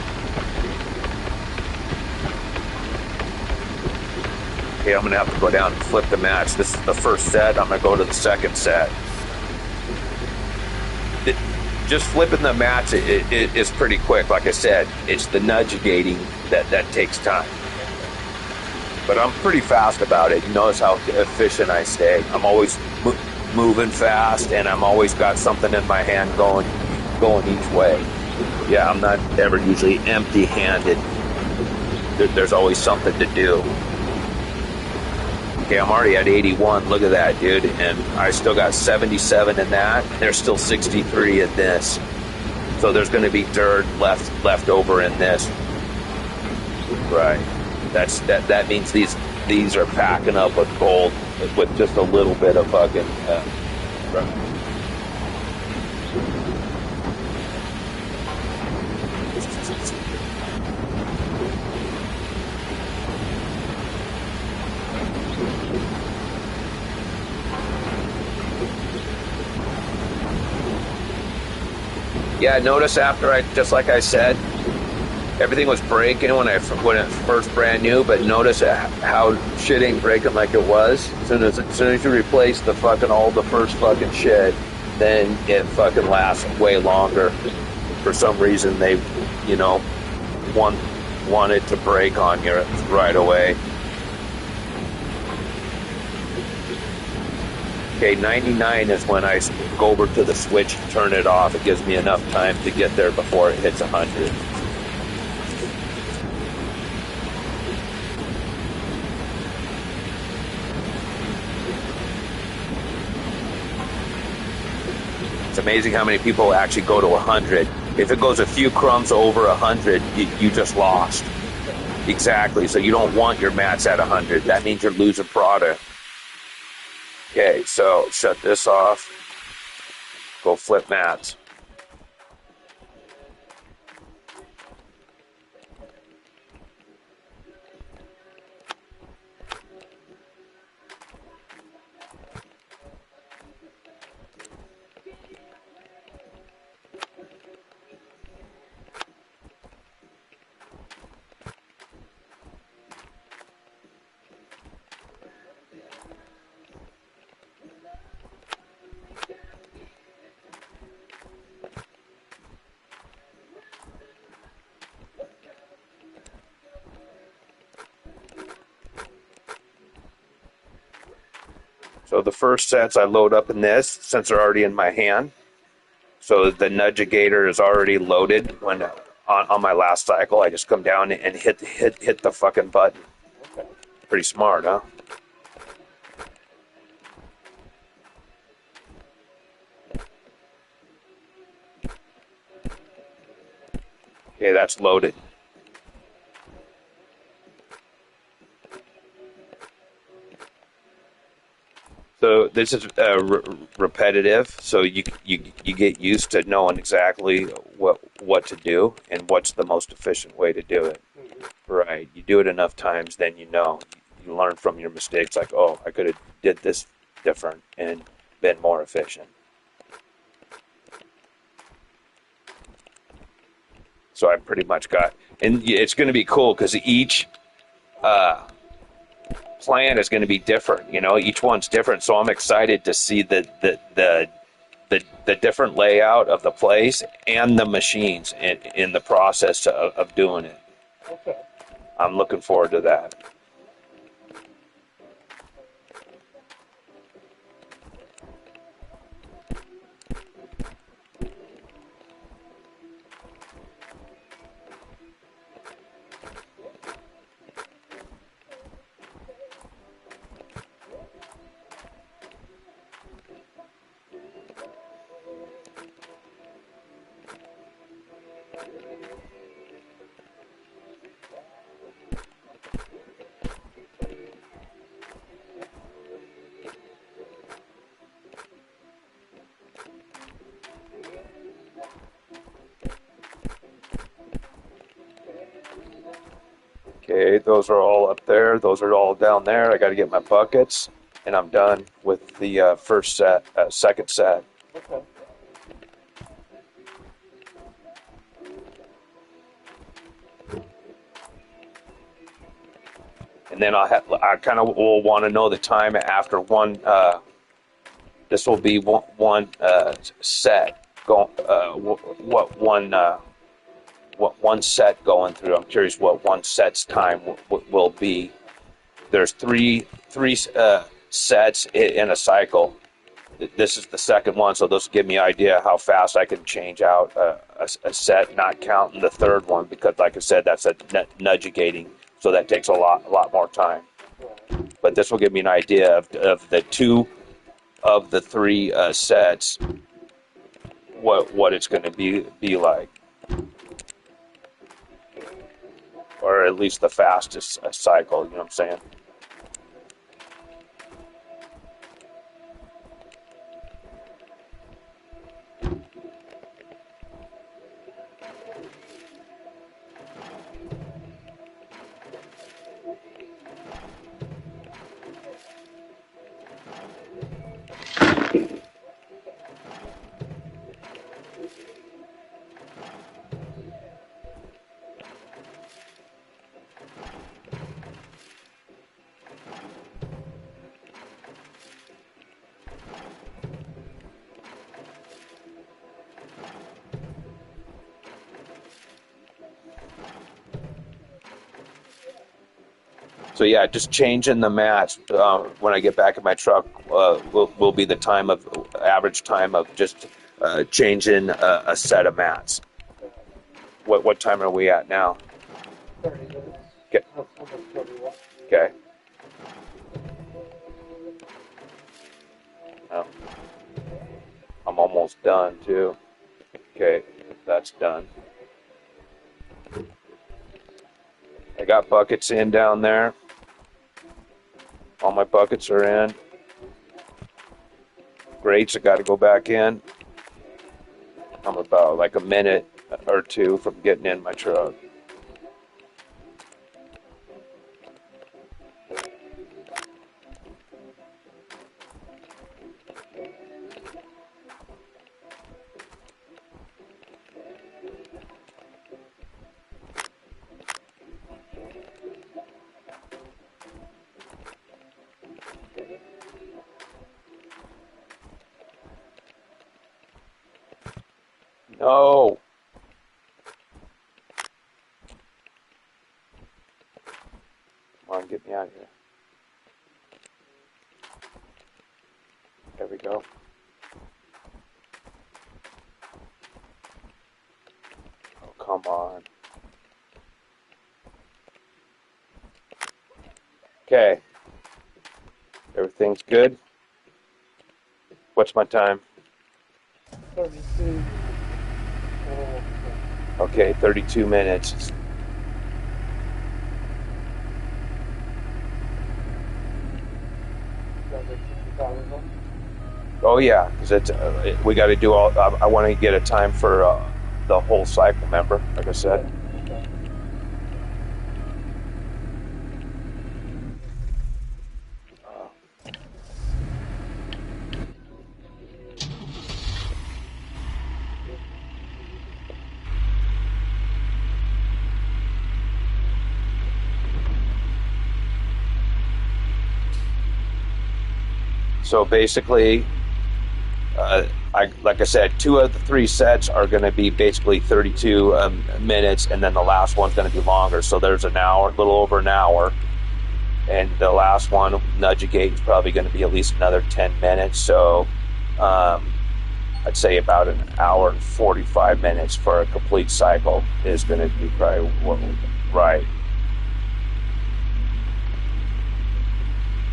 Okay, I'm going to have to go down and flip the match. This is the first set. I'm going to go to the second set. Just flipping the match is pretty quick. Like I said, it's the nudge gating that takes time. But I'm pretty fast about it. You notice how efficient I stay. I'm always moving fast, and I'm always got something in my hand going each way. Yeah, I'm not ever usually empty-handed. There's always something to do. Okay, I'm already at 81. Look at that, dude. And I still got 77 in that. There's still 63 in this. So there's going to be dirt left over in this. Right. That means these are packing up with gold with just a little bit of fucking. Right. Yeah, notice after just like I said, everything was breaking when it first brand new, but notice how shit ain't breaking like it was. As soon as you replace the first fucking shit, then it fucking lasts way longer. For some reason, they, wanted to break on you right away. Okay, 99 is when I go over to the switch and turn it off. It gives me enough time to get there before it hits 100. It's amazing how many people actually go to 100. If it goes a few crumbs over 100, you just lost. Exactly. So you don't want your mats at 100. That means you're losing product. Okay, so shut this off. Go flip mats. So the first sets I load up in this, since they're already in my hand. So the nudgigator is already loaded. When on my last cycle, I just come down and hit the fucking button. Pretty smart, huh? Okay, that's loaded. So this is repetitive, so you get used to knowing exactly what to do and what's the most efficient way to do it. Right. You do it enough times, then you know. You learn from your mistakes. Like, oh, I could have did this different and been more efficient. So I pretty much got, and it's going to be cool because each uh, plan is going to be different. Each one's different. So I'm excited to see the different layout of the place and the machines in the process of doing it.
Okay.
I'm looking forward to that. Okay, those are all up there. Those are all down there. I got to get my buckets, and I'm done with the first set, second set.
Okay.
And then I kind of will want to know the time after one. This will be one set. What one set going through. I'm curious what one set's time will be. There's three sets in a cycle. this is the second one, so this will give me an idea how fast I can change out a set, not counting the third one, because like I said, that's a nudgigating, so that takes a lot more time. But this will give me an idea of the two of the three sets, what it's going to be like, or at least the fastest cycle. You know what I'm saying? So yeah, just changing the mats when I get back in my truck will be the average time of just changing a set of mats. What time are we at now?
30 minutes.
Okay.
Almost 41.
Okay. Oh, I'm almost done too. Okay, that's done. I got buckets in down there. All my buckets are in. Grates, I got to go back in. I'm about like a minute or two from getting in my truck. No. Come on, get me out of here. There we go. Oh, come on. Okay. Everything's good. What's my time?
32.
Okay, 32 minutes. Oh yeah, because we got to do all. I want to get a time for the whole cycle. Remember, like I said. So basically, like I said, two of the three sets are going to be basically 32 minutes, and then the last one's going to be longer. So there's an hour, a little over an hour, and the last one, Nudgigate, is probably going to be at least another 10 minutes. So I'd say about an hour and 45 minutes for a complete cycle is going to be probably right.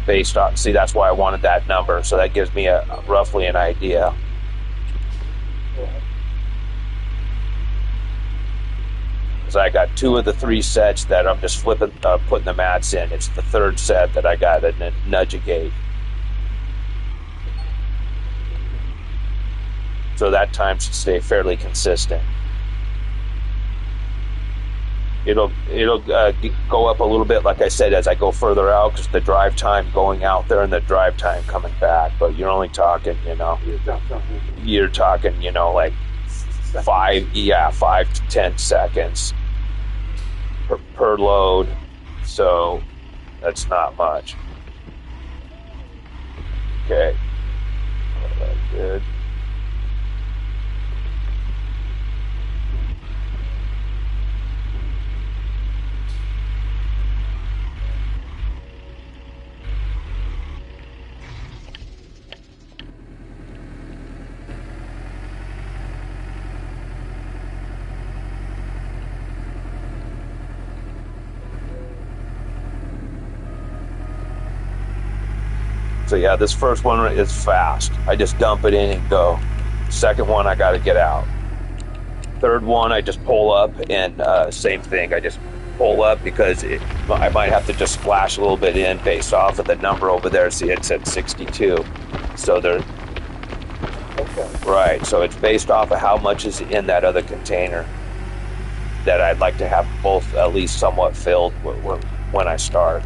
Based on, see, that's why I wanted that number, so that gives me roughly an idea. Because I got two of the three sets that I'm just putting the mats in. It's the third set that I got a Nudgigate. So that time should stay fairly consistent. It'll go up a little bit, like I said, as I go further out, because the drive time going out there and the drive time coming back. But you're only talking, you're talking, like 5 to 10 seconds per load. So that's not much. Okay, that's good. So yeah, this first one is fast. I just dump it in and go. Second one, I got to get out. Third one, I just pull up, and same thing. I just pull up because I might have to just splash a little bit in based off of the number over there. See, it said 62. So they're right. So it's based off of how much is in that other container that I'd like to have both at least somewhat filled when I start.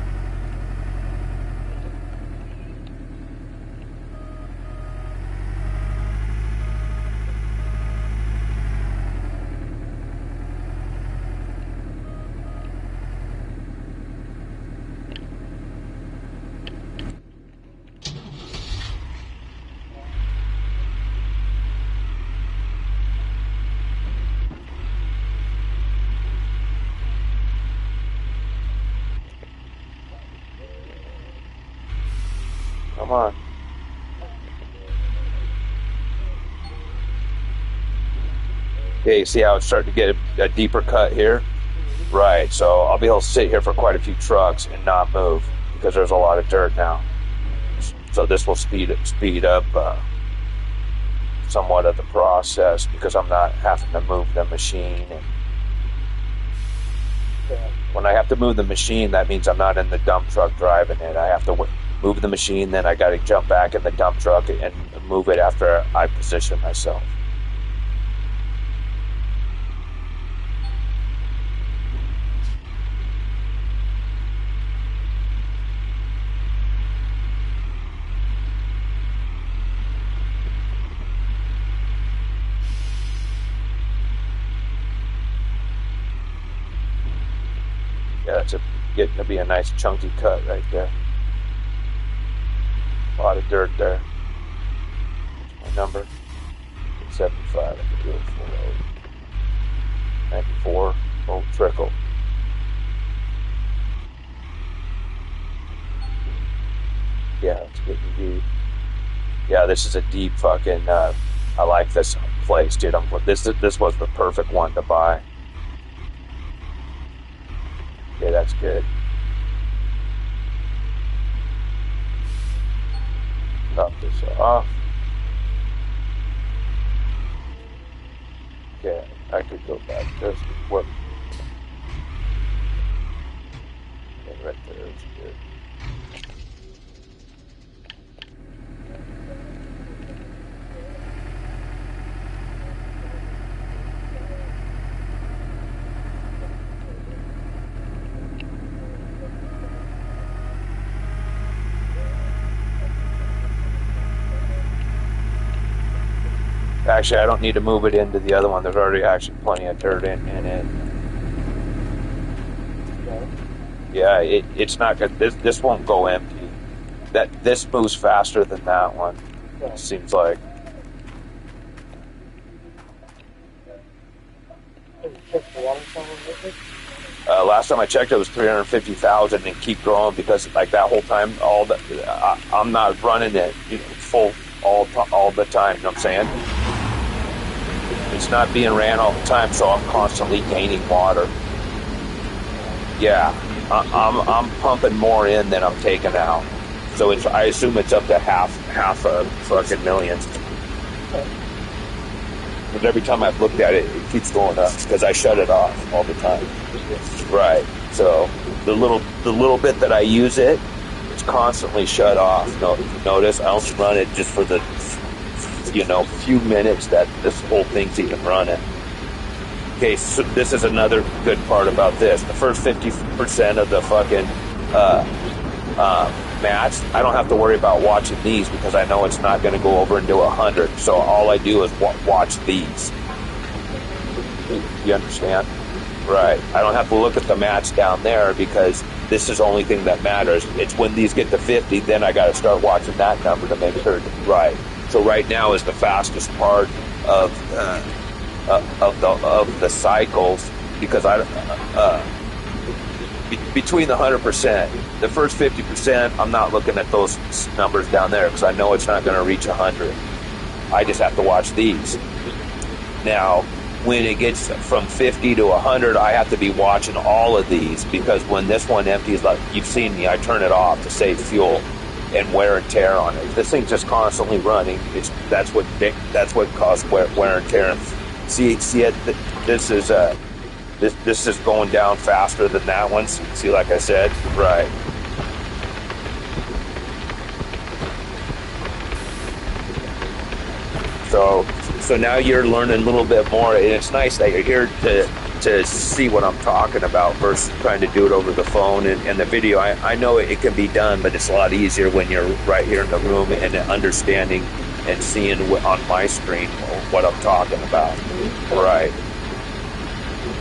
Come on. Okay, see how it's starting to get a deeper cut here? Right, so I'll be able to sit here for quite a few trucks and not move because there's a lot of dirt now. So this will speed up somewhat of the process because I'm not having to move the machine. And when I have to move the machine, that means I'm not in the dump truck driving it. I have to move the machine, then I got to jump back in the dump truck and move it after I position myself. Yeah, it's getting to be a nice chunky cut right there. A lot of dirt there. What's my number? 75. I can do it for 94. Oh, trickle. Yeah, it's getting deep. Yeah, this is a deep fucking. I like this place, dude. This was the perfect one to buy. Okay, that's good. Top this off. Okay, I could go back. There's work. Okay, right there is good. Actually, I don't need to move it into the other one. There's already actually plenty of dirt in it. Yeah, it's not good. This won't go empty. This moves faster than that one. It seems like. Last time I checked, it was 350,000 and keep growing because like that whole time, I'm not running it full all the time. You know what I'm saying? It's not being ran all the time, so I'm constantly gaining water. Yeah, I'm pumping more in than I'm taking out. So I assume it's up to half a fucking million. But every time I've looked at it, it keeps going up because I shut it off all the time. Right. So the little bit that I use it, it's constantly shut off. Notice I only run it just for the few minutes that this whole thing's even running. Okay, so this is another good part about this. The first 50% of the fucking mats, I don't have to worry about watching these because I know it's not going to go over into 100. So all I do is watch these. You understand? Right. I don't have to look at the mats down there because this is the only thing that matters. It's when these get to 50, then I got to start watching that number to make sure it's right. So right now is the fastest part of the cycles because between the 100%, the first 50%, I'm not looking at those numbers down there because I know it's not going to reach 100. I just have to watch these. Now, when it gets from 50 to 100, I have to be watching all of these because when this one empties, like you've seen me, I turn it off to save fuel. and wear and tear on it. This thing's just constantly running. That's what causes wear and tear. See it. This is going down faster than that one. See, like I said, right. So now you're learning a little bit more, and it's nice that you're here to see what I'm talking about versus trying to do it over the phone and the video. I know it can be done, but it's a lot easier when you're right here in the room and understanding and seeing on my screen what I'm talking about. Right.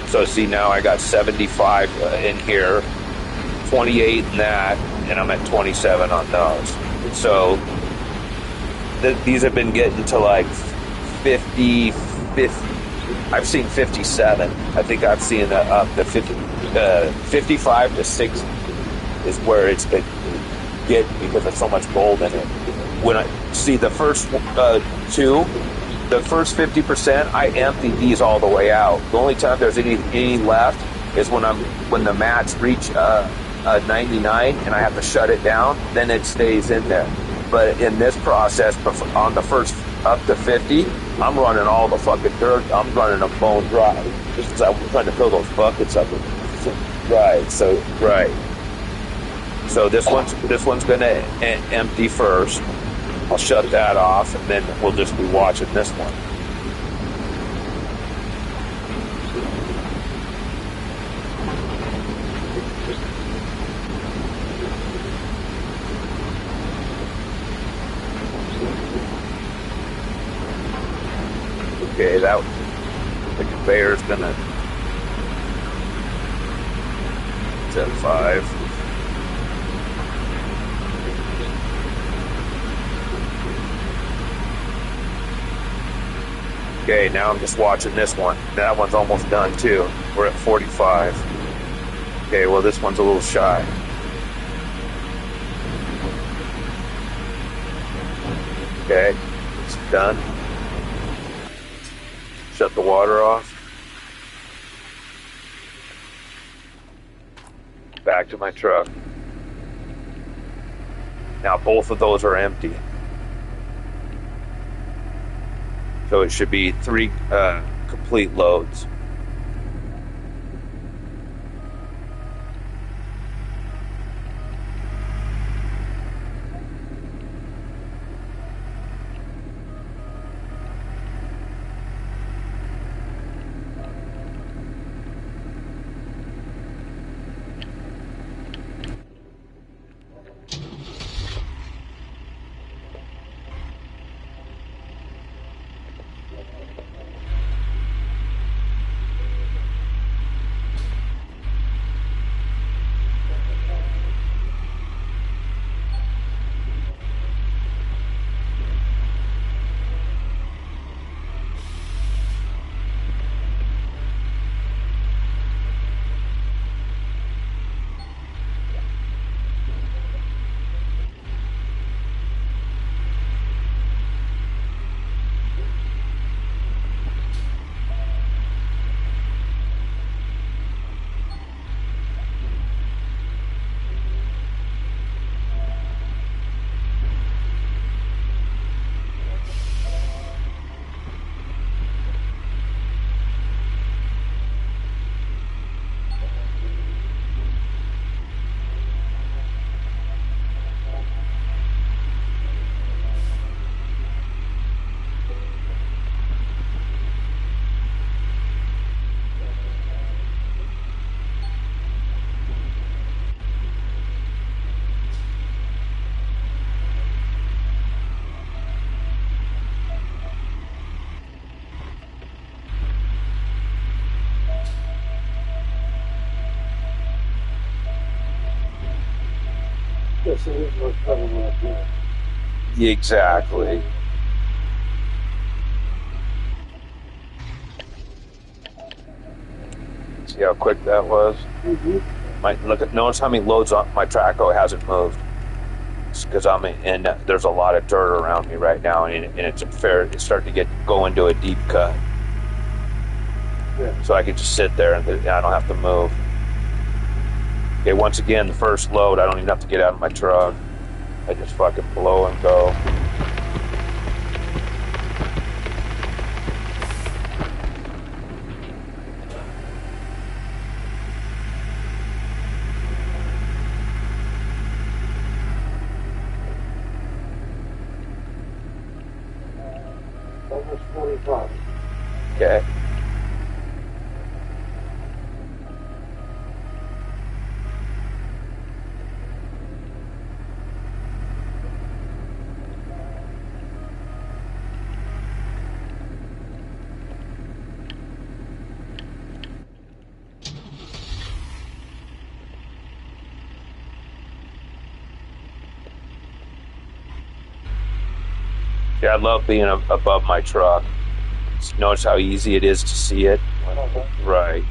So see, now I got 75 in here, 28 in that, and I'm at 27 on those. So these have been getting to like 50. I've seen 57. I think I've seen up to 50, 55 to 60 is where it's been getting because there's so much gold in it. When I see the first two, the first 50%, I empty these all the way out. The only time there's any left is when the mats reach 99 and I have to shut it down. Then it stays in there. But in this process, on the first up to 50, I'm running all the fucking dirt. I'm running them bone dry. Just because I'm trying to fill those buckets up. Right. So this one's gonna empty first. I'll shut that off, and then we'll just be watching this one. Okay, the conveyor's gonna. It's at 5. Okay, now I'm just watching this one. That one's almost done too. We're at 45. Okay, well this one's a little shy. Okay, it's done. Shut the water off. Back to my truck. Now both of those are empty. So it should be 3 complete loads. Exactly. See how quick that was? Mm-hmm. Notice how many loads on my Traco hasn't moved. It's because I'm in, there's a lot of dirt around me right now, and it's starting to go into a deep cut. Yeah. So I can just sit there and I don't have to move. Okay, once again, the first load, I don't even have to get out of my truck. I just fucking blow and go.
Almost 45.
Okay. Yeah, I love being above my truck. Notice how easy it is to see it. Right.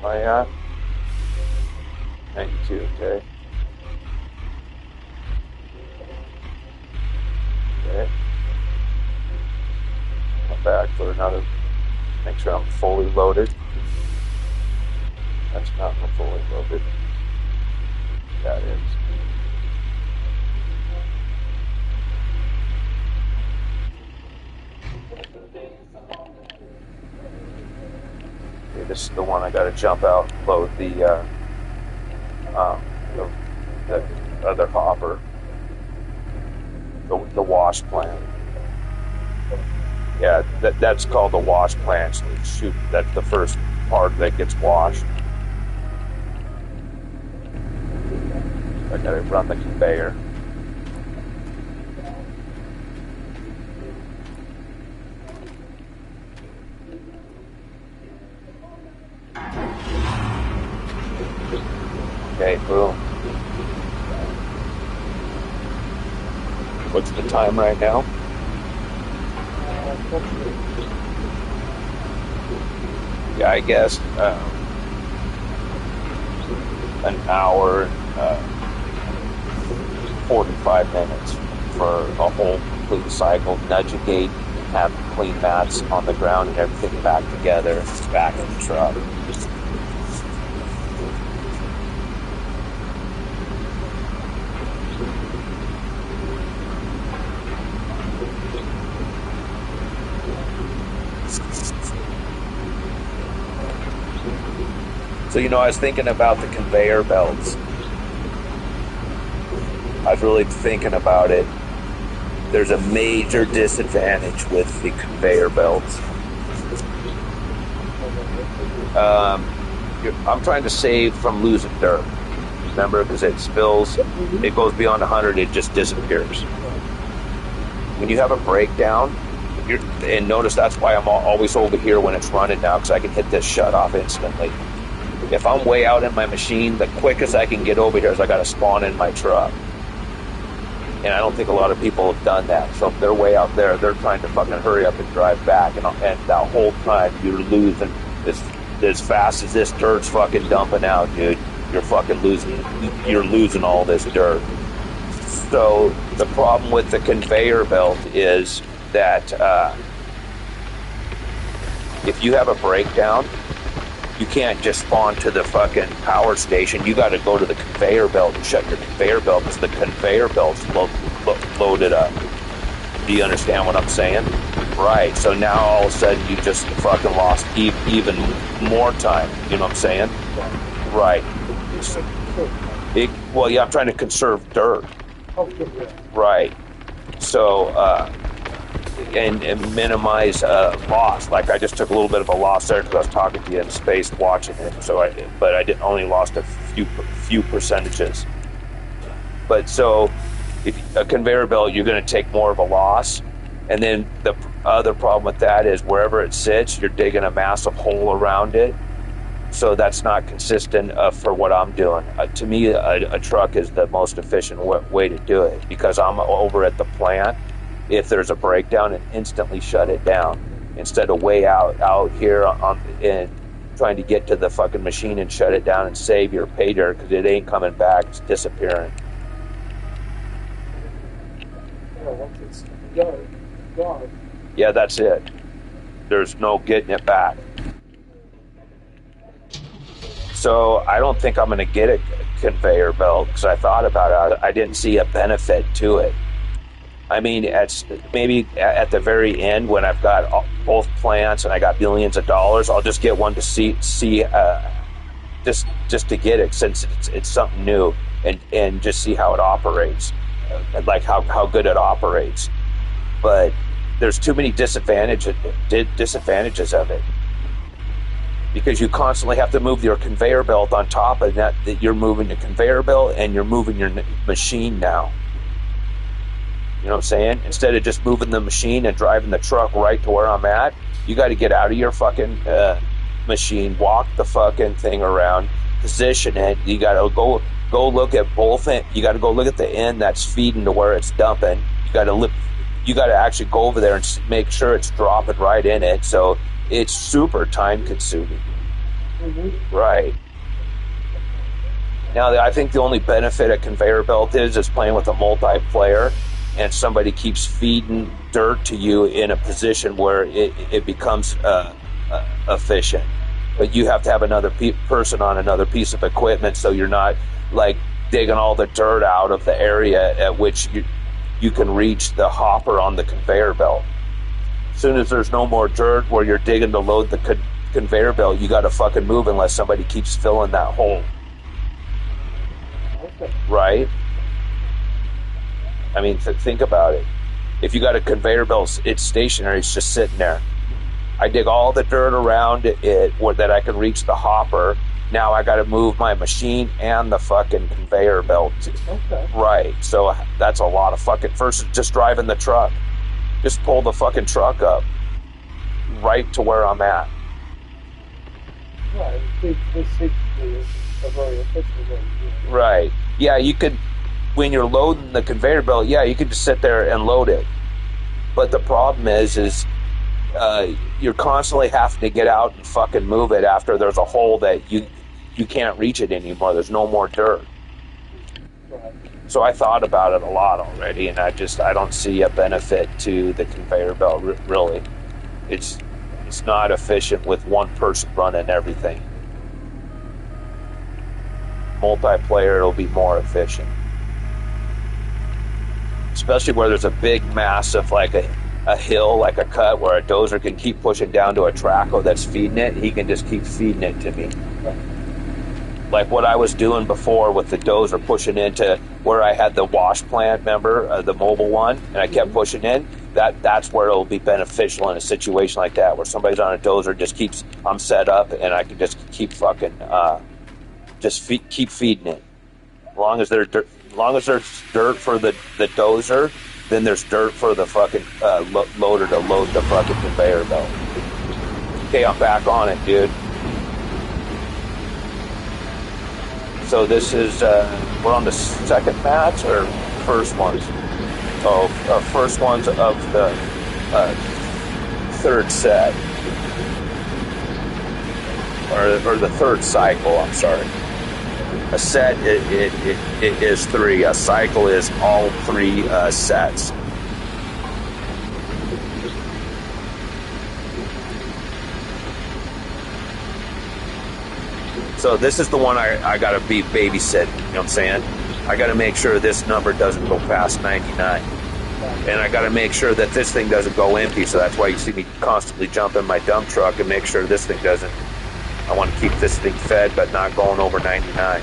Am I at? 92, okay. Okay. Come back for another, make sure I'm fully loaded. That's not fully loaded. That is. Okay, this is the one I gotta jump out and load um, the other hopper, the wash plant. Yeah, that's called the wash plant. So shoot, that's the first part that gets washed. I gotta run the conveyor. Okay, boom. What's the time right now? Yeah, I guess an hour, 45 minutes for a whole complete cycle. Nudge a gate, have clean mats on the ground and everything back together, back in the truck. So, I was thinking about the conveyor belts. I was really thinking about it. There's a major disadvantage with the conveyor belts. I'm trying to save from losing dirt. Remember, because it spills, it goes beyond 100, it just disappears. When you have a breakdown, and notice that's why I'm always over here when it's running now, because I can hit this shut off instantly. If I'm way out in my machine, the quickest I can get over here is I got to spawn in my truck. And I don't think a lot of people have done that. So if they're way out there, they're trying to fucking hurry up and drive back. And that whole time, you're losing as fast as this dirt's fucking dumping out, dude. You're losing all this dirt. So the problem with the conveyor belt is that if you have a breakdown, you can't just spawn to the fucking power station. You got to go to the conveyor belt and shut your conveyor belt because the conveyor belt's loaded up. Do you understand what I'm saying? Right. So now all of a sudden you just fucking lost even more time. You know what I'm saying? Right. Well, yeah, I'm trying to conserve dirt. Right. So, and minimize loss. Like I just took a little bit of a loss there because I was talking to you in space watching it. So but I didn't only lost a few percentages. But so, if a conveyor belt, you're going to take more of a loss. And then the other problem with that is wherever it sits, you're digging a massive hole around it. So that's not consistent for what I'm doing. To me, a truck is the most efficient way to do it because I'm over at the plant. If there's a breakdown, and instantly shut it down instead of way out here and trying to get to the fucking machine and shut it down and save your pay dirt because it ain't coming back. It's disappearing.
Once it's gone.
Yeah, that's it. There's no getting it back. So I don't think I'm going to get a conveyor belt because I thought about it. I didn't see a benefit to it. I mean, maybe at the very end when I've got both plants and I got billions of dollars, I'll just get one to see just to get it since it's something new and just see how it operates, like how good it operates. But there's too many disadvantages of it. Because you constantly have to move your conveyor belt on top of that you're moving the conveyor belt and you're moving your machine now. You know what I'm saying? Instead of just moving the machine and driving the truck right to where I'm at, you got to get out of your fucking machine, walk the fucking thing around, position it. You got to go look at both. You got to go look at the end that's feeding to where it's dumping. You got to actually go over there and make sure it's dropping right in it. So it's super time consuming. Mm-hmm. Right. Now, I think the only benefit a conveyor belt is playing with a multiplayer and somebody keeps feeding dirt to you in a position where it becomes efficient. But you have to have another person on another piece of equipment so you're not like digging all the dirt out of the area at which you can reach the hopper on the conveyor belt. As soon as there's no more dirt where you're digging to load the conveyor belt, you got to fucking move unless somebody keeps filling that hole.
Okay.
Right? I mean, think about it. If you got a conveyor belt, it's stationary, it's just sitting there. I dig all the dirt around it that I can reach the hopper. Now I got to move my machine and the fucking conveyor belt.
Okay.
Right. So that's a lot of fucking... Versus just driving the truck. Just pull the fucking truck up right to where I'm at.
Right. This is a very efficient way to do it.
Right. Yeah, you could, when you're loading the conveyor belt, yeah, you could just sit there and load it. But the problem is you're constantly having to get out and fucking move it after there's a hole that you can't reach it anymore. There's no more dirt.
Right.
So I thought about it a lot already, and I don't see a benefit to the conveyor belt, really. It's not efficient with one person running everything. Multiplayer, it'll be more efficient. Especially where there's a big, massive, like a hill, like a cut, where a dozer can keep pushing down to a traco that's feeding it. He can just keep feeding it to me.
Right.
Like what I was doing before with the dozer pushing into where I had the wash plant, remember, the mobile one, and I kept pushing in. That's where it'll be beneficial in a situation like that, where somebody's on a dozer, I'm set up, and I can just keep fucking, keep feeding it. As long as there's dirt for the dozer, then there's dirt for the fucking loader to load the fucking conveyor belt. Okay, I'm back on it, dude. So this is, we're on the second match or first ones? Oh, first ones of the third set. Or the third cycle, I'm sorry. A set, it is 3. A cycle is all 3 sets. So this is the one I got to be babysitting. You know what I'm saying? I got to make sure this number doesn't go past 99. And I got to make sure that this thing doesn't go empty. So that's why you see me constantly jump in my dump truck and make sure this thing doesn't. I want to keep this thing fed, but not going over 99.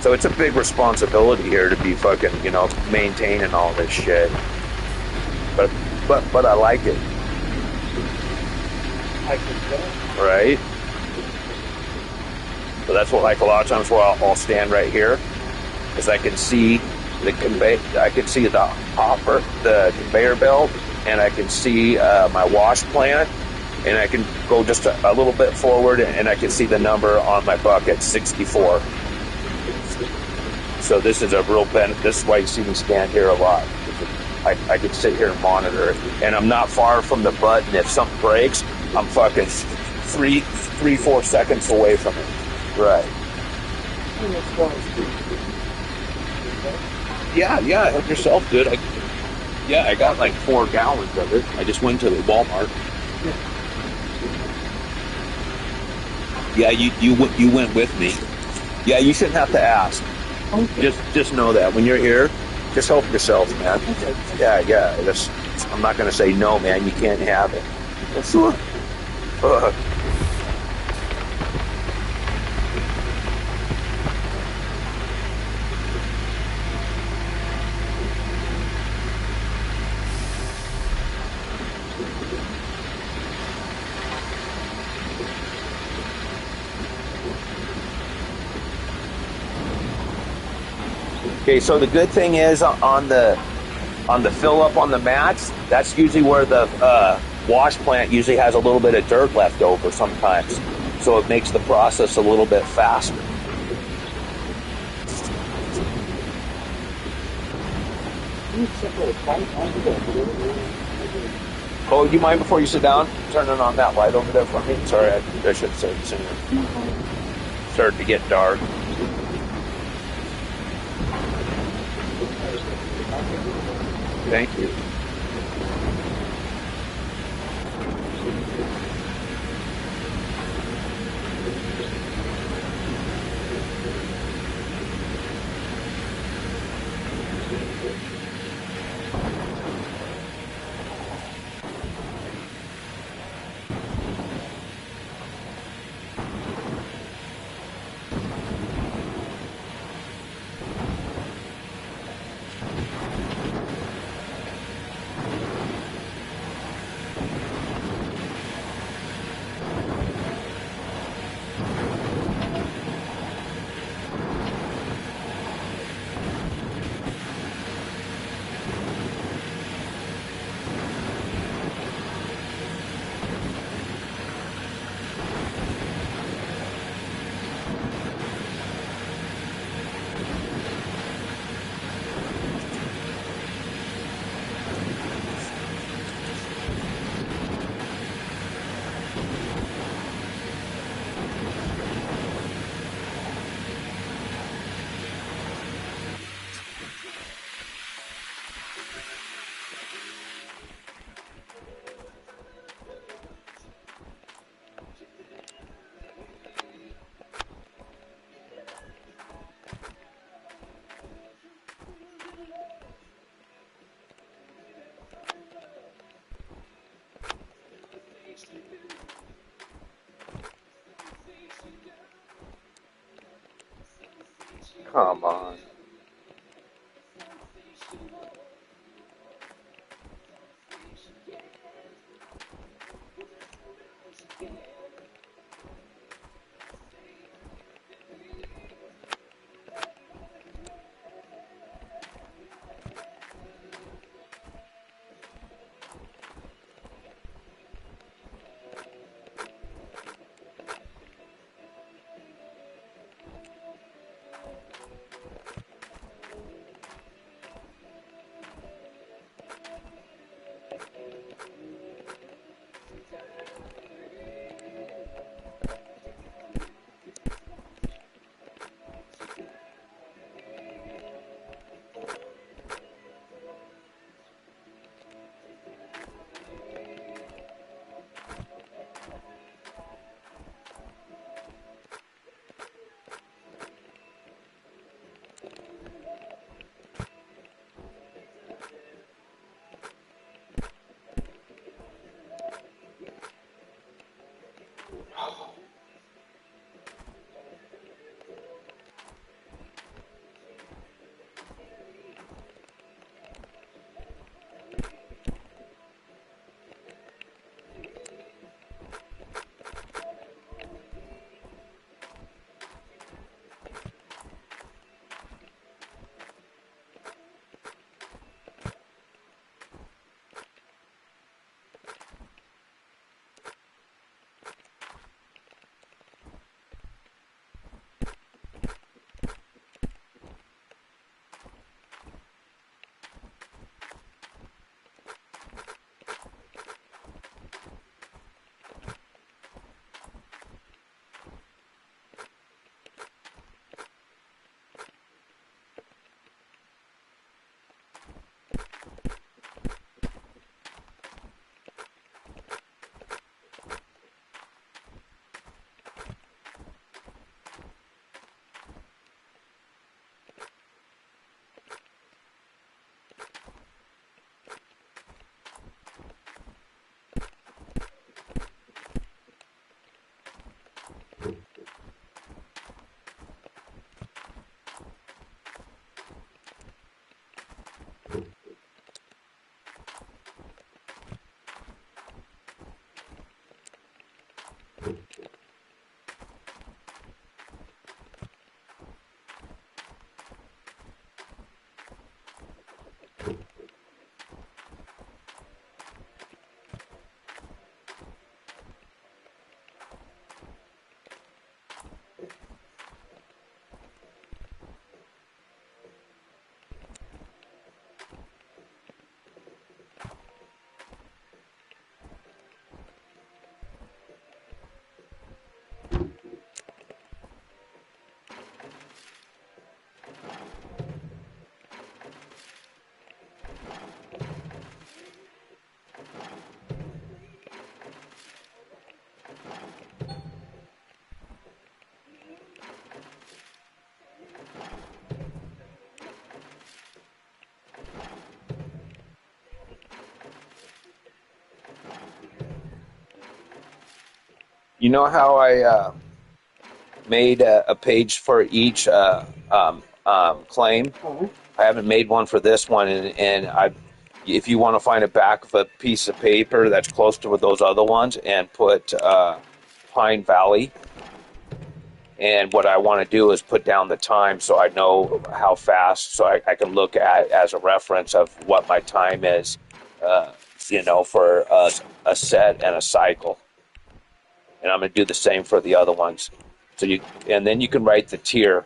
So it's a big responsibility here to be fucking, you know, maintaining all this shit. But I like it.
I can tell.
Right? So that's what, like, a lot of times where I'll stand right here, is I can see the I can see the hopper, the conveyor belt, and I can see my wash plant, and I can go just a little bit forward, and I can see the number on my bucket, 64. So this is a real benefit. This is why you see me stand here a lot. I can sit here and monitor it, and I'm not far from the button. If something breaks, I'm fucking 4 seconds away from it. Right. Yeah, help yourself, dude. I got like 4 gallons of it. I just went to the Walmart. Yeah, you went with me. Yeah, you shouldn't have to ask.
Okay.
Just know that when you're here, just help yourself, man. Yeah. I'm not gonna say no, man. You can't have it.
Sure.
Okay, so the good thing is on the fill up on the mats, that's usually where the wash plant usually has a little bit of dirt left over sometimes. So it makes the process a little bit faster. Oh, you mind before you sit down, turning on that light over there for me? Sorry, I should have said it sooner. Started to get dark. Thank you. Come on. You know how I made a page for each claim?
Uh-huh.
I haven't made one for this one, and if you want to find a back of a piece of paper that's close to those other ones, and put Pine Valley. And what I want to do is put down the time so I know how fast, so I can look at as a reference of what my time is, for a set and a cycle. And I'm going to do the same for the other ones. And then you can write the tier,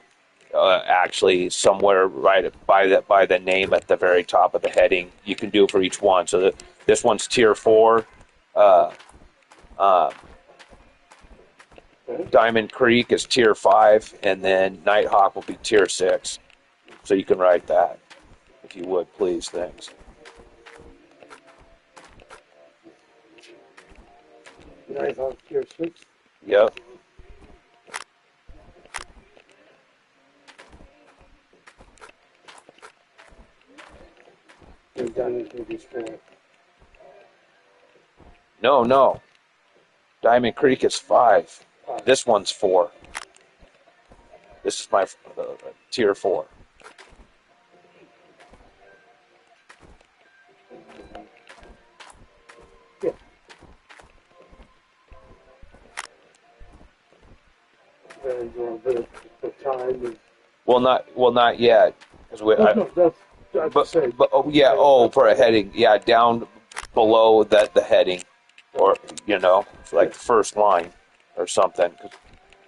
actually somewhere right by the name at the very top of the heading. You can do it for each one. So this one's tier 4. Diamond Creek is tier 5, and then Nighthawk will be tier 6. So you can write that, if you would, please. Thanks.
Nighthawk tier 6.
Yep.
And Diamond Creek is 4.
No. Diamond Creek is 5. This one's 4. This is my tier 4.
Yeah. And the time is...
Well, not yet, because
That's the same.
for a heading, down below the heading, or like the first line or something.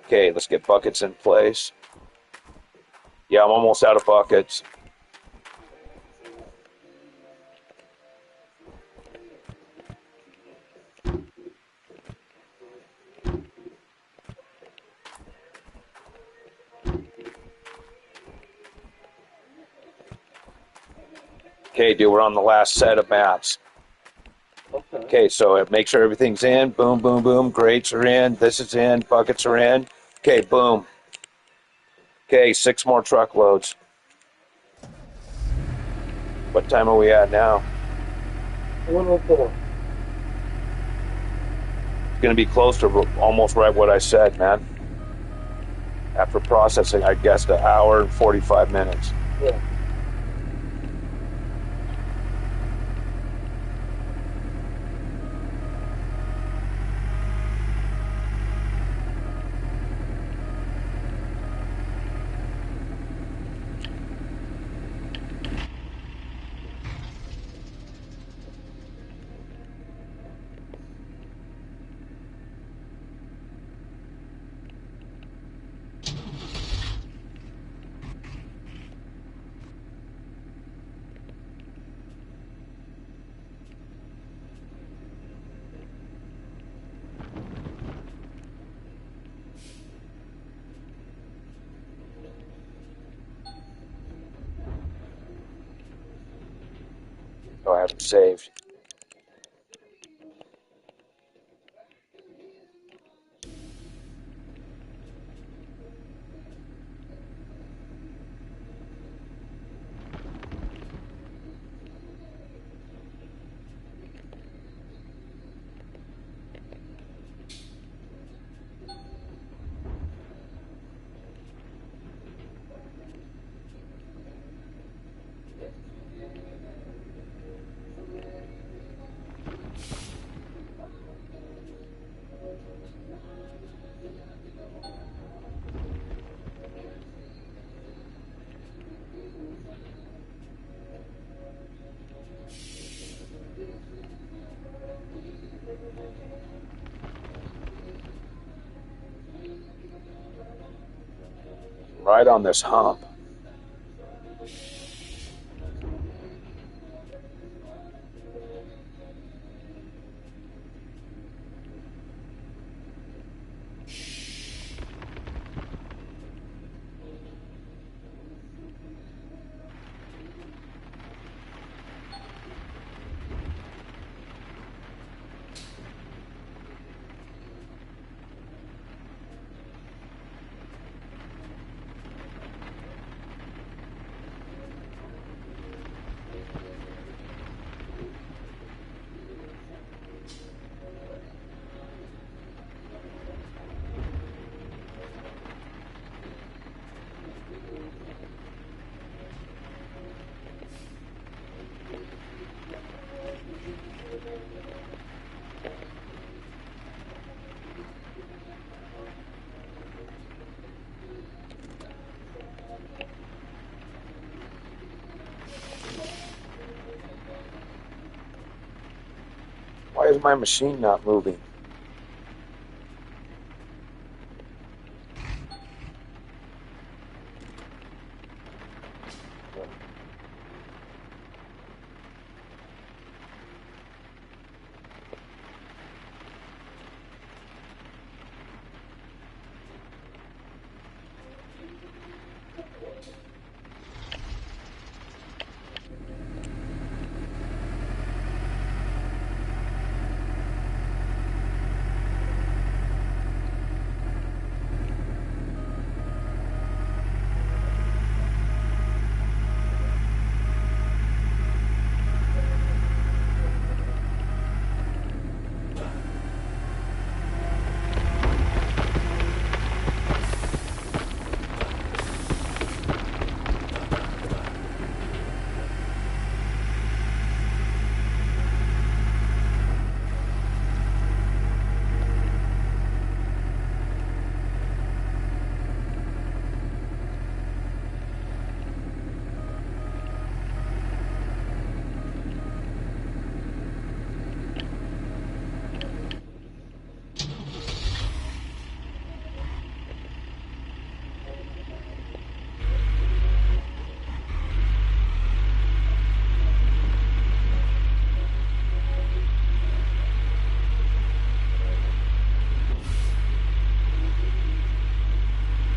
Okay, let's get buckets in place. Yeah, I'm almost out of buckets. Okay, dude, we're on the last set of mats. Okay, so make sure everything's in. Boom, boom, boom. Grates are in. This is in. Buckets are in. Okay, boom. Okay, 6 more truckloads. What time are we at now?
104.
It's going to be close to almost right what I said, man. After processing, I guessed an hour and 45 minutes.
Yeah.
Oh, I haven't saved. right on this hump. Why is my machine not moving?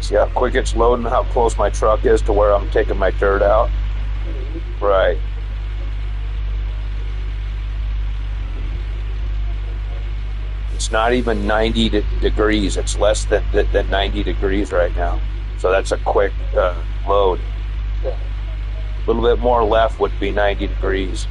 See how quick it's loading, how close my truck is to where I'm taking my dirt out? Right. It's not even 90 degrees. It's less than 90 degrees right now. So that's a quick load. A little bit more left would be 90 degrees.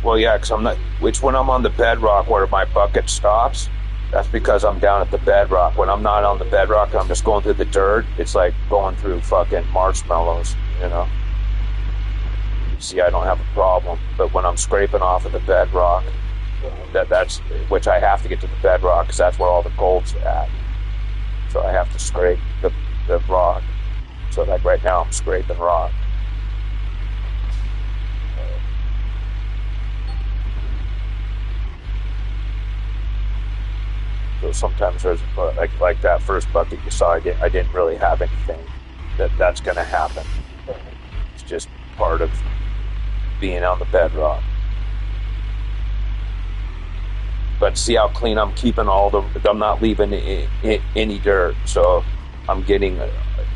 Well, yeah, because I'm not. Which when I'm on the bedrock where my bucket stops, that's because I'm down at the bedrock. When I'm not on the bedrock, I'm just going through the dirt. It's like going through fucking marshmallows, you know. See, I don't have a problem. But when I'm scraping off of the bedrock, that's which I have to get to the bedrock because that's where all the gold's at. So I have to scrape the rock. So like right now, I'm scraping rock. So sometimes there's like that first bucket you saw, I didn't really have anything. That's going to happen. It's just part of being on the bedrock. But see how clean I'm keeping I'm not leaving any dirt, so I'm getting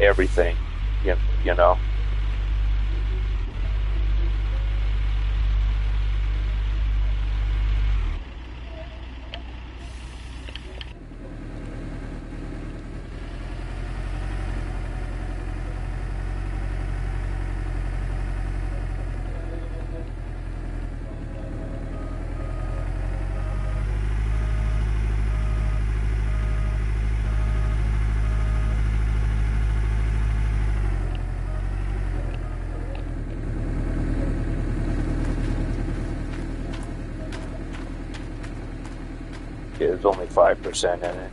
everything, you know. There's only 5% in it.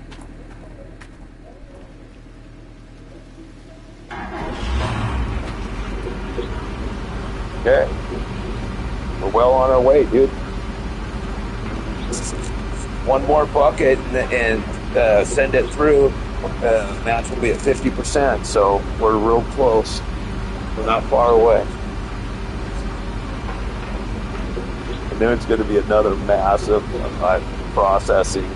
Okay. We're well on our way, dude. one more bucket and send it through. Match will be at 50%, so we're real close. We're not far away. And then it's going to be another massive processing.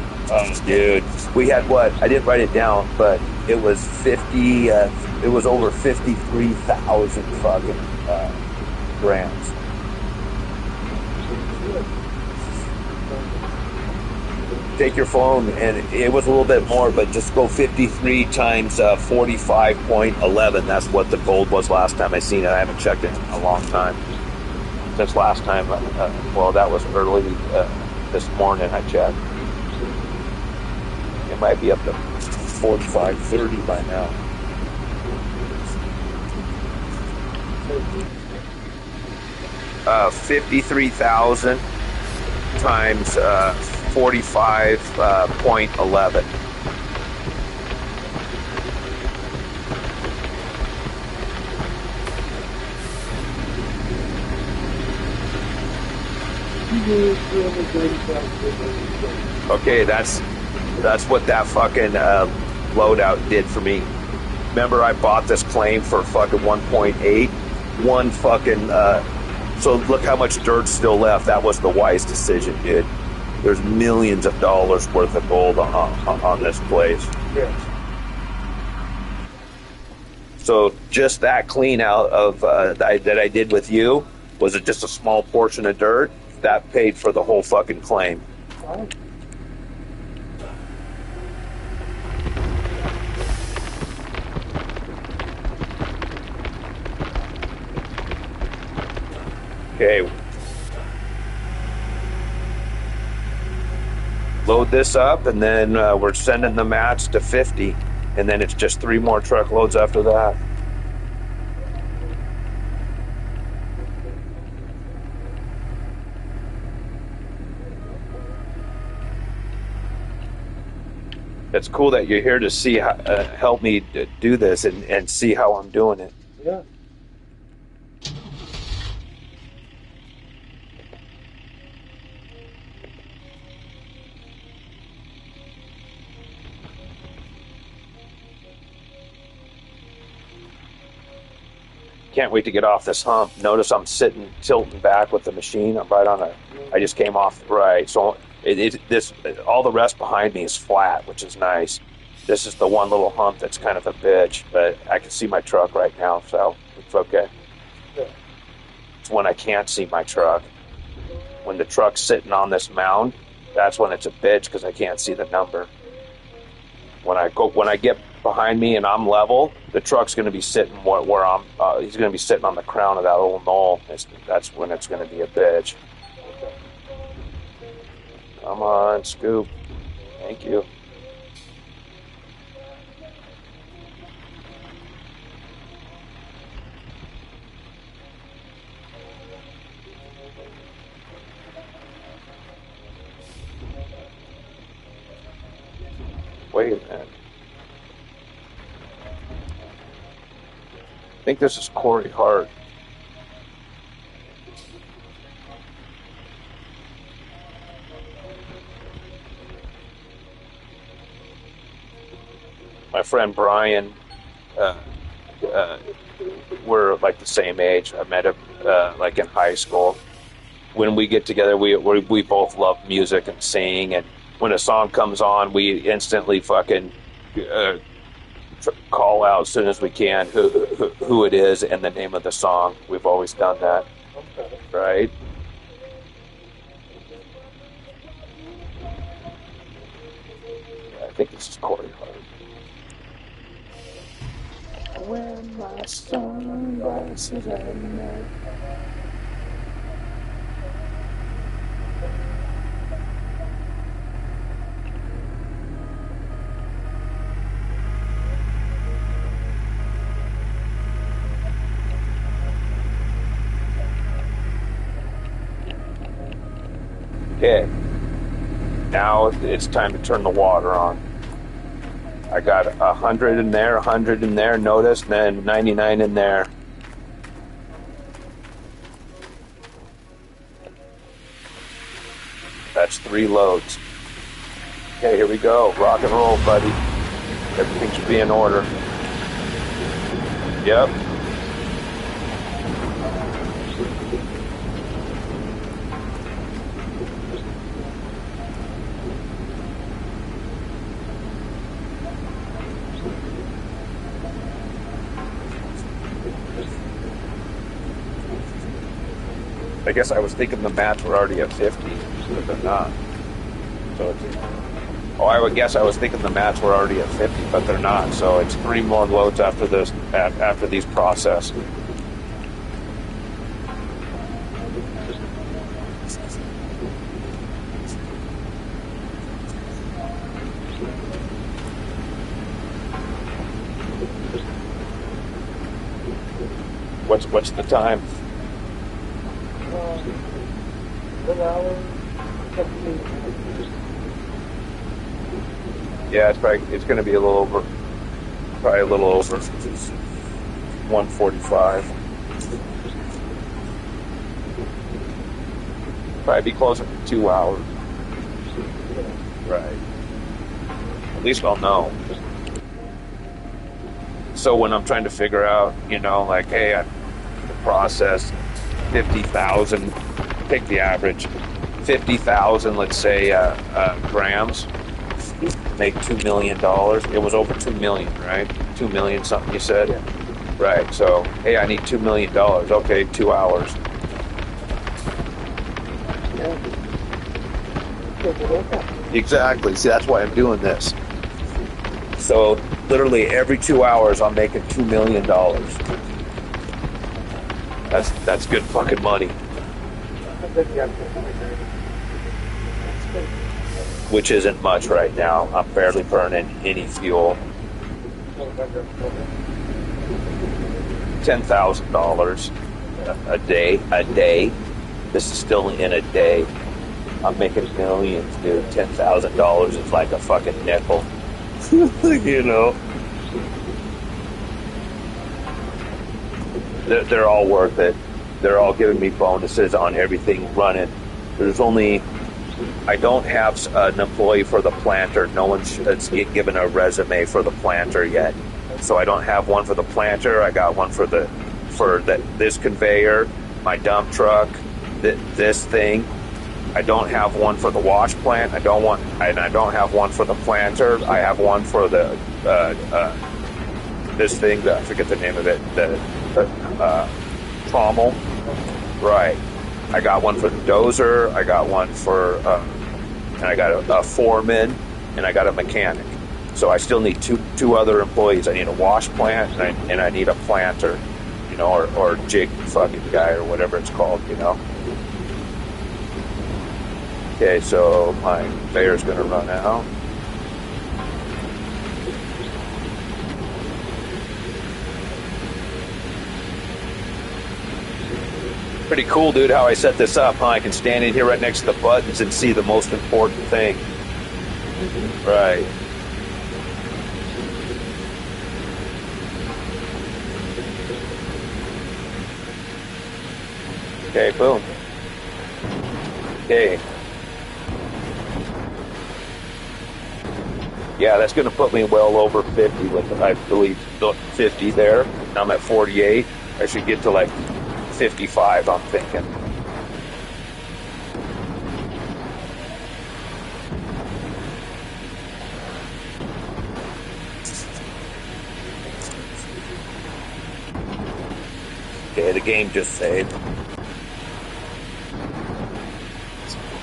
Dude, we had what? I didn't write it down, but it was 50. It was over 53,000 fucking grams. Take your phone, and it was a little bit more, but just go 53 times 45.11. That's what the gold was last time I seen it. I haven't checked it in a long time. Since last time, well, that was early this morning I checked. It might be up to 45, 30 by now. Uh, 53,000 times 45.11. Okay, that's what that fucking loadout did for me. Remember, I bought this claim for fucking 1.8. One fucking. So look how much dirt's still left. That was the wise decision, dude. There's millions of dollars worth of gold on this place.
Yes.
So just that clean out of that I did with you, was it just a small portion of dirt? That paid for the whole fucking claim.
Fine.
Okay. Load this up, and then we're sending the mats to 50, and then it's just 3 more truckloads after that. It's cool that you're here to see how, help me do this and see how I'm doing it.
Yeah.
Can't wait to get off this hump. Notice I'm tilting back with the machine. I'm right on I just came off right. So all the rest behind me is flat, which is nice. This is the one little hump that's kind of a bitch, but I can see my truck right now, so it's okay.
Yeah.
It's when I can't see my truck. When the truck's sitting on this mound, that's when it's a bitch because I can't see the number. When I get behind me and I'm level, the truck's going to be sitting where I'm. He's going to be sitting on the crown of that little knoll. That's when it's going to be a bitch. Come on, Scoop. Thank you. Wait a minute. I think this is Corey Hart. My friend Brian, we're like the same age. I met him like in high school. When we get together, we both love music and sing, and when a song comes on, we instantly fucking call out as soon as we can who it is and the name of the song. We've always done that,
Okay.
right? I think this is Corey Hart.
When my sunglasses at night.
Okay, now it's time to turn the water on. I got 100 in there, 100 in there, notice, and then 99 in there. That's 3 loads. Okay, here we go. Rock and roll, buddy. Everything should be in order. Yep. I guess I was thinking the mats were already at 50, but they're not. So it's, oh, I would guess I was thinking the mats were already at 50, but they're not. So it's 3 more loads after this, after these process. What's the time?
An hour, 17.
Yeah, it's going to be a little over, probably a little over 145. Probably be closer to 2 hours. Right. At least I'll know. So when I'm trying to figure out, you know, like, hey, I process 50,000, pick the average, 50,000, let's say, grams, make $2 million. It was over 2 million, right? 2 million something you said?
Yeah.
Right, so, hey, I need $2 million. Okay, 2 hours. Exactly. See, that's why I'm doing this. So literally every 2 hours, I'm making $2 million. That's good fucking money. Which isn't much right now. I'm barely burning any fuel. $10,000 a day. This is still in a day. I'm making millions, dude. $10,000 is like a fucking nickel. You know, they're all worth it. They're all giving me bonuses on everything running. I don't have an employee for the planter. No one's given a resume for the planter yet. So I don't have one for the planter. I got one for this conveyor, my dump truck, this thing. I don't have one for the wash plant. I don't have one for the planter. I have one for the this thing. I forget the name of it. The trommel. Right. I got one for the dozer. I got one for, and I got a foreman, and I got a mechanic. So I still need two other employees. I need a wash plant, and I need a planter, you know, or jig fucking guy or whatever it's called, you know. Okay, so my conveyor's going to run out. Pretty cool, dude, how I set this up, huh? I can stand in here right next to the buttons and see the most important thing. Right. Okay, boom. Okay. Yeah, that's going to put me well over 50 with, I believe, 50 there. I'm at 48. I should get to like 55, I'm thinking. Okay, the game just saved.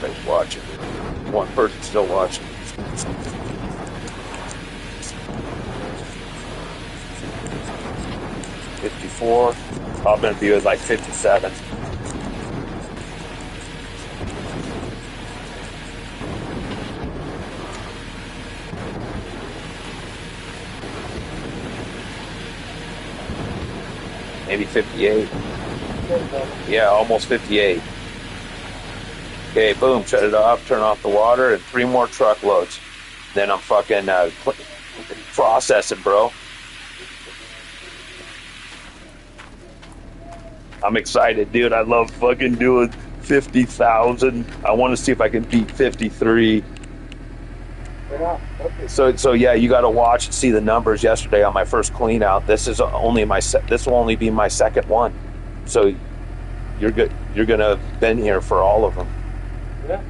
Everybody's watching. One person still watching. $54. I'm going to be at like 57. Maybe 58. Yeah, almost 58. Okay, boom, shut it off, turn off the water, and 3 more truckloads. Then I'm fucking processing, bro. I'm excited, dude. I love fucking doing 50,000. I want to see if I can beat 53.
Yeah. Okay.
So yeah, you got to watch and see the numbers yesterday on my first clean out. This is only this will only be my second one. So you're good. You're gonna have been here for all of them.
Yeah.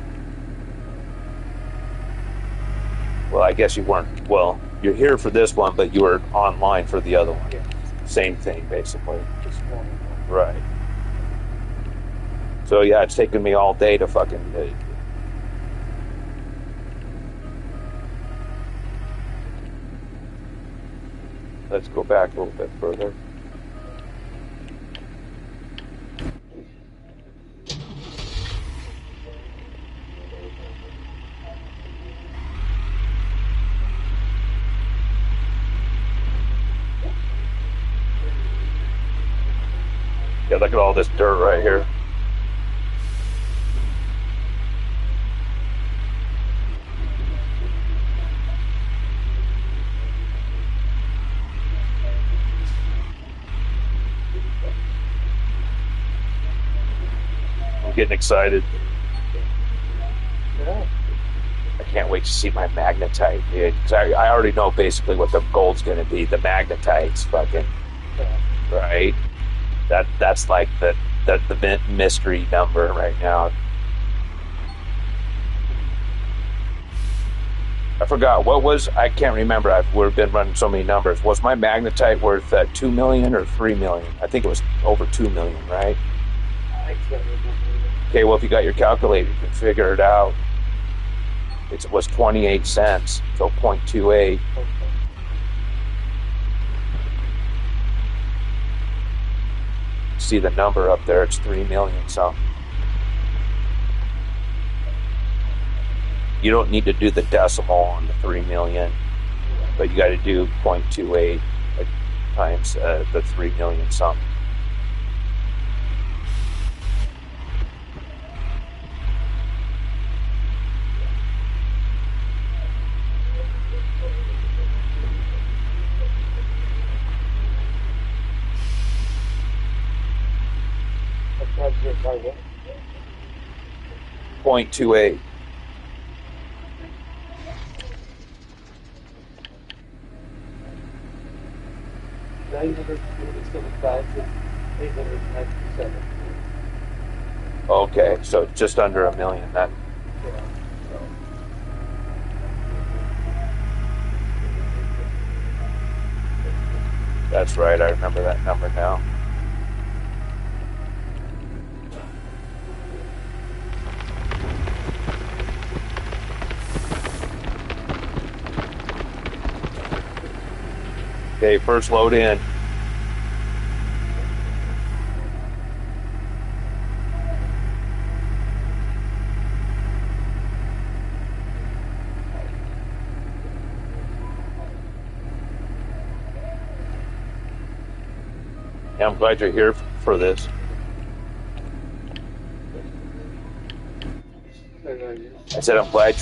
Well, I guess you weren't. Well, you're here for this one, but you were online for the other one.
Yeah.
Same thing, basically.
This morning.
Right. So yeah, it's taken me all day to fucking. Let's go back a little bit further. Yeah, look at all this dirt right here. I'm getting excited.
Yeah.
I can't wait to see my magnetite, dude. 'Cause I already know basically what the gold's going to be. The magnetite's fucking right. That's like the mystery number right now. I forgot what was. I can't remember. We've been running so many numbers. Was my magnetite worth 2 million or 3 million? I think it was over 2 million, right?
I can't remember.
Okay, well if you got your calculator, you can figure it out. It was 28 cents, so 0.28.
Okay.
See the number up there? It's 3 million something. You don't need to do the decimal on the 3 million, but you got to do 0.28 times the 3 million something.
Sometimes you're by what?
0.28.
$997.
Okay, so it's just under a million then.
Yeah.
That's right, I remember that number now. Okay, first load in. Yeah, I'm glad you're here for this. I said I'm glad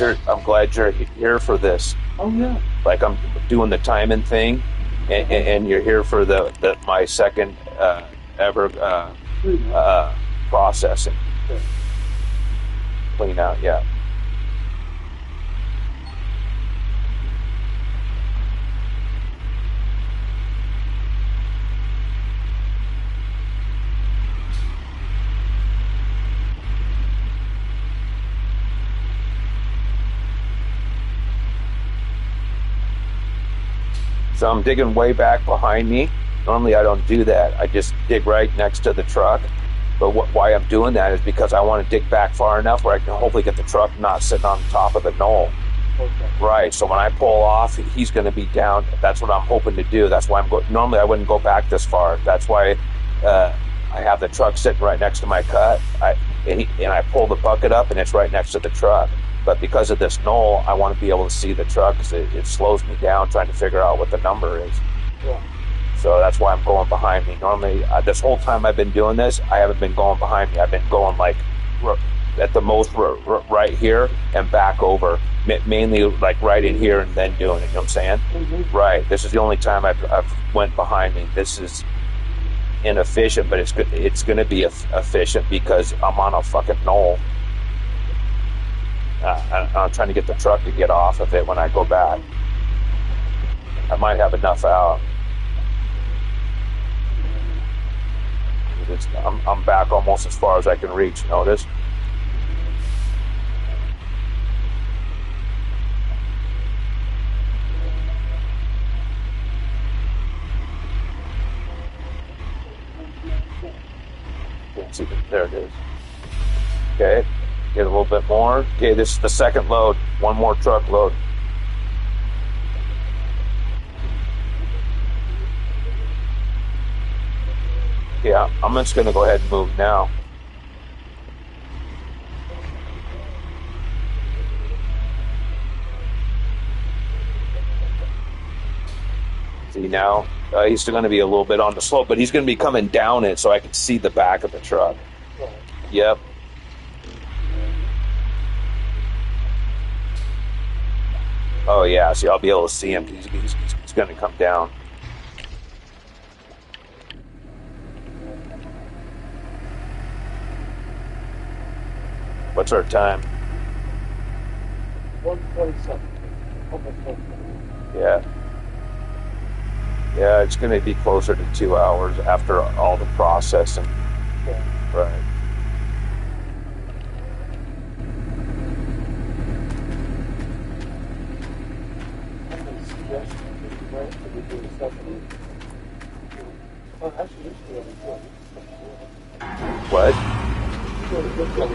you're here for this.
Oh yeah.
Like I'm doing the timing thing, and you're here for my second ever processing. Clean out, yeah. So I'm digging way back behind me. Normally I don't do that. I just dig right next to the truck. But why I'm doing that is because I want to dig back far enough where I can hopefully get the truck not sitting on top of the knoll.
Okay.
Right, so when I pull off, he's going to be down. That's what I'm hoping to do. That's why I'm going. Normally I wouldn't go back this far. That's why I have the truck sitting right next to my cut. And I pull the bucket up and it's right next to the truck. But because of this knoll, I want to be able to see the truck because it slows me down trying to figure out what the number is.
Yeah.
So that's why I'm going behind me. Normally, this whole time I've been doing this, I haven't been going behind me. I've been going like at the most right here and back over, mainly like right in here and then doing it. You know what I'm saying?
Mm-hmm.
Right. This is the only time I've went behind me. This is inefficient, but it's going to be efficient because I'm on a fucking knoll. I'm trying to get the truck to get off of it when I go back. I might have enough out. I'm back almost as far as I can reach. Notice. Can't see it. There it is. Okay, get a little bit more. Okay, this is the second load. One more truck load. Yeah, I'm just going to go ahead and move now. See now, he's still going to be a little bit on the slope, but he's going to be coming down it so I can see the back of the truck. Yep. Oh yeah, see, I'll be able to see him. He's going to come down. What's our time?
1:27.
Yeah. Yeah, it's going to be closer to 2 hours after all the processing.
Okay.
Right.
I'm going to suggest that we do the second. Oh, actually, this is really good.
What?
Really good job.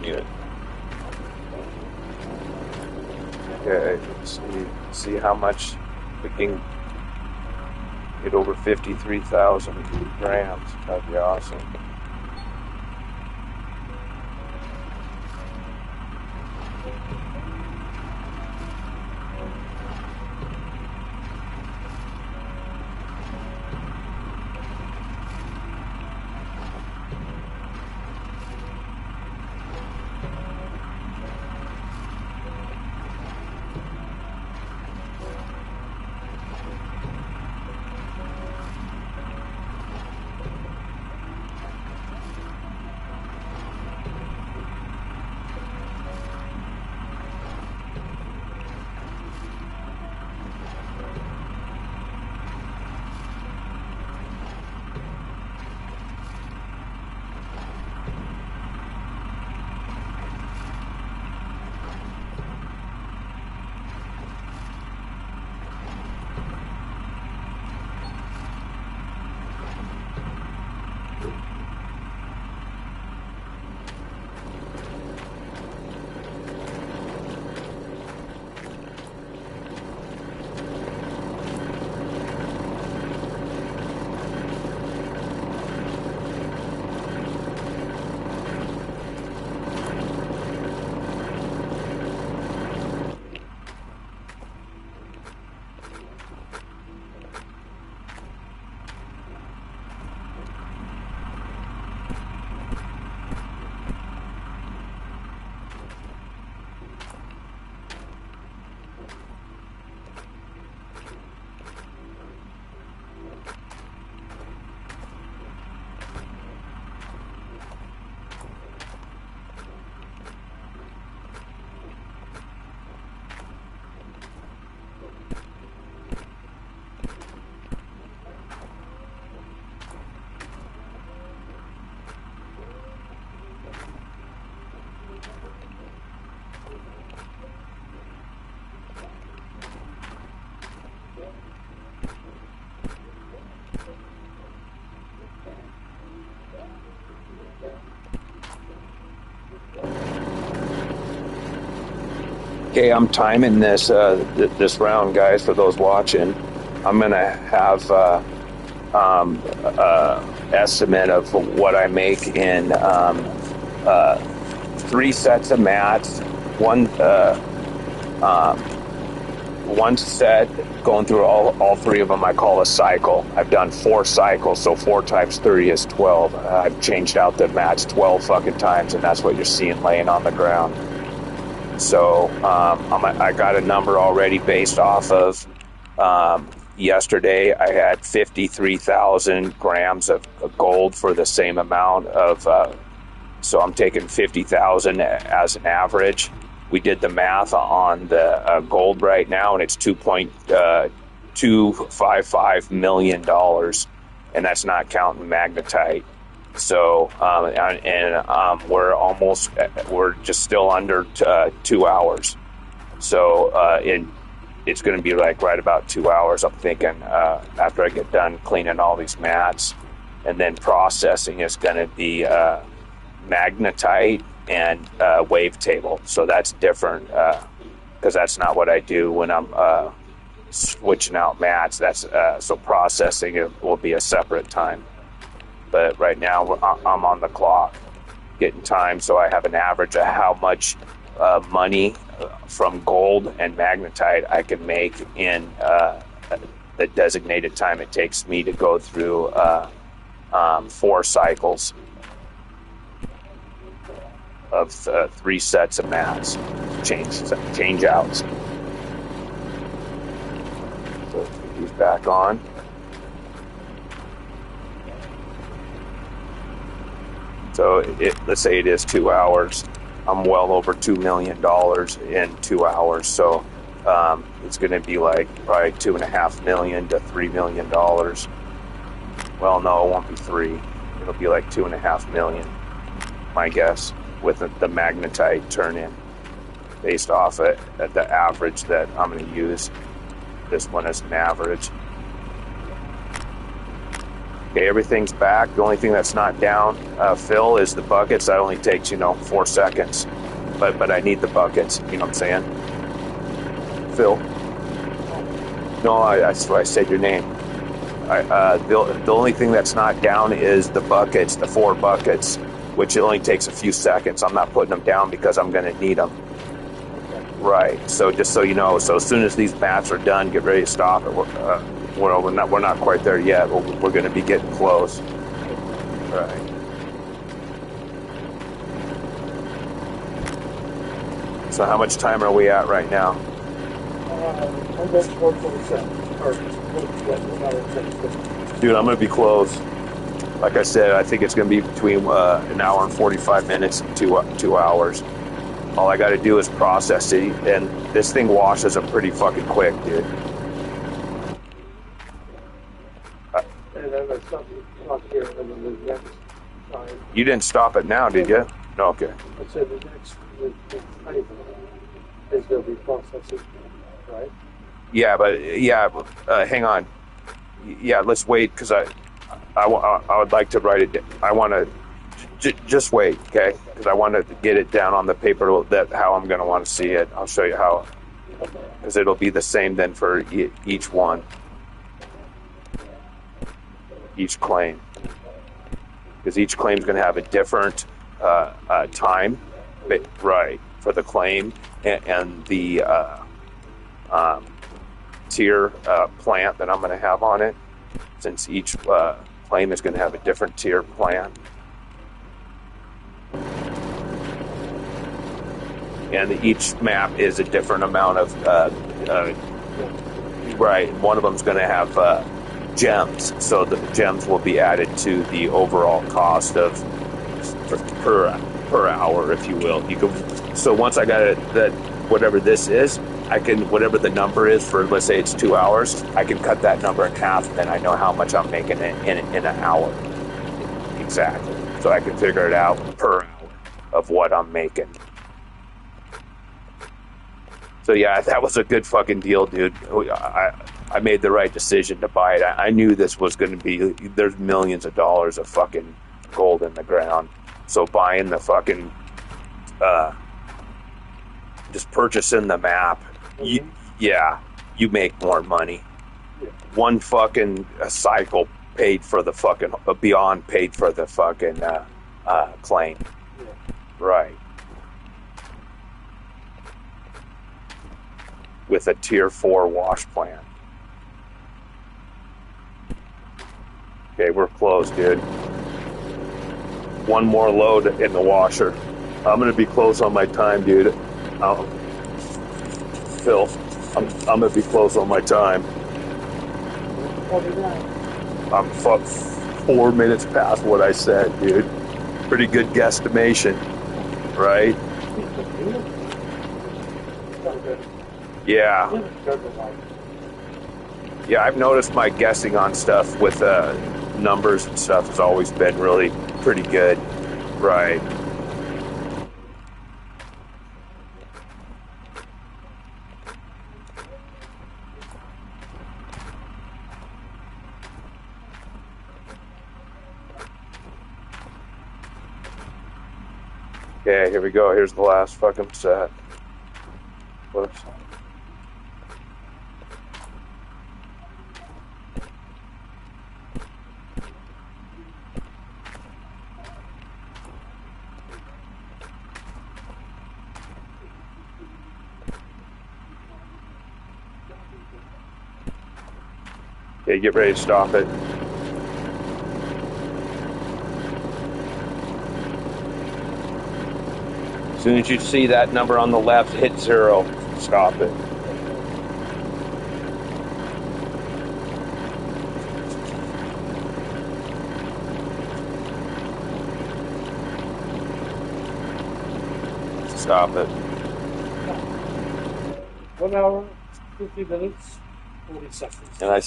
Yeah. Okay, see how much we can get over 53,000 grams. That'd be awesome. Okay, I'm timing this round, guys. For those watching, I'm gonna have estimate of what I make in 3 sets of mats. One set going through all 3 of them. I call a cycle. I've done 4 cycles, so 4 times 30 is 12. I've changed out the mats 12 fucking times, and that's what you're seeing laying on the ground. So I got a number already based off of yesterday. I had 53,000 grams of gold for the same amount of. So I'm taking 50,000 as an average. We did the math on the gold right now, and it's $2.255 million, and that's not counting magnetite. So, we're just still under 2 hours. So, it's going to be like right about 2 hours, I'm thinking, after I get done cleaning all these mats. And then processing is going to be magnetite and wavetable. So that's different, because that's not what I do when I'm switching out mats. So processing it will be a separate time. But right now I'm on the clock getting time, so I have an average of how much money from gold and magnetite I can make in the designated time it takes me to go through 4 cycles of 3 sets of mats, change outs. So he's back on. So let's say it is 2 hours. I'm well over $2 million in 2 hours. So it's going to be like probably $2.5 million to $3 million. Well, no, it won't be 3. It'll be like $2.5 million, my guess, with the magnetite turn-in, based off at the average that I'm going to use. This one is an average. Okay, everything's back. The only thing that's not down, Phil, is the buckets. That only takes 4 seconds, but I need the buckets. You know what I'm saying, Phil? No, I said your name. The only thing that's not down is the buckets, the 4 buckets, which only takes a few seconds. I'm not putting them down because I'm going to need them. Right. So just so you know, so as soon as these mats are done, get ready to stop it. We're not quite there yet. We're going to be getting close. Right. So how much time are we at right now?
Almost 1:47.
Dude, I'm going to be close. Like I said, I think it's going to be between an hour and 45 minutes and 2 hours. All I got to do is process it, and this thing washes them pretty fucking quick, dude.
And then there's something up here, and then the next time.
You didn't stop it now, did you? No, okay.
I said the next item is going to be processing, right?
Yeah, but hang on. Yeah, let's wait because I would like to write it. I want to just wait, okay? Because I want to get it down on the paper that how I'm going to want to see it. I'll show you how, because it'll be the same then for each one, each claim, because each claim is going to have a different time, right, for the claim and the tier plant that I'm going to have on it, since each claim is going to have a different tier plan. And each map is a different amount of right. One of them is going to have gems, so the gems will be added to the overall cost of per hour, if you will. You can, so once I got it, that whatever this is, I can, whatever the number is for, let's say it's 2 hours, I can cut that number in half, and then I know how much I'm making in an hour. Exactly. So I can figure it out per hour of what I'm making. So yeah, that was a good fucking deal, dude. I made the right decision to buy it. I knew this was going to be, there's millions of dollars of fucking gold in the ground. So buying the fucking, just purchasing the map, you make more money. One fucking cycle paid for the fucking, beyond paid for the fucking claim. Right. With a tier 4 wash plan. Okay, we're close, dude. One more load in the washer. I'm gonna be close on my time, dude. Phil, I'm gonna be close on my time. I'm 4 minutes past what I said, dude. Pretty good guesstimation, right? Yeah. Yeah, I've noticed my guessing on stuff with numbers and stuff has always been really pretty good. Right. Okay, here we go. Here's the last fucking set. Whoops. Okay, get ready to stop it. As soon as you see that number on the left hit 0, stop it. Stop it.
1 hour, 50 minutes, 40 seconds.
And I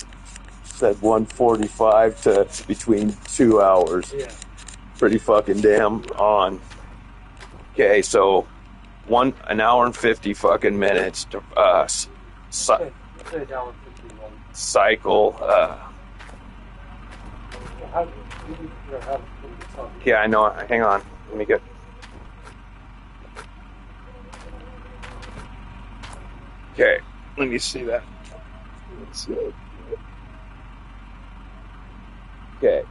said 1:45 to between 2 hours.
Yeah.
Pretty fucking damn on. Okay, so an hour and 50 fucking minutes to cycle Yeah, I know. Hang on. Let me get. Okay, let me see that. Let's see. Okay.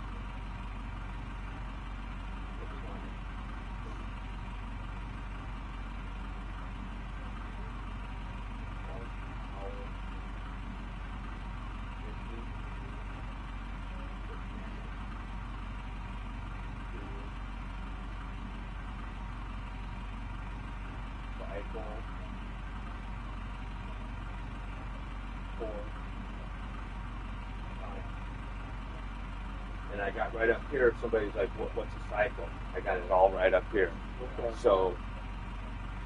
And I got right up here. Somebody's like, "What's a cycle?" I got it all right up here.
Okay.
So,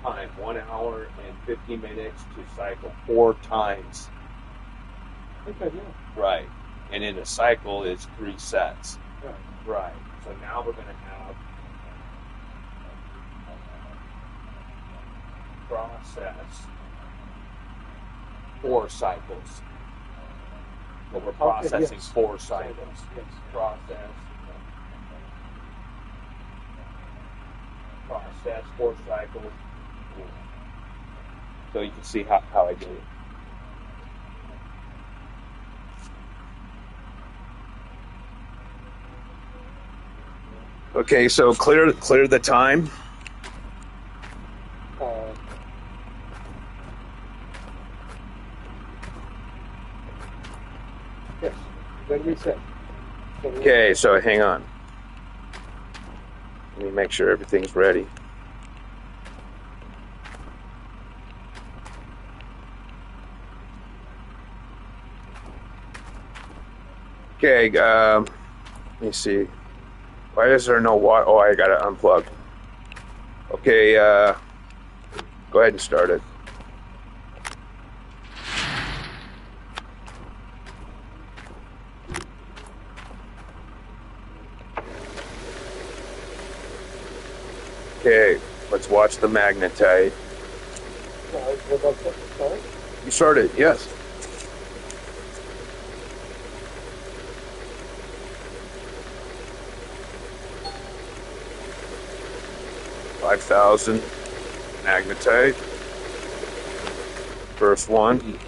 time 1 hour and 50 minutes to cycle 4 times.
I think I do.
Right. And in a cycle is 3 sets.
Right.
Right. So now we're going to have process 4 cycles. But we're processing
yes.
4 cycles.
Yes.
Process 4 cycles. So you can see how I do it. Okay, so clear the time.
Yes. Then reset.
Okay, so hang on. Let me make sure everything's ready. Okay, let me see. Why is there no water? Oh, I got it unplugged. Okay, go ahead and start it. Okay, let's watch the magnetite. You started, yes. $5,000 magnetite. First one.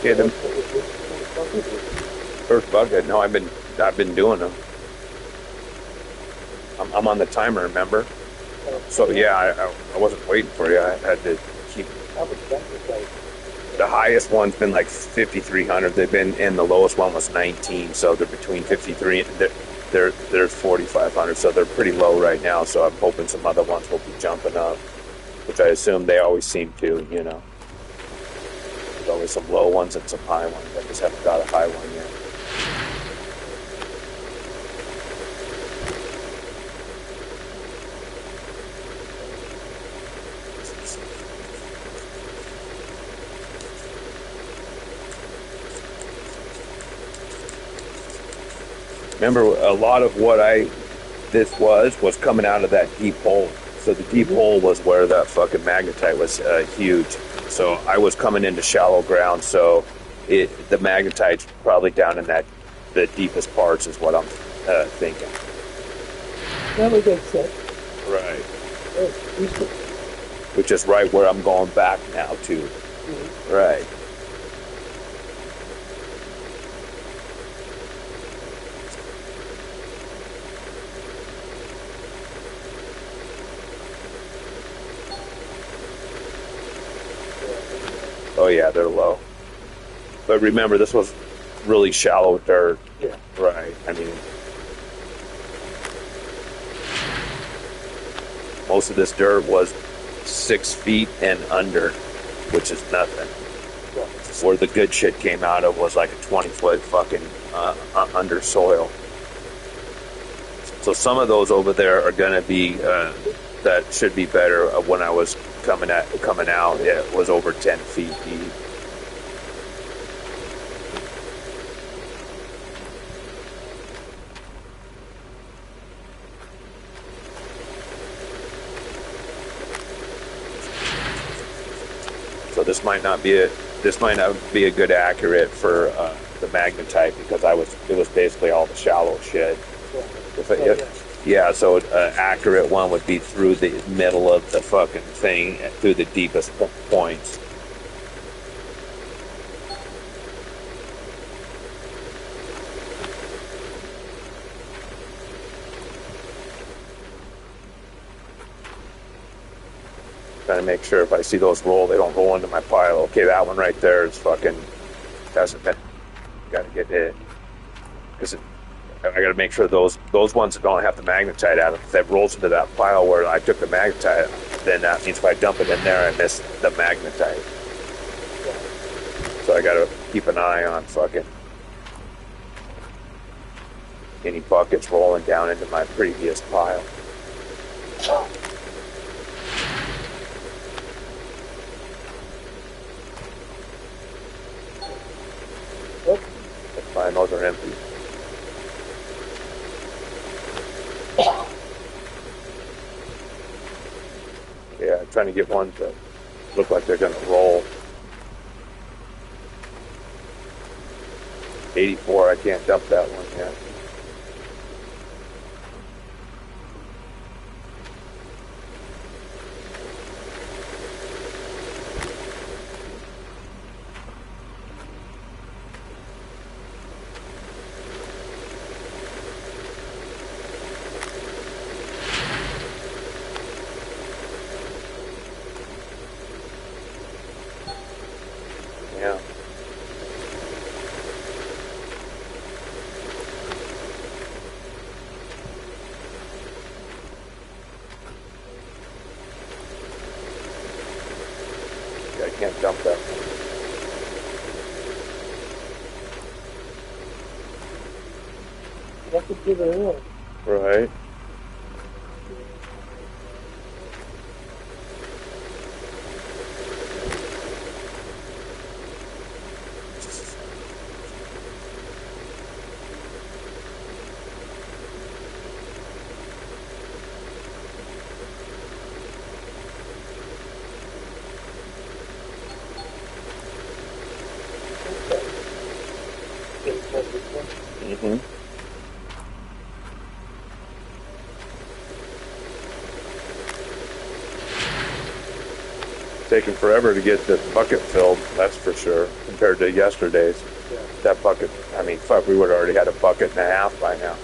Okay, the first bucket. No, I've been doing them. I'm on the timer, remember? So yeah, I wasn't waiting for you. I had to keep. The highest one's been like 5,300. They've been, and the lowest one was 19. So they're between 53 and they're 4,500. So they're pretty low right now. So I'm hoping some other ones will be jumping up, which I assume they always seem to. You know, there's always some low ones and some high ones. I just haven't got a high one yet. Remember, a lot of what this was coming out of that deep hole. So the deep hole was where that fucking magnetite was huge. So I was coming into shallow ground, so the magnetite's probably down in the deepest parts is what I'm thinking.
That would make sense.
Right.
Oh,
Which is right where I'm going back now to.
mm-hmm.
Right. Oh yeah, they're low. But remember, this was really shallow dirt.
Yeah.
Right. I mean, most of this dirt was 6 feet and under, which is nothing. Where the good shit came out of was like a 20-foot fucking under soil. So some of those over there are going to be that should be better. When I was coming out, it was over 10 feet deep. So this might not be a good accurate for the magnetite because it was basically all the shallow shit. Yeah, so accurate one would be through the middle of the fucking thing, through the deepest points. Trying to make sure if I see those roll, they don't roll into my pile. Okay, that one right there is fucking hasn't been. Got to get hit because I got to make sure those ones that don't have the magnetite out of it, if that rolls into that pile where I took the magnetite, then that means if I dump it in there, I miss the magnetite. So I got to keep an eye on fucking any buckets rolling down into my previous pile. That's fine, those are empty. Yeah, I'm trying to get ones that look like they're going to roll. 84, I can't dump that one yet. Yeah. Yeah, I can't dump that one.
You have to give it in.
Right. Mm-hmm. taking forever to get the bucket filled, that's for sure, compared to yesterday's.
Yeah.
That bucket, I mean, fuck, we would have already had a bucket and a half by now.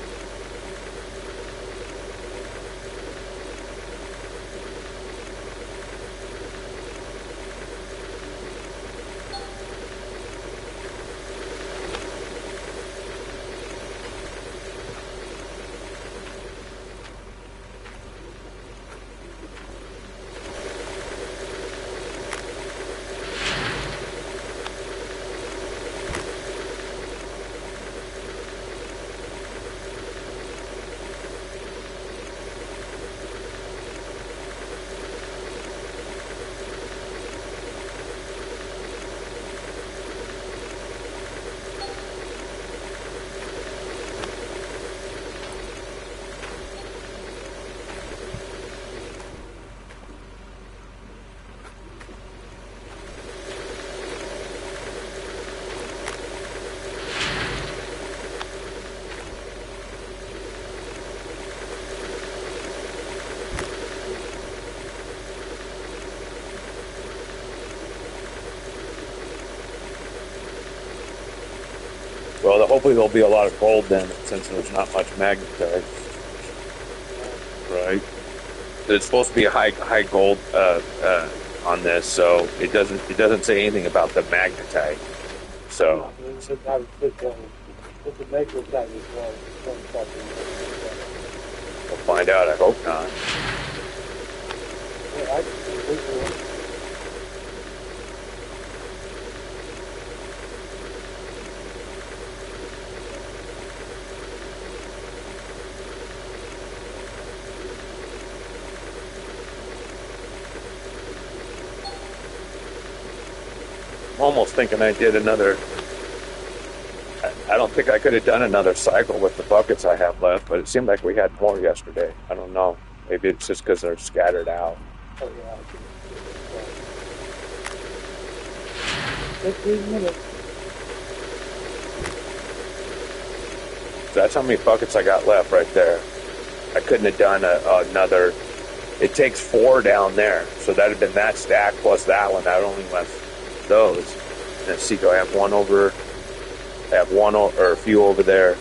Well, hopefully there'll be a lot of gold then, since there's not much magnetite. Right. It's supposed to be a high gold on this, so it doesn't say anything about the magnetite. So
It's the magnetite as well.
we'll find out. I hope not.
Yeah, I can
I'm almost thinking I did another. I don't think I could have done another cycle with the buckets I have left, but it seemed like we had more yesterday. I don't know. Maybe it's just because they're scattered out.
Oh, yeah, I can 15 minutes.
That's how many buckets I got left right there. I couldn't have done another. It takes 4 down there, so that'd have been that stack plus that one. That only left those. And see, do I have one over? I have one or a few over there.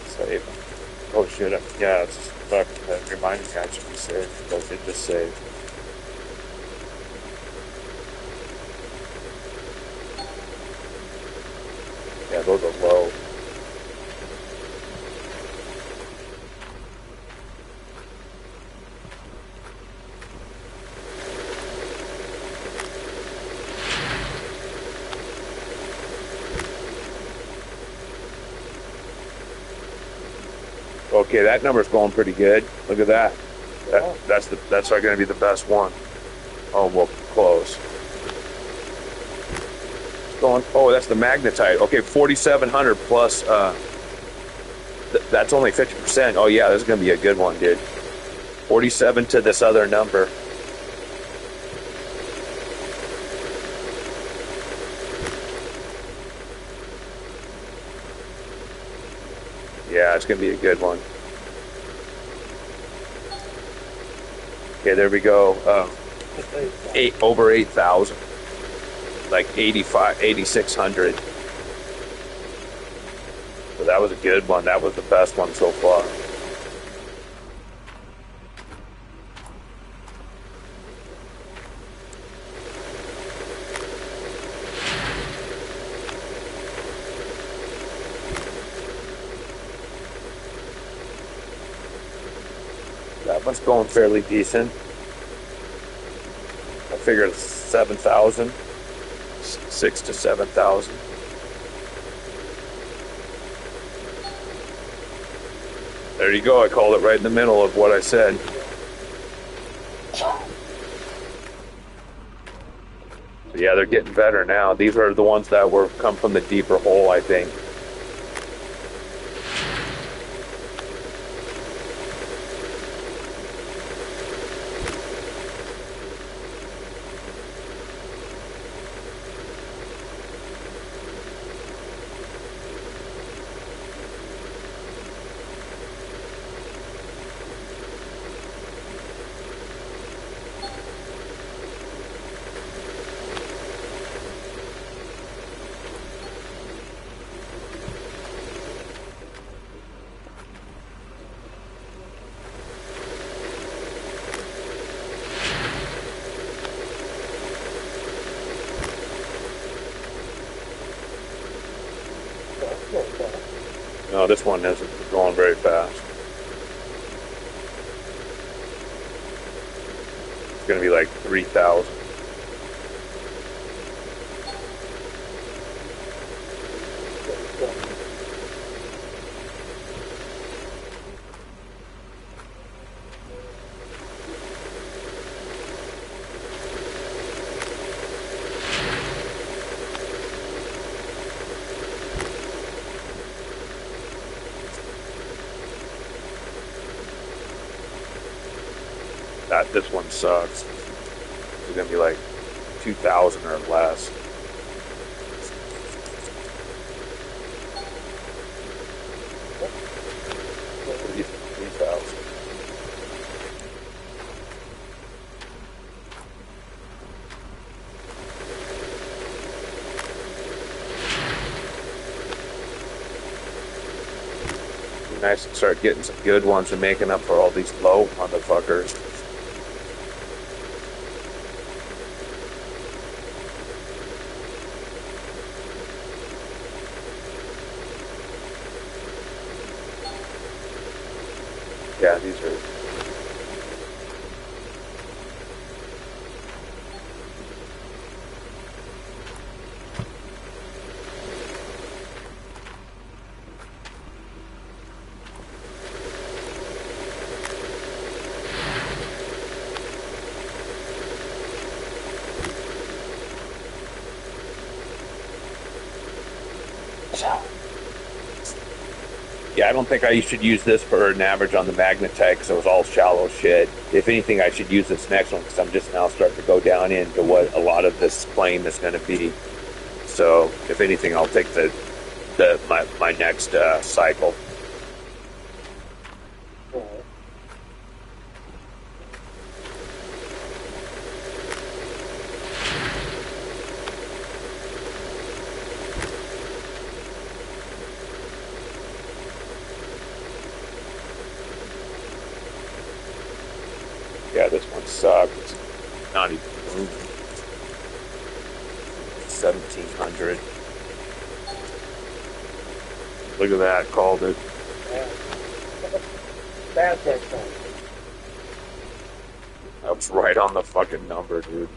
Save. Oh shit! Yeah, it's fuck. That reminded me I should be saved. Those did just save. Yeah, those are low. Okay, that number's going pretty good. Look at that. That's going to be the best one. Oh, well, close. Going. Oh, that's the magnetite. Okay, 4,700 plus. That's only 50%. Oh yeah, this is going to be a good one, dude. 47 to this other number. Yeah, it's going to be a good one. Okay, there we go. Over 8,000. Like 8,600. So that was a good one. That was the best one so far. That one's going fairly decent. I figured 7,000, 6 to 7,000. There you go. I called it right in the middle of what I said. Yeah, they're getting better now. These are the ones that were come from the deeper hole, I think. No, this one isn't going very fast. It's going to be like 3,000. This one sucks. It's going to be like 2,000 or less. Three 3,000. Be nice to start getting some good ones and making up for all these low motherfuckers. Yeah, these are. Yeah, I don't think I should use this for an average on the magnetite because it was all shallow shit. If anything, I should use this next one because I'm just now starting to go down into what a lot of this plane is going to be. So, if anything, I'll take my next cycle. Yeah, this one sucks. It's not even moving. 1,700. Look at that, called it.
Yeah. That's excellent.
That was right on the fucking number, dude.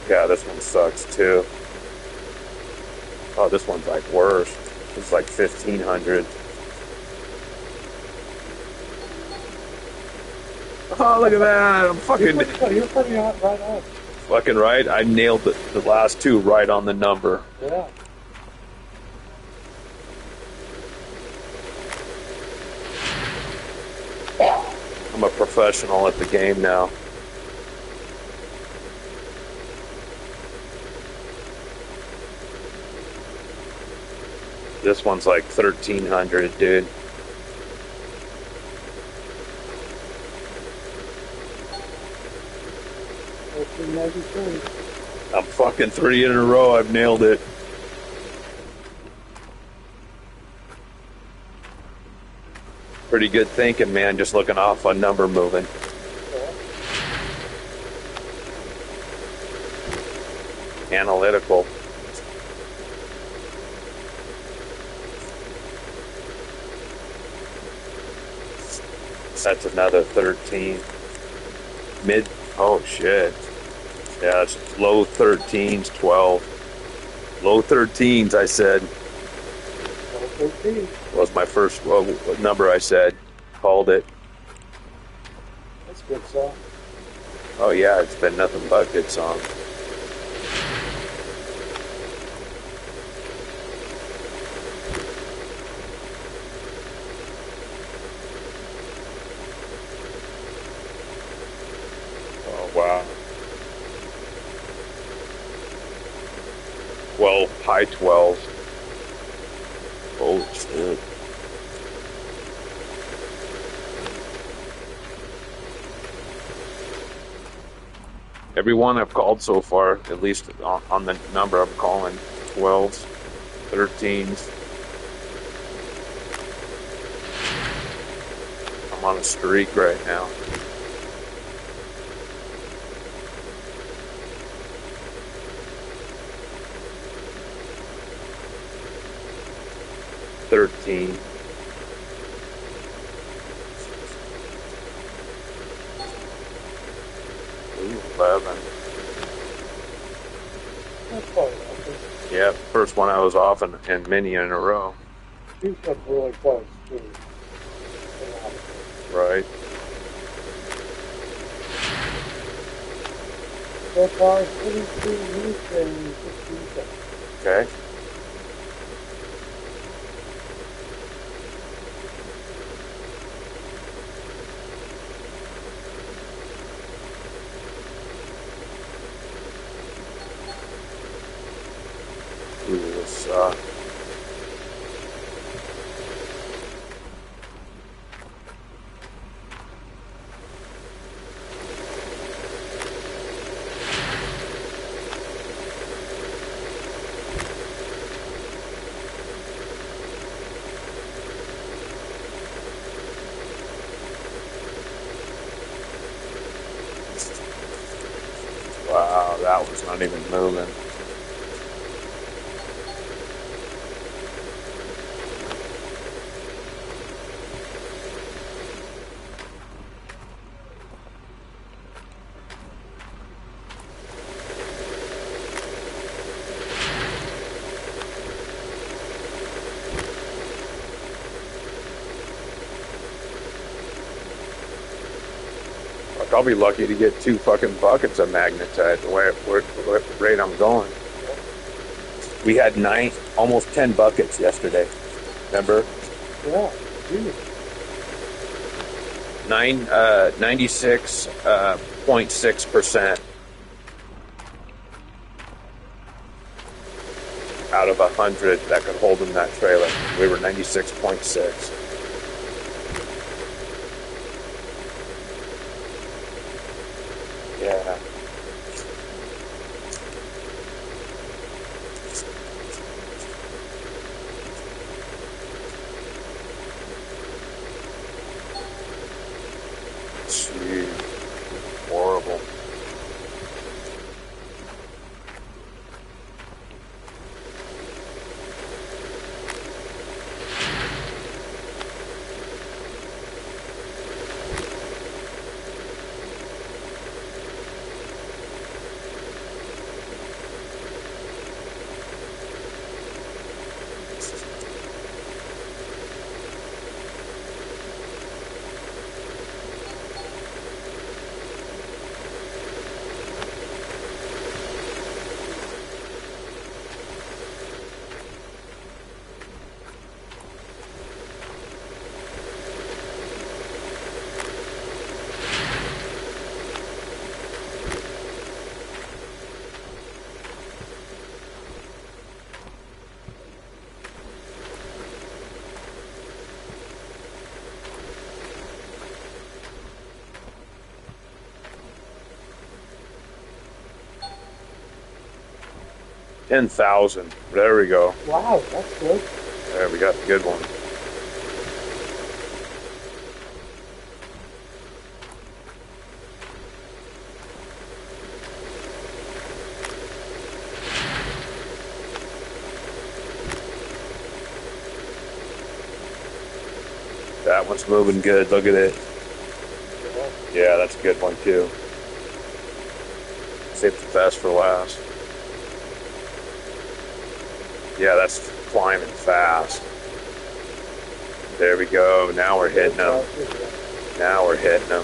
Yeah, this one sucks too. Oh, this one's like worse. It's like 1,500. Oh, look at that! I'm fucking.
You're pretty right on.
Fucking right. I nailed the last two right on the number.
Yeah.
I'm a professional at the game now. This one's like 1,300, dude. I'm fucking 3 in a row. I've nailed it. Pretty good thinking, man. Just looking off a number moving. Analytical. That's another 13. Mid. Oh shit. Yeah, it's low 13s, 12. Low 13s, I said,
Level 13.
was my first number I said. Called it.
That's a good song.
Oh, yeah, it's been nothing but good songs. Oh, wow. 12, high 12s. Holy shit. Everyone I've called so far, at least on the number I'm calling, 12s, 13s. I'm on a streak right now. $13. Ooh, 11.
That's probably right.
Yeah, first one I was off in many in a row.
She's up really close, too.
Right.
So far, 32 minutes and 15 seconds.
Okay. Ooh, this wow, that was not even moving. Like, I'll be lucky to get 2 fucking buckets of magnetite the way what rate I'm going. We had almost 10 buckets yesterday. Remember?
Yeah, geez.
96.6% out of 100 that could hold in that trailer. We were 96.6. Yeah. Gee, horrible. $10,000. There we go.
Wow, that's good.
There we got the good one. That one's moving good. Look at it. Yeah, that's a good one too. Save the best for last. Yeah, that's climbing fast. There we go. Now we're hitting them. Now we're hitting them.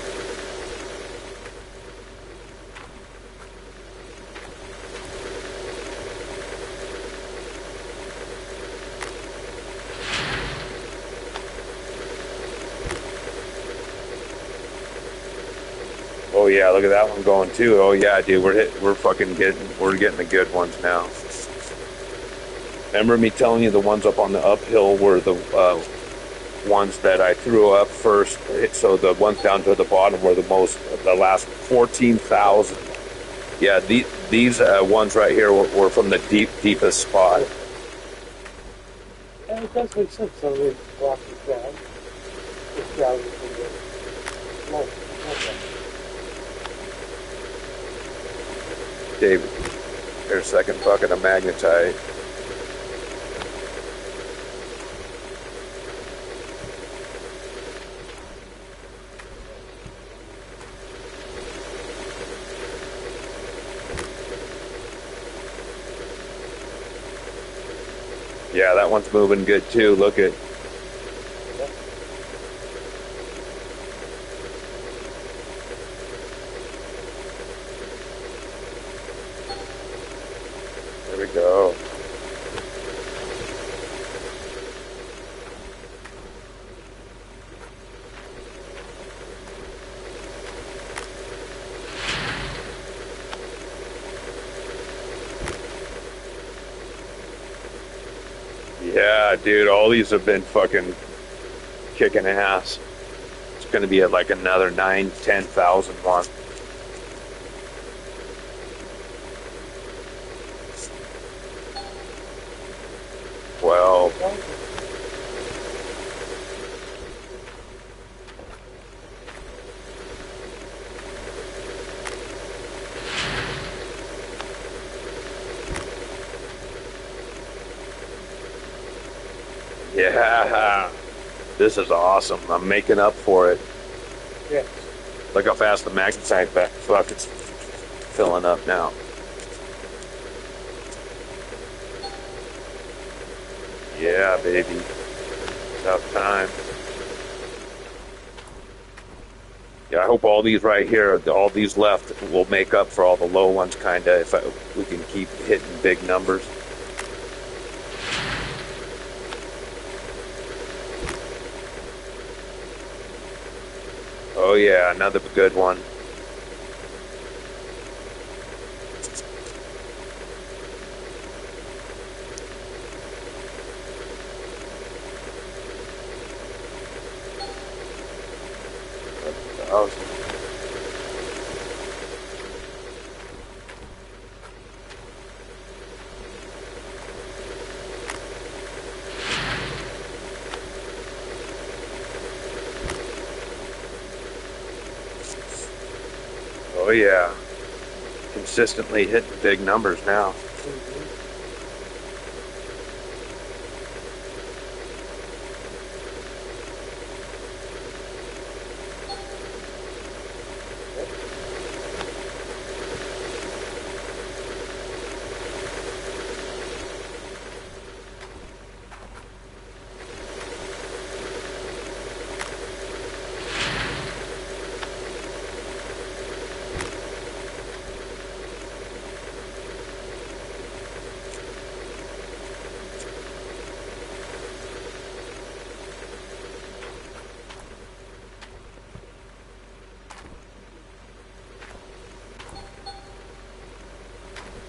Oh yeah, look at that one going too. Oh yeah, dude, we're getting the good ones now. Remember me telling you the ones up on the uphill were the ones that I threw up first. So the ones down to the bottom were the last 14,000. Yeah, these ones right here were from the deepest spot.
And it does make sense. So they walk the ground. This ground is in the low.
David, here's a second bucket of magnetite. Yeah, that one's moving good too. Look at. There we go. Yeah, dude, all these have been fucking kicking ass. It's going to be at like another 9,000-10,000 one. Well, yeah, this is awesome. I'm making up for it.
Yes.
Look how fast the magnetite bucket's filling up now. Yeah, baby. Tough time. Yeah, I hope all these right here, all these left, will make up for all the low ones, kind of, if we can keep hitting big numbers. Oh yeah, another good one. Oh. Oh yeah, consistently hitting big numbers now.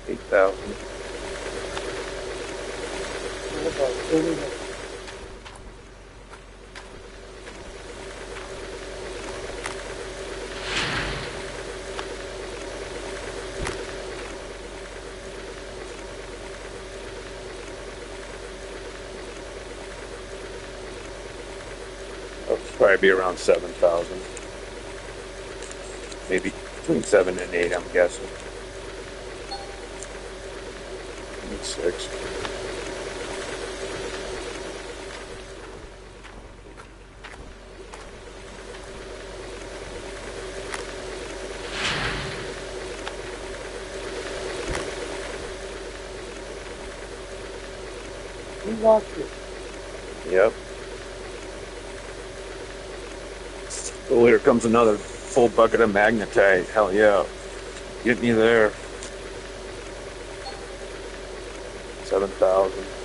$8,000. It'll probably be around 7,000. Maybe between 7 and 8, I'm guessing. 6.
We watched it.
Yep. Oh, here comes another full bucket of magnetite. Hell yeah. Get me there. 7,000.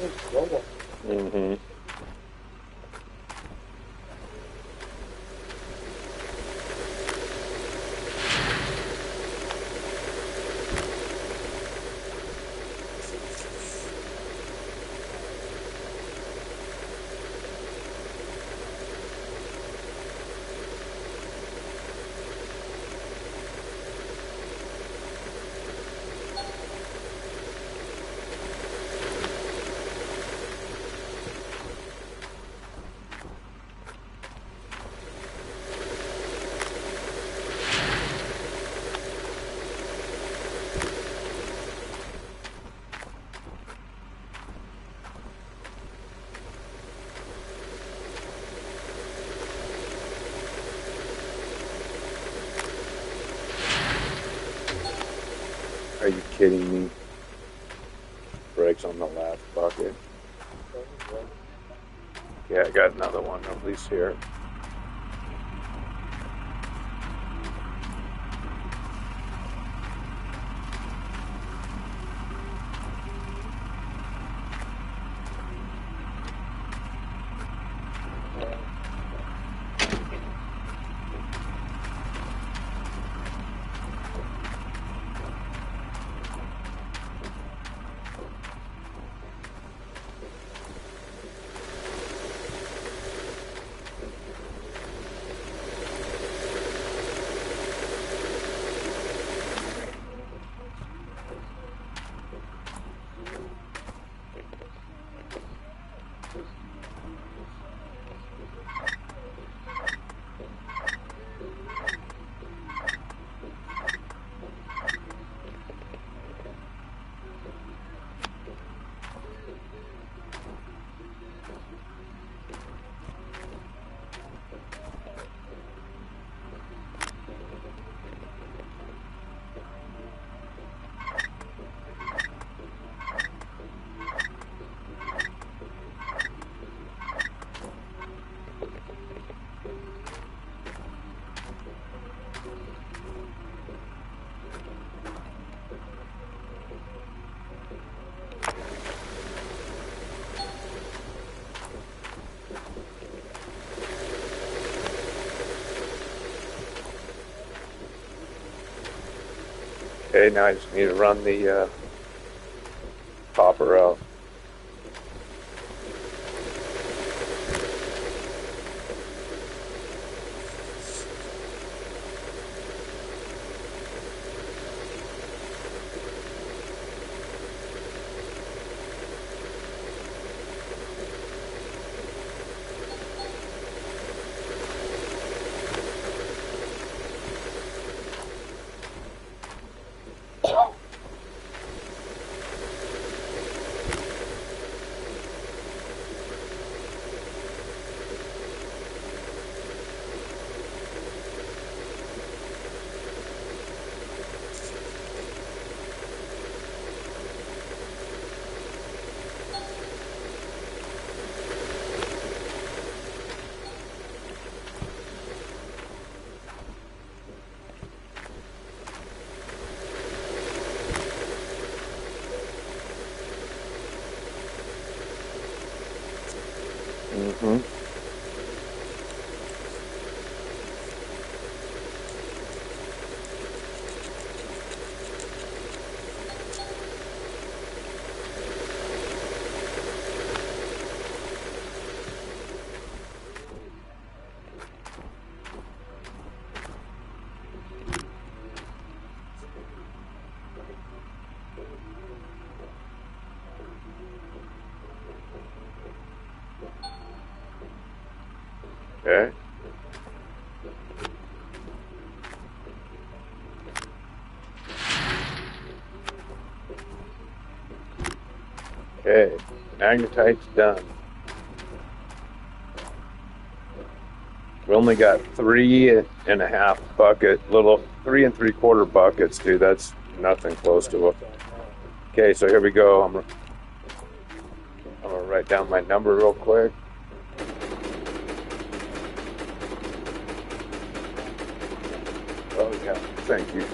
Mm-hmm. Are you kidding me? Brakes on the last bucket. Yeah, I got another one at least here. Okay, now I just need to run the popper out. Mm-hmm. Okay. Okay. Magnetite's done. We only got 3.5 bucket, little 3 3/4 buckets, dude. That's nothing close to it. Okay, so here we go. I'm gonna write down my number real quick. Oh yeah, thank you.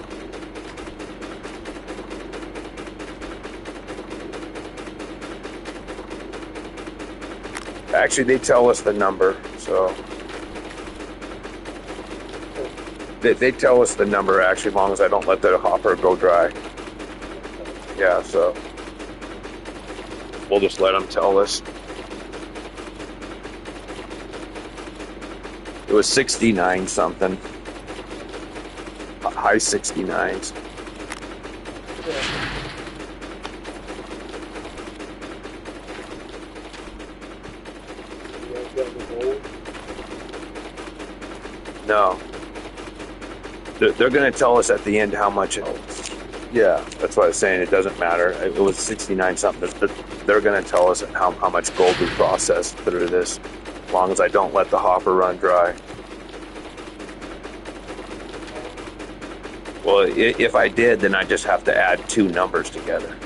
Actually, they tell us the number, so they tell us the number actually, as long as I don't let the hopper go dry. Yeah, so we'll just let them tell us. It was 69 something, high 69s. No. They're going to tell us at the end how much it. Yeah, that's what I was saying. It doesn't matter. It was 69 something. They're going to tell us how much gold we processed through this, as long as I don't let the hopper run dry. Well, if I did, then I just have to add two numbers together.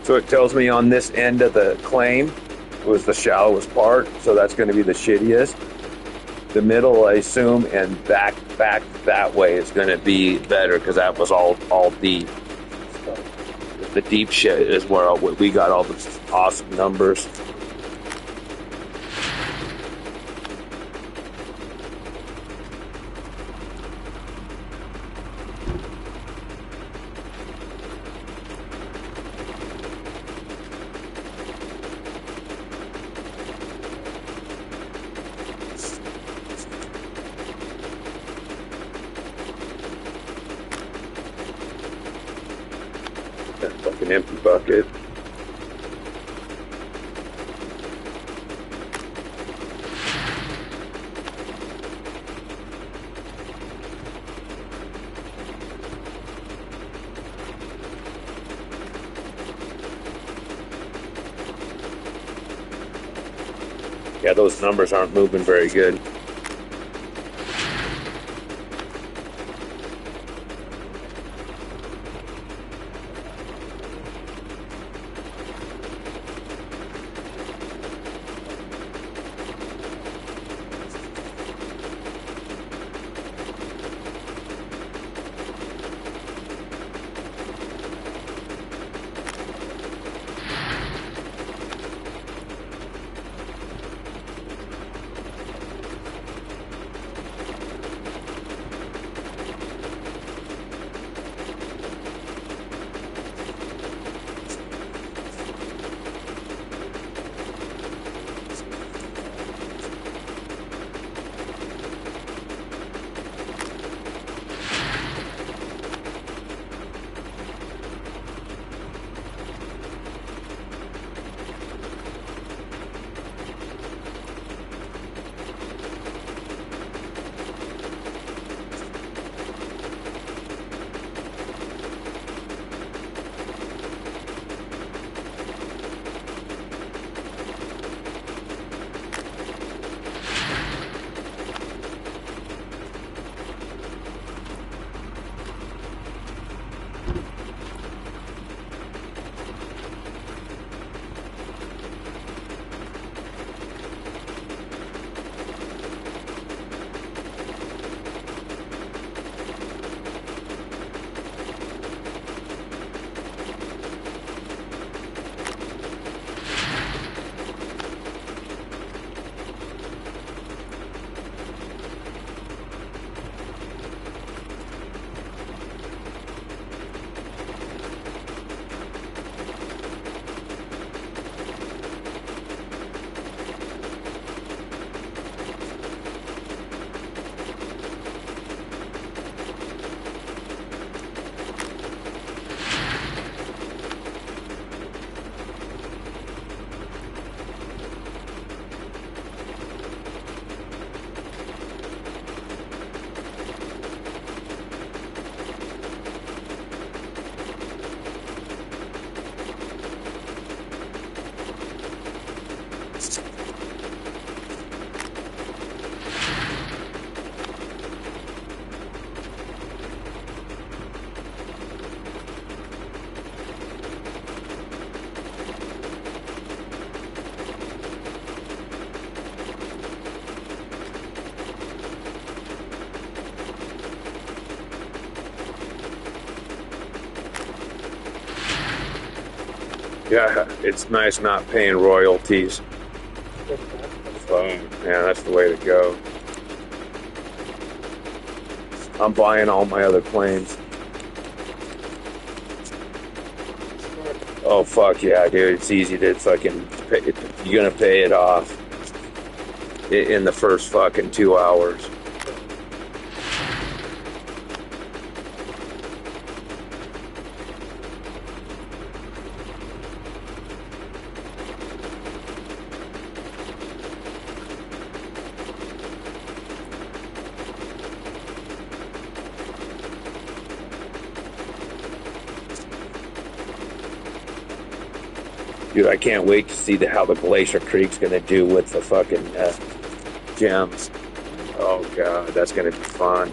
So it tells me on this end of the claim was the shallowest part, so that's going to be the shittiest. The middle, I assume, and back that way is going to be better because that was all deep. The deep shit is where we got all the awesome numbers. That's like an empty bucket. Yeah, those numbers aren't moving very good. Yeah, it's nice not paying royalties. Yeah, that's the way to go. I'm buying all my other planes. Oh fuck yeah, dude! It's easy to fucking. You're gonna pay it off in the first fucking 2 hours. Dude, I can't wait to see how the Glacier Creek's gonna do with the fucking gems. Oh god, that's gonna be fun.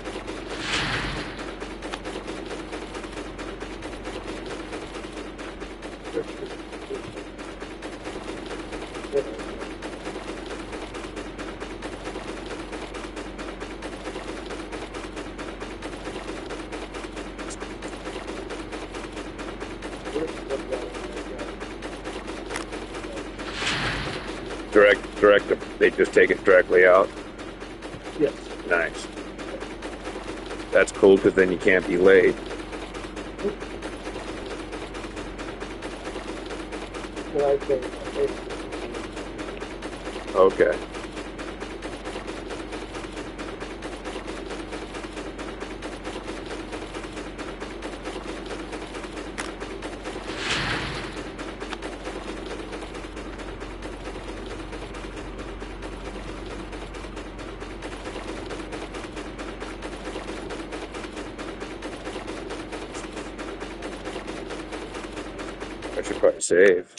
Direct. They just take it directly out.
Yes.
Nice. That's cool because then you can't be late. Okay. I should probably save.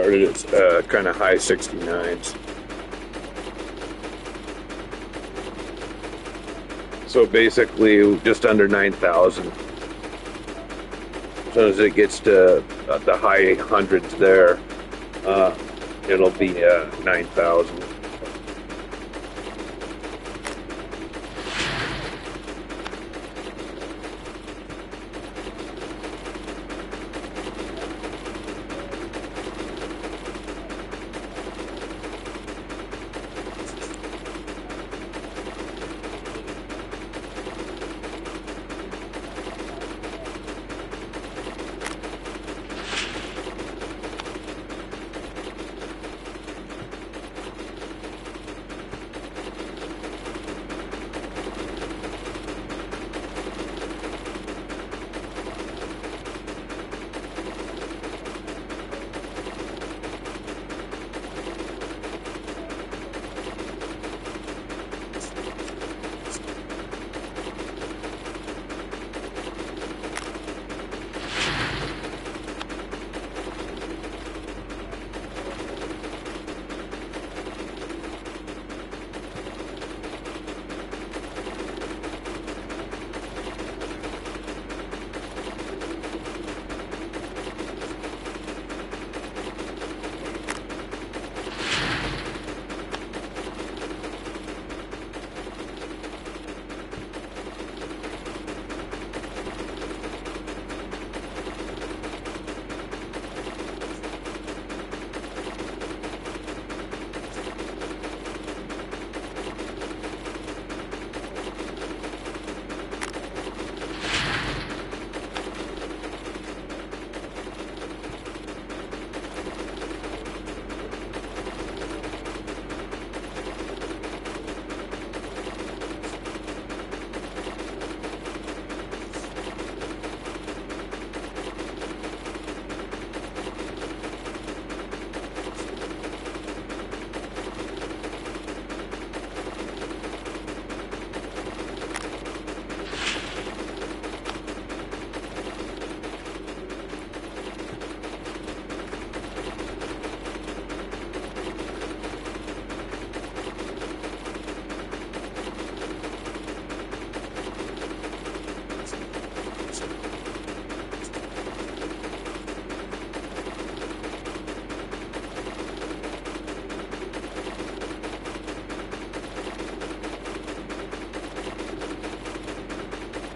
started at kind of high 69s. So basically just under 9,000. As soon as it gets to the high hundreds there, it'll be 9,000.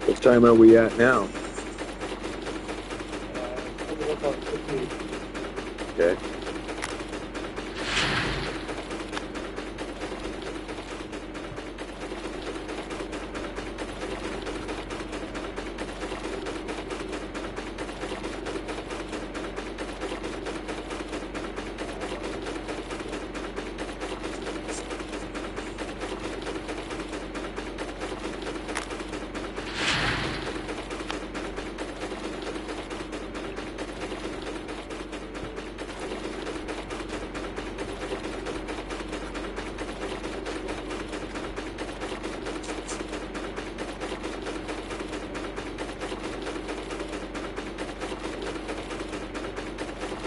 What time are we at now? Okay.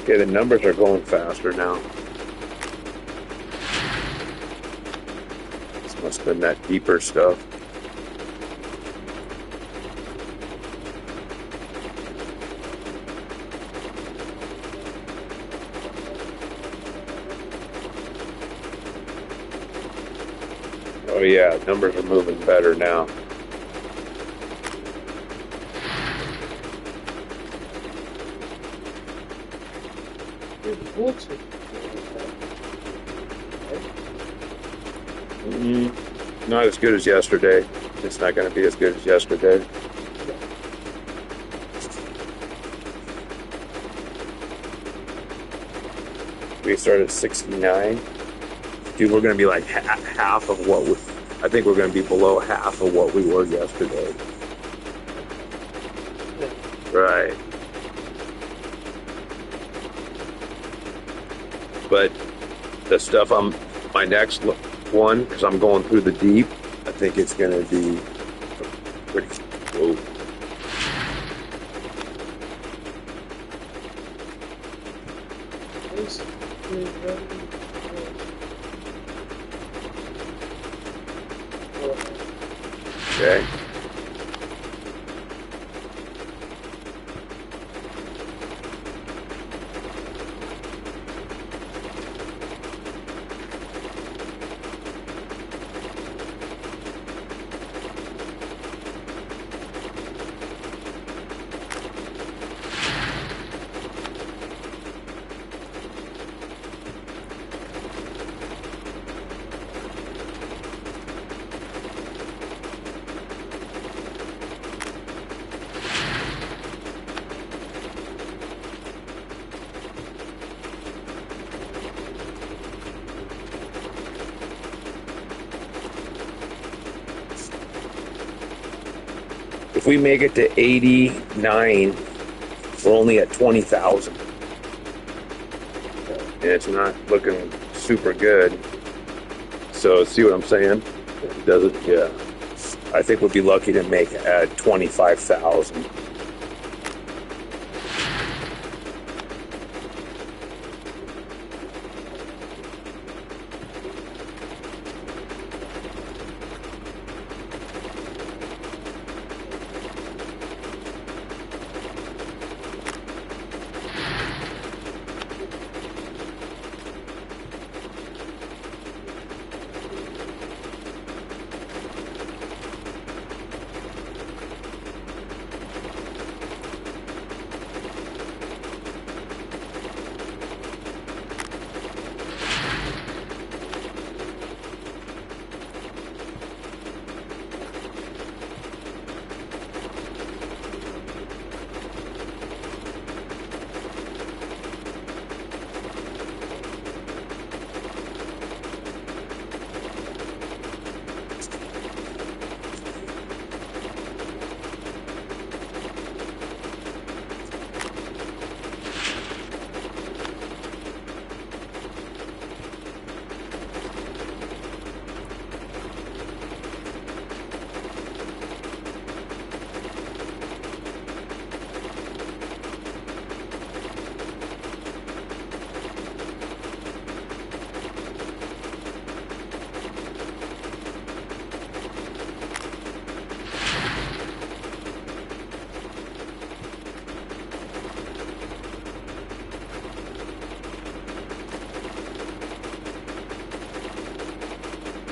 Okay, the numbers are going faster now. This must have been that deeper stuff. Oh yeah, numbers are moving better now. Not as good as yesterday. It's not going to be as good as yesterday. We started at 69. Dude, we're going to be like half of what we, I think we're going to be below half of what we were yesterday. Right. But the stuff my next one, because I'm going through the deep, I think it's going to be pretty, whoa. Okay. If we make it to 89, we're only at 20,000. And it's not looking super good. So see what I'm saying? It doesn't, yeah. I think we'll be lucky to make it at 25,000.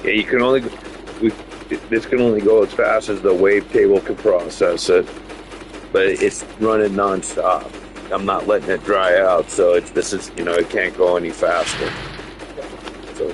Yeah, you can only, this can only go as fast as the wavetable can process it, but it's running nonstop. I'm not letting it dry out, so this is, it can't go any faster. So.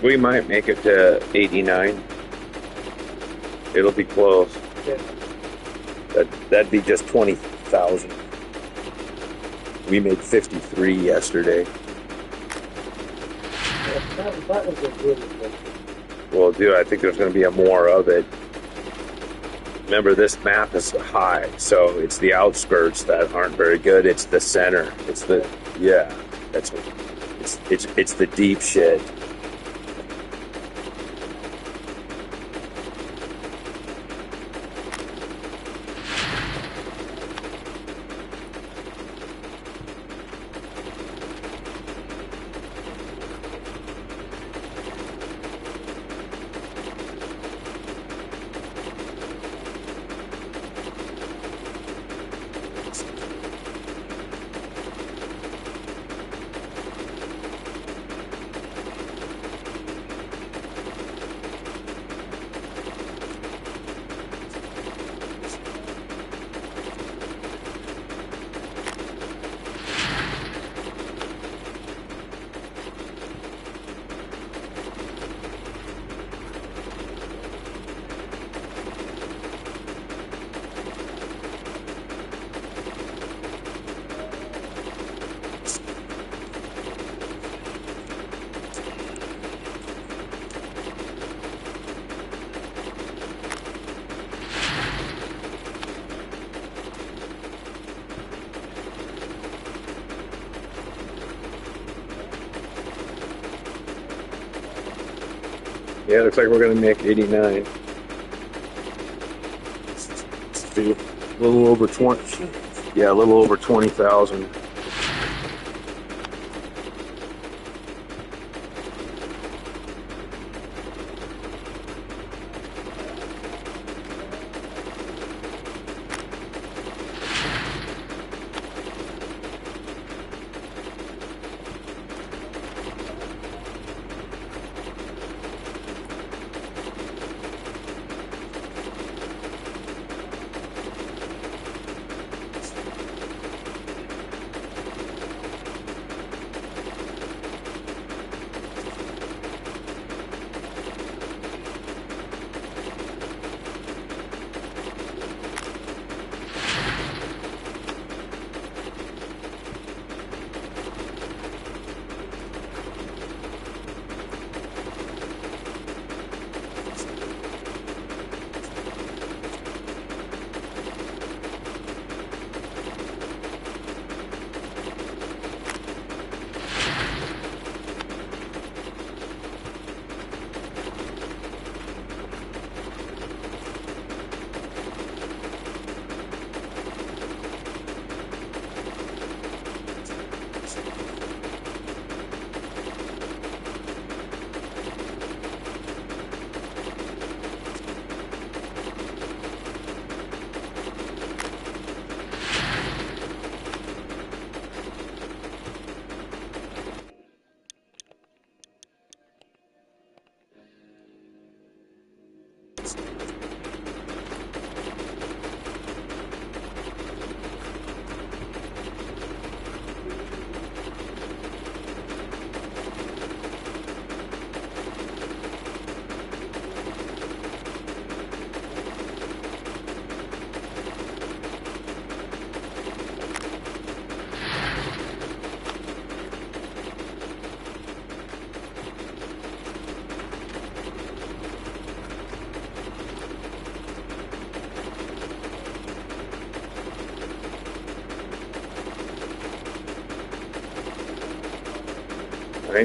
We might make it to 89 It'll be close.
Yeah.
That'd be just 20,000. We made 53 yesterday.
That was a really good.
Well, dude, I think there's going to be more of it. Remember, this map is high, so it's the outskirts that aren't very good. It's the center. It's the That's what. It's the deep shit. Yeah, looks like we're gonna make 89. See, a little over 20. Yeah, a little over 20,000.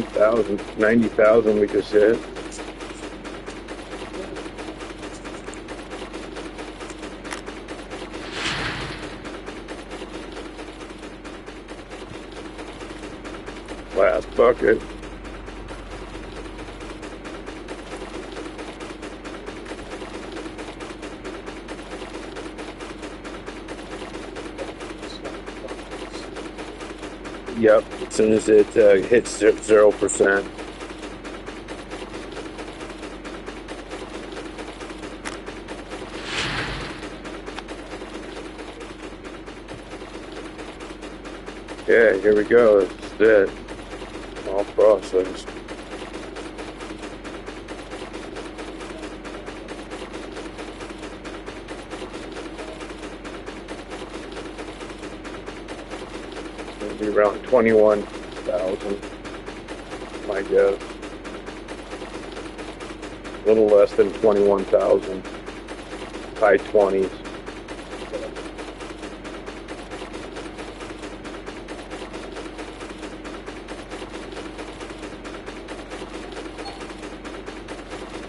$90,000 we just hit. Last bucket. Yep, as soon as it hits 0%. Yeah, here we go. It's it. All processed. be around 21,000, my guess. A little less than 21,000, high 20s.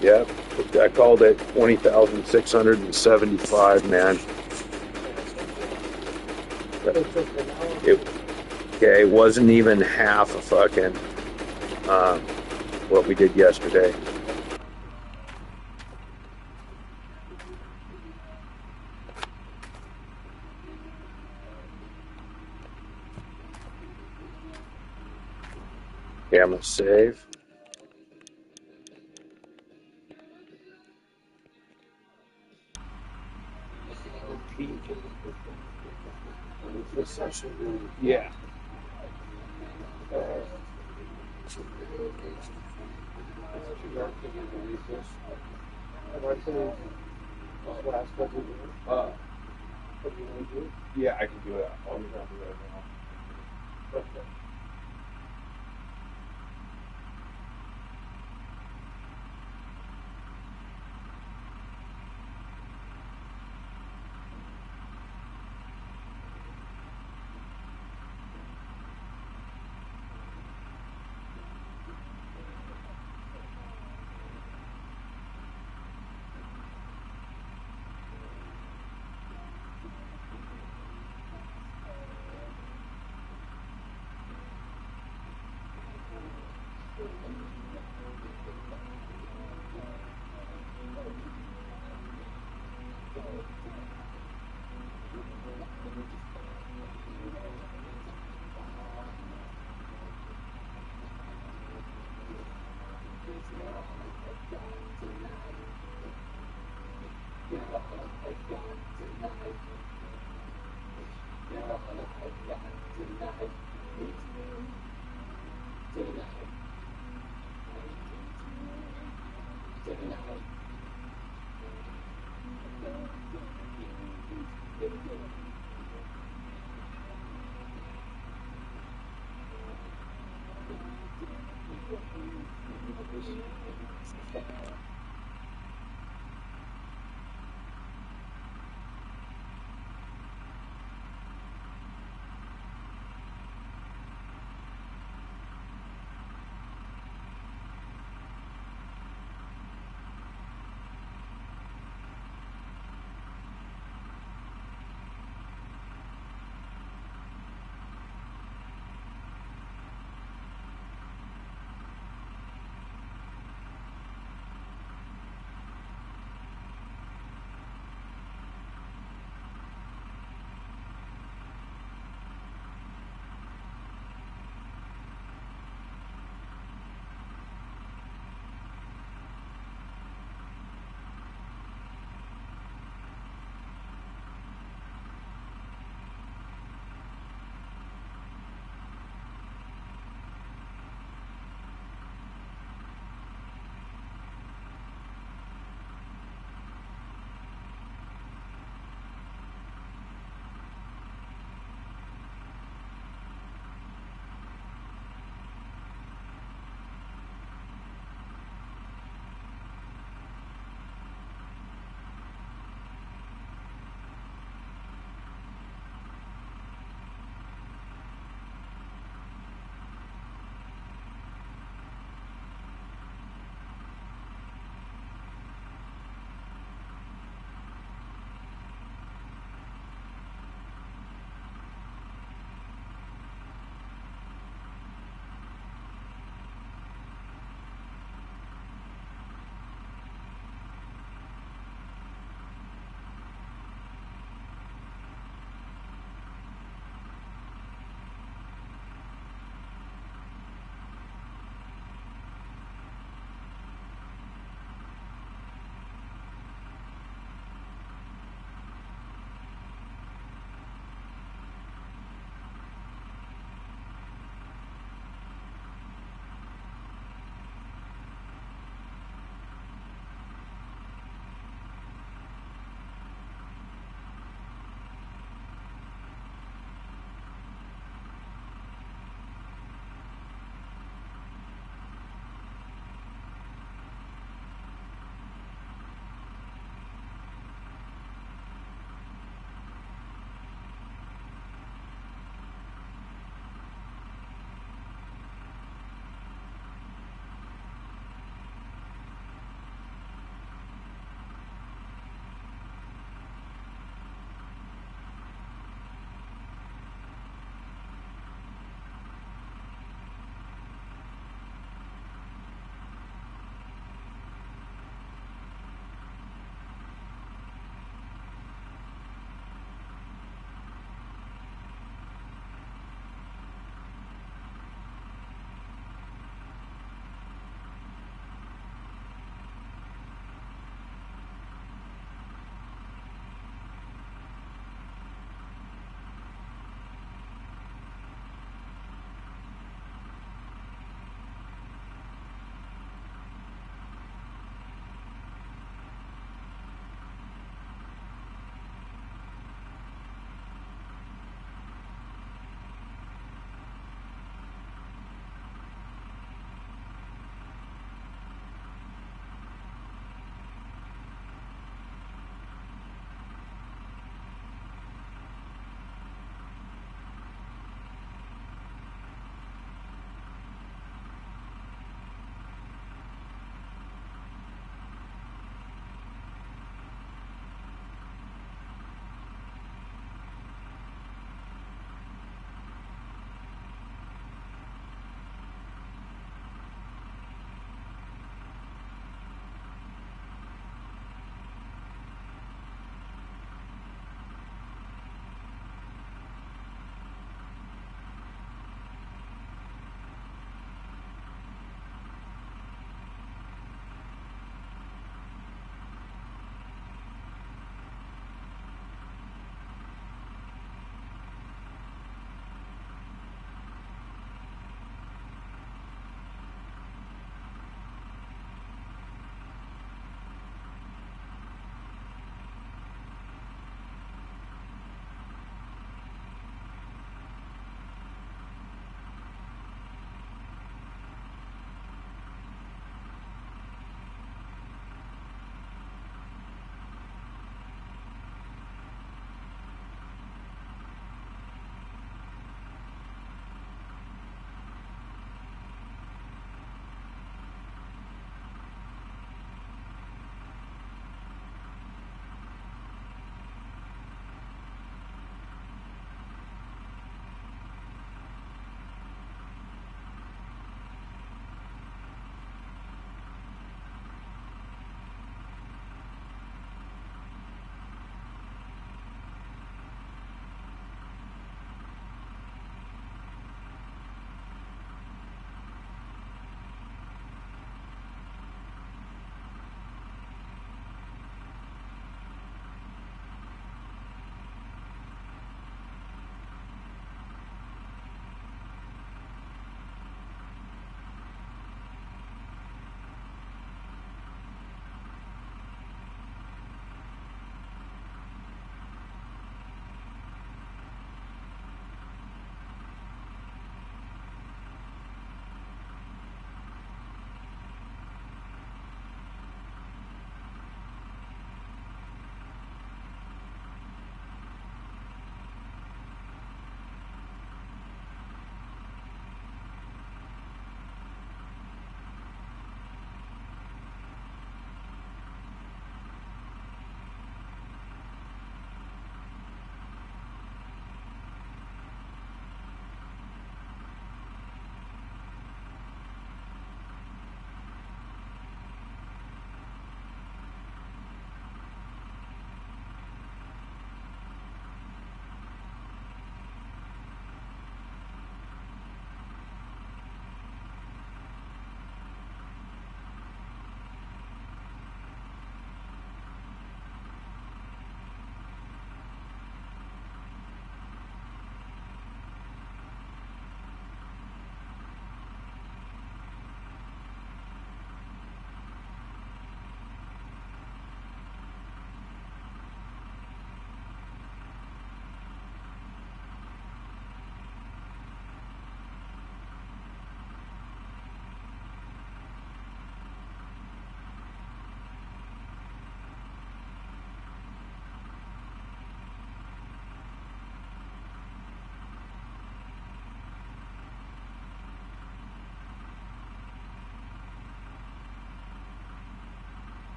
Yeah, I called it 20,675, man. Okay, it wasn't even half a fucking what we did yesterday. Okay, I'm gonna save. Yeah. Yeah, I can do it. I'll do that right now.